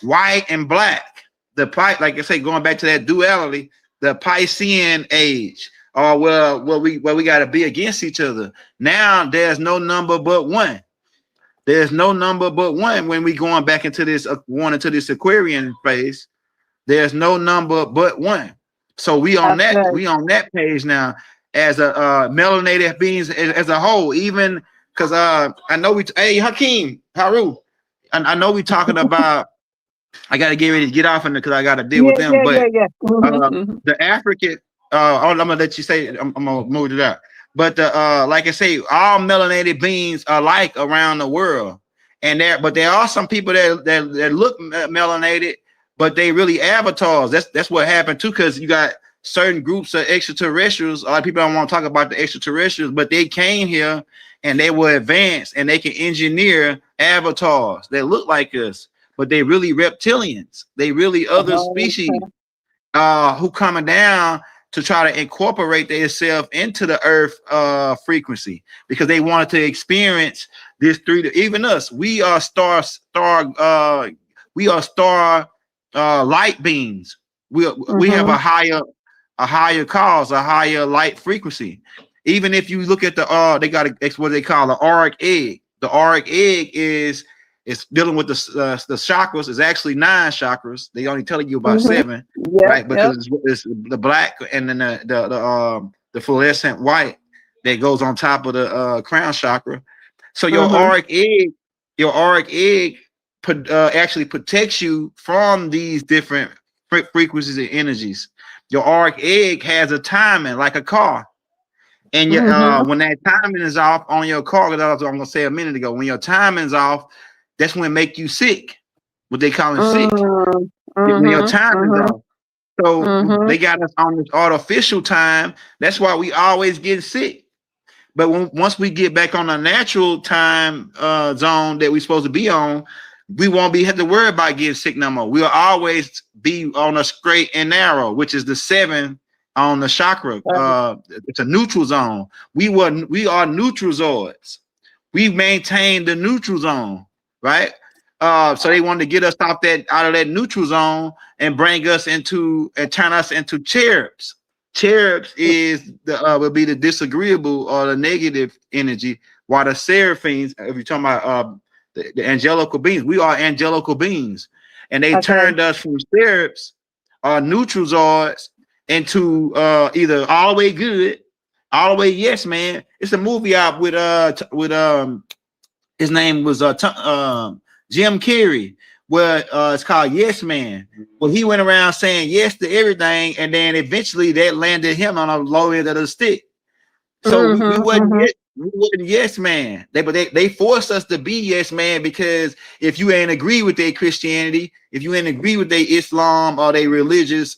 white and black. The like I say, going back to that duality, the Piscean age, or where we got to be against each other. Now there's no number but one. There's no number but one when we going back into this this Aquarian phase. There's no number but one. So we on that page now as a melanated beings as a whole. Even because I know hey Hakeem Haru, I know we talking about. I got to get ready to get off in because I got to deal with them. The African. I'm gonna let you say. I'm gonna move it out. But like I say, all melanated beings are like around the world, and there are some people that look melanated, but they really avatars. That's what happened too, because you got certain groups of extraterrestrials. A lot of people don't want to talk about the extraterrestrials, but they came here and they were advanced and they can engineer avatars that look like us. but they really reptilians. They really other species who coming down to try to incorporate themselves into the earth frequency, because they wanted to experience this through even us. We are star light beings. We have a higher cause, a higher light frequency. Even if you look at the they got what they call the auric egg. The auric egg is dealing with the chakras. It's actually 9 chakras. They only telling you about 7, right? Because it's the black and then the fluorescent white that goes on top of the crown chakra. So your auric egg actually protects you from these different frequencies and energies. Your auric egg has a timing like a car. And when that timing is off on your car, that's what I'm gonna say a minute ago. When your timing is off, that's when it make you sick. What they call it sick. When your time is off. So they got us on this artificial time. That's why we always get sick. But once we get back on the natural time zone that we're supposed to be on, we won't have to worry about getting sick no more. We'll always be on a straight and narrow, which is the 7 on the chakra. It's a neutral zone. We are neutral zoids. We maintain the neutral zone, right? So they wanted to get us out of that neutral zone and bring us into and turn us into cherubs. Cherubs is will be the disagreeable or the negative energy, while the seraphims, if you're talking about the angelical beings, we are angelical beings, and they turned us from cherubs or neutral zoids into either all the way good, all the way yes man. It's a movie out with his name was Jim Carrey, where it's called Yes Man. Well, he went around saying yes to everything, and then eventually that landed him on a low end of the stick. So we wasn't yes man. They forced us to be yes man, because if you ain't agree with their Christianity, if you ain't agree with their Islam or their religious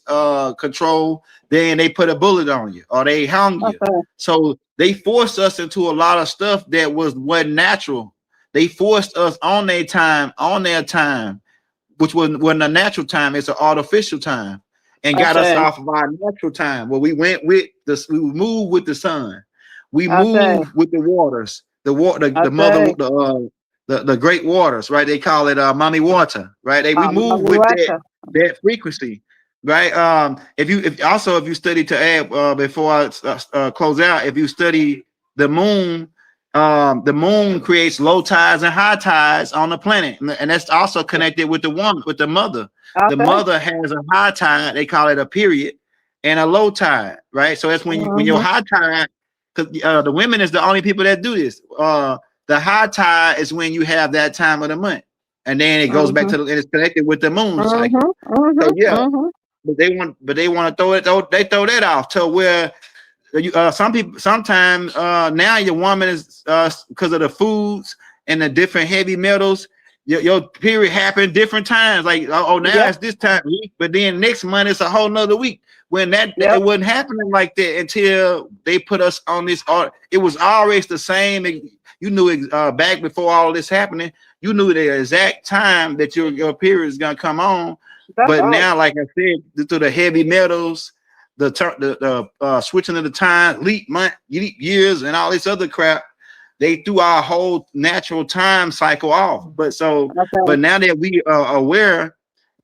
control, then they put a bullet on you or they hung you. So they forced us into a lot of stuff that wasn't natural. They forced us on their time, which wasn't a natural time. It's an artificial time, and got us off of our natural time. Well, we moved with the sun. We moved with the waters, the mother, the great waters, right? They call it mommy water, right? We move with that frequency, right? If you study to add before I close out, if you study the moon creates low tides and high tides on the planet, and that's also connected with the mother. The mother has a high tide, they call it a period, and a low tide, right? So that's when your high tide, because the women is the only people that do this. The high tide is when you have that time of the month, and then it goes back to it's connected with the moon cycle. So yeah, but they want to throw that off to where sometimes now your woman is because of the foods and the different heavy metals, your period happen different times. Like now it's this time week, but then next month it's a whole nother week. When it wasn't happening like that until they put us on this art. It was always the same. You knew back before all this happening, you knew the exact time that your period is gonna come on. Now, like I said, through the heavy metals, the switching of the time, leap month, leap years, and all this other crap, they threw our whole natural time cycle off. But now that we are aware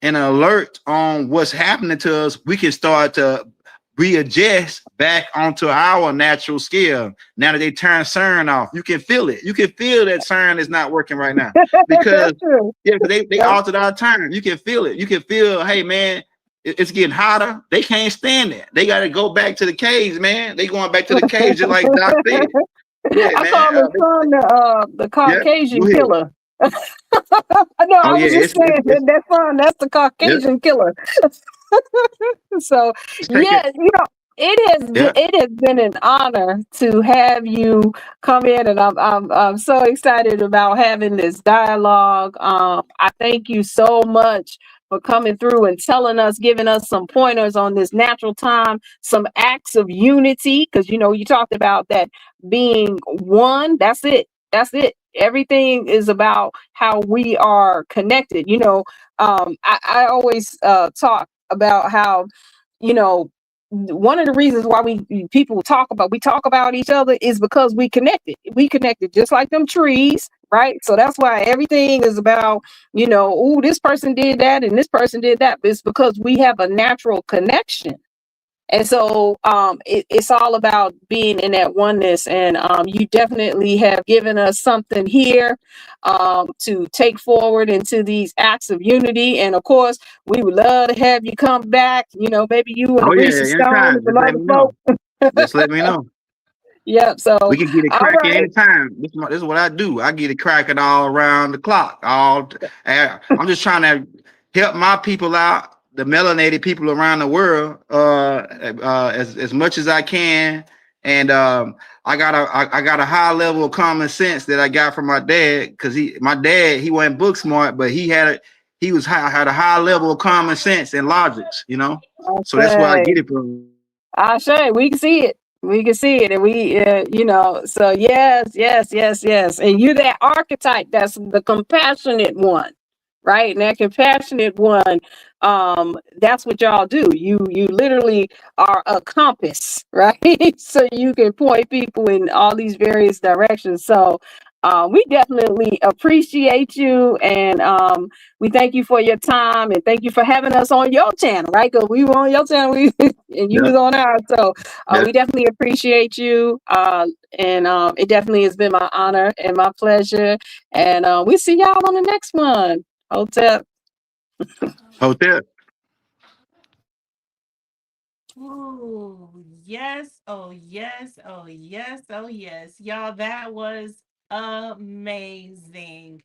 and alert on what's happening to us, we can start to readjust back onto our natural scale. Now that they turn CERN off, you can feel it. You can feel that CERN is not working right now because they altered our time. You can feel it. You can feel, hey man, it's getting hotter. They can't stand it. They got to go back to the caves, man. They going back to the caves, just like Doc said. Yeah, I call the sun the Caucasian killer. I was just saying that son, that's the Caucasian killer. So it has been an honor to have you come in, and I'm so excited about having this dialogue. I thank you so much for coming through and giving us some pointers on this natural time, some acts of unity, because you talked about that being one. That's it. Everything is about how we are connected. I always talk about how, one of the reasons why people talk about each other is because we connected just like them trees, right? So that's why everything is about, oh, this person did that and this person did that. It's because we have a natural connection. And so it's all about being in that oneness. And you definitely have given us something here to take forward into these acts of unity. And of course, we would love to have you come back. Maybe you and Oh yeah, Arisha Stone and anytime. some Just let other me know. folk. Just let me know. Yep. So, We can get it all cracking right. anytime. This is what I do. I get it cracking all around the clock. I'm just trying to help my people out, the melanated people around the world, as much as I can. And I got a high level of common sense that I got from my dad, because my dad wasn't book smart, but had a high level of common sense and logics, So that's where I Okay. get it from. I say we can see it. We can see it, and so yes, yes, yes, yes. And you're that archetype. That's the compassionate one, right? And that compassionate one, that's what y'all do. You literally are a compass, right? So you can point people in all these various directions. So we definitely appreciate you, and we thank you for your time, and thank you for having us on your channel, right? Because we were on your channel, and you Yeah. was on ours. So Yeah. we definitely appreciate you, and it definitely has been my honor and my pleasure. And we'll see y'all on the next one. Hotel. Hotel. Ooh, yes. Oh, yes. Oh, yes. Oh, yes. Y'all, that was amazing.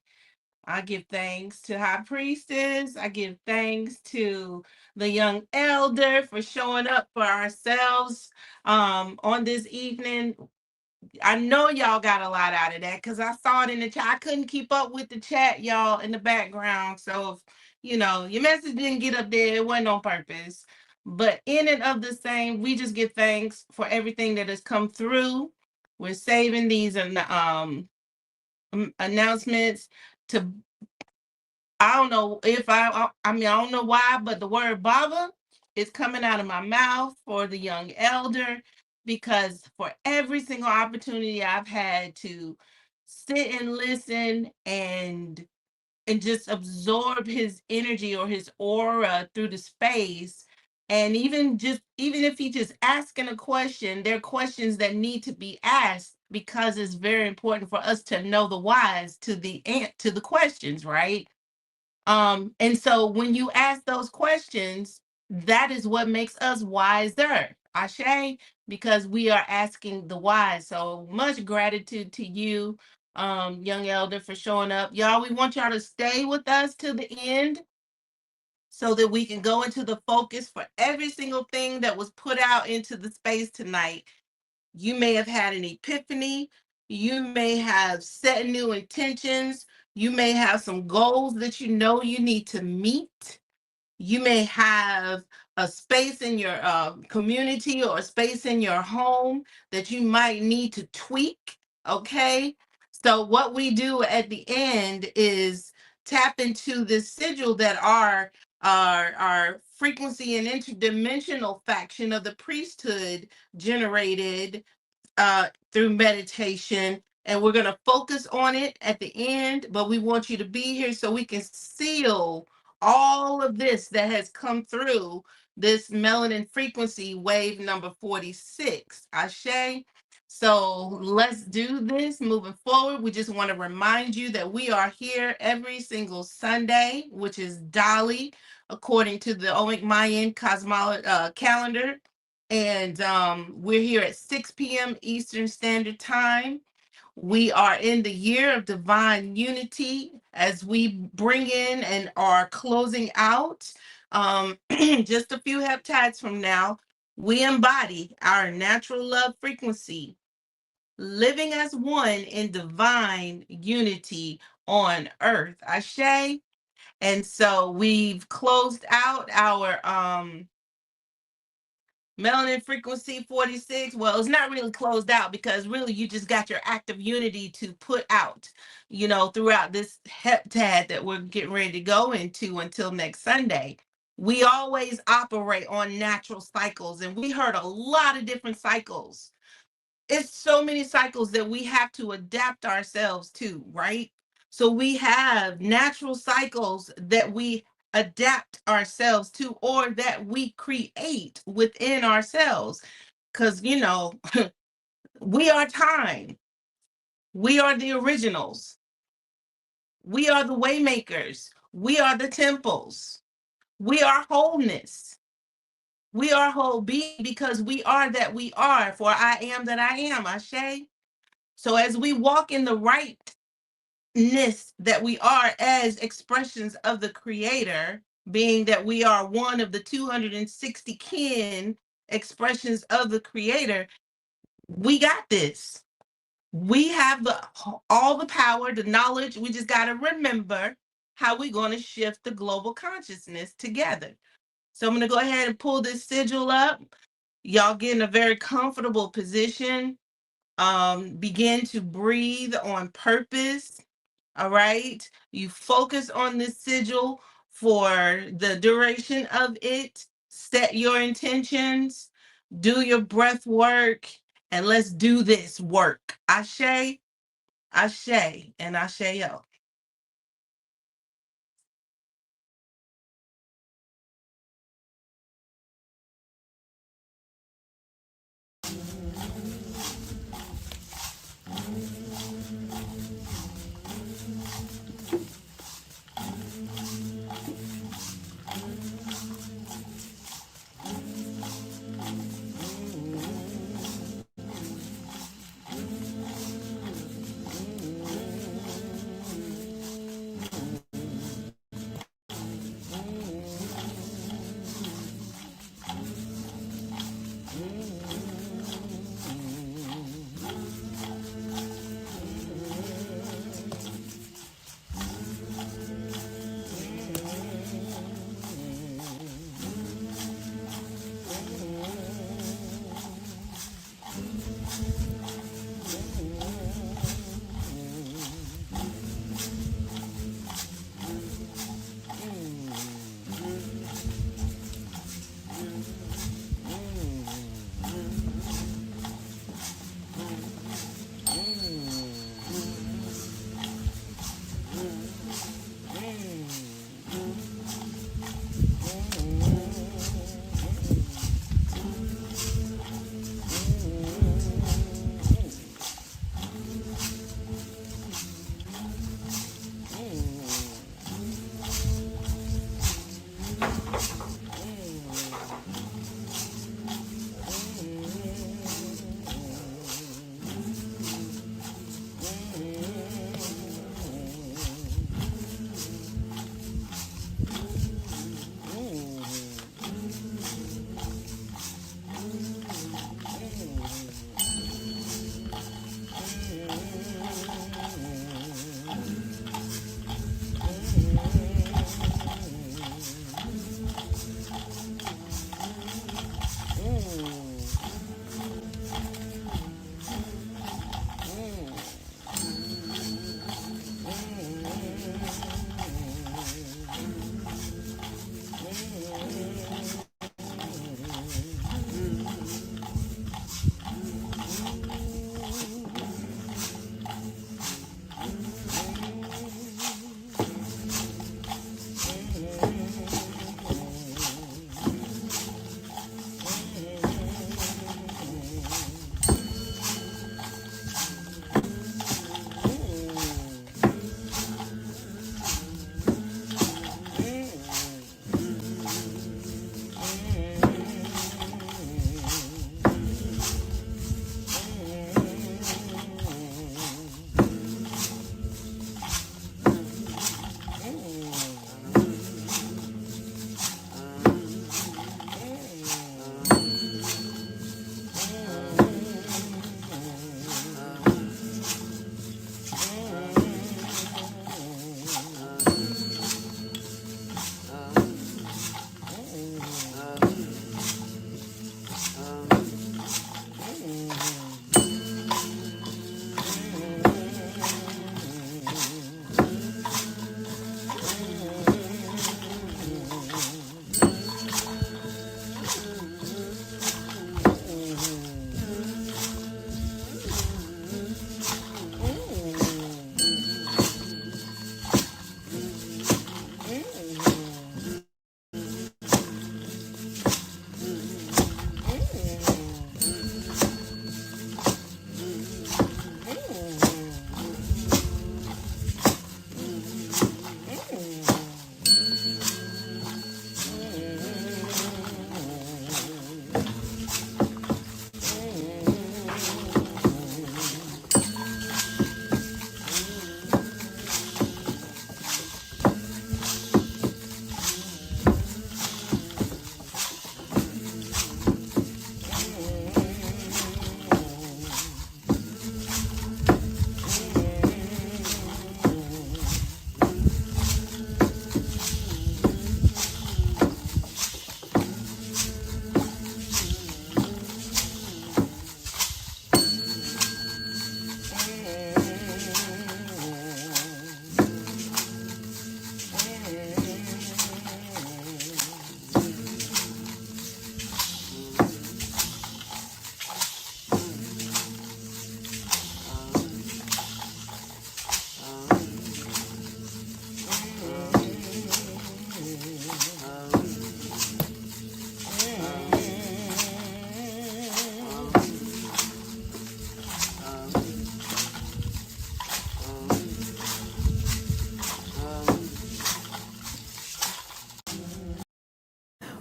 I give thanks to High Priestess. I give thanks to the young elder for showing up for ourselves on this evening. I know y'all got a lot out of that because I saw it in the chat. I couldn't keep up with the chat, y'all, in the background. So, if, your message didn't get up there, it wasn't on purpose. But in and of the same, we just give thanks for everything that has come through. We're saving these announcements to, I don't know if I mean, I don't know why, but the word Baba is coming out of my mouth for the young elder, because for every single opportunity I've had to sit and listen and just absorb his energy or his aura through the space. And even if he just asking a question, there are questions that need to be asked, because it's very important for us to know the whys to the questions, right? And so when you ask those questions, that is what makes us wiser. Ashe, because we are asking the why. So much gratitude to you, young elder, for showing up. Y'all, we want y'all to stay with us till the end so that we can go into the focus for every single thing that was put out into the space tonight. You may have had an epiphany. You may have set new intentions. You may have some goals that you need to meet. You may have a space in your community or a space in your home that you might need to tweak. Okay. So, what we do at the end is tap into this sigil that our frequency and interdimensional faction of the priesthood generated through meditation, and we're going to focus on it at the end, but we want you to be here so we can seal all of this that has come through this melanin frequency wave number 46. Ashe. So let's do this moving forward. We just want to remind you that we are here every single Sunday, which is Dolly, according to the Omic Mayan calendar. And we're here at 6 p.m. Eastern Standard Time. We are in the year of divine unity as we bring in and are closing out. Just a few heptads from now, we embody our natural love frequency, living as one in divine unity on earth. Ashe. And so we've closed out our Melanin frequency 46, well, it's not really closed out because really you just got your active unity to put out, throughout this heptad that we're getting ready to go into until next Sunday. We always operate on natural cycles, and we heard a lot of different cycles. It's so many cycles that we have to adapt ourselves to, right? So we have natural cycles that we adapt ourselves to, or that we create within ourselves. Because, we are time. We are the originals. We are the waymakers. We are the temples. We are wholeness. We are whole being because we are that we are. For I am that I am, Ashe. So as we walk in the rightness that we are as expressions of the Creator, being that we are one of the 260 kin expressions of the Creator, we got this. We have all the power, the knowledge. We just got to remember how we're going to shift the global consciousness together. So I'm going to go ahead and pull this sigil up. Y'all get in a very comfortable position. Begin to breathe on purpose. All right. You focus on this sigil for the duration of it. Set your intentions. Do your breath work. And let's do this work. Ashe, Ashe, and Asheo.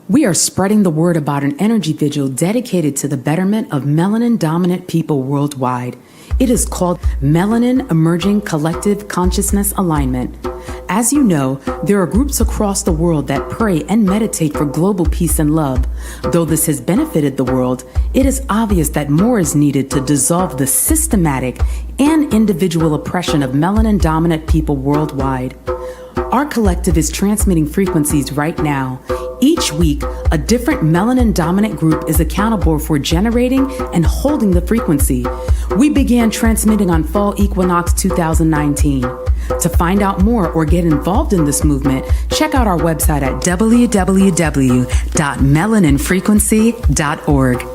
We are spreading the word about an energy vigil dedicated to the betterment of melanin-dominant people worldwide. It is called Melanin Emerging Collective Consciousness Alignment. As you know, there are groups across the world that pray and meditate for global peace and love. Though this has benefited the world, it is obvious that more is needed to dissolve the systematic and individual oppression of melanin-dominant people worldwide. Our collective is transmitting frequencies right now. Each week, a different melanin-dominant group is accountable for generating and holding the frequency. We began transmitting on Fall Equinox 2019. To find out more or get involved in this movement, check out our website at www.melaninfrequency.org.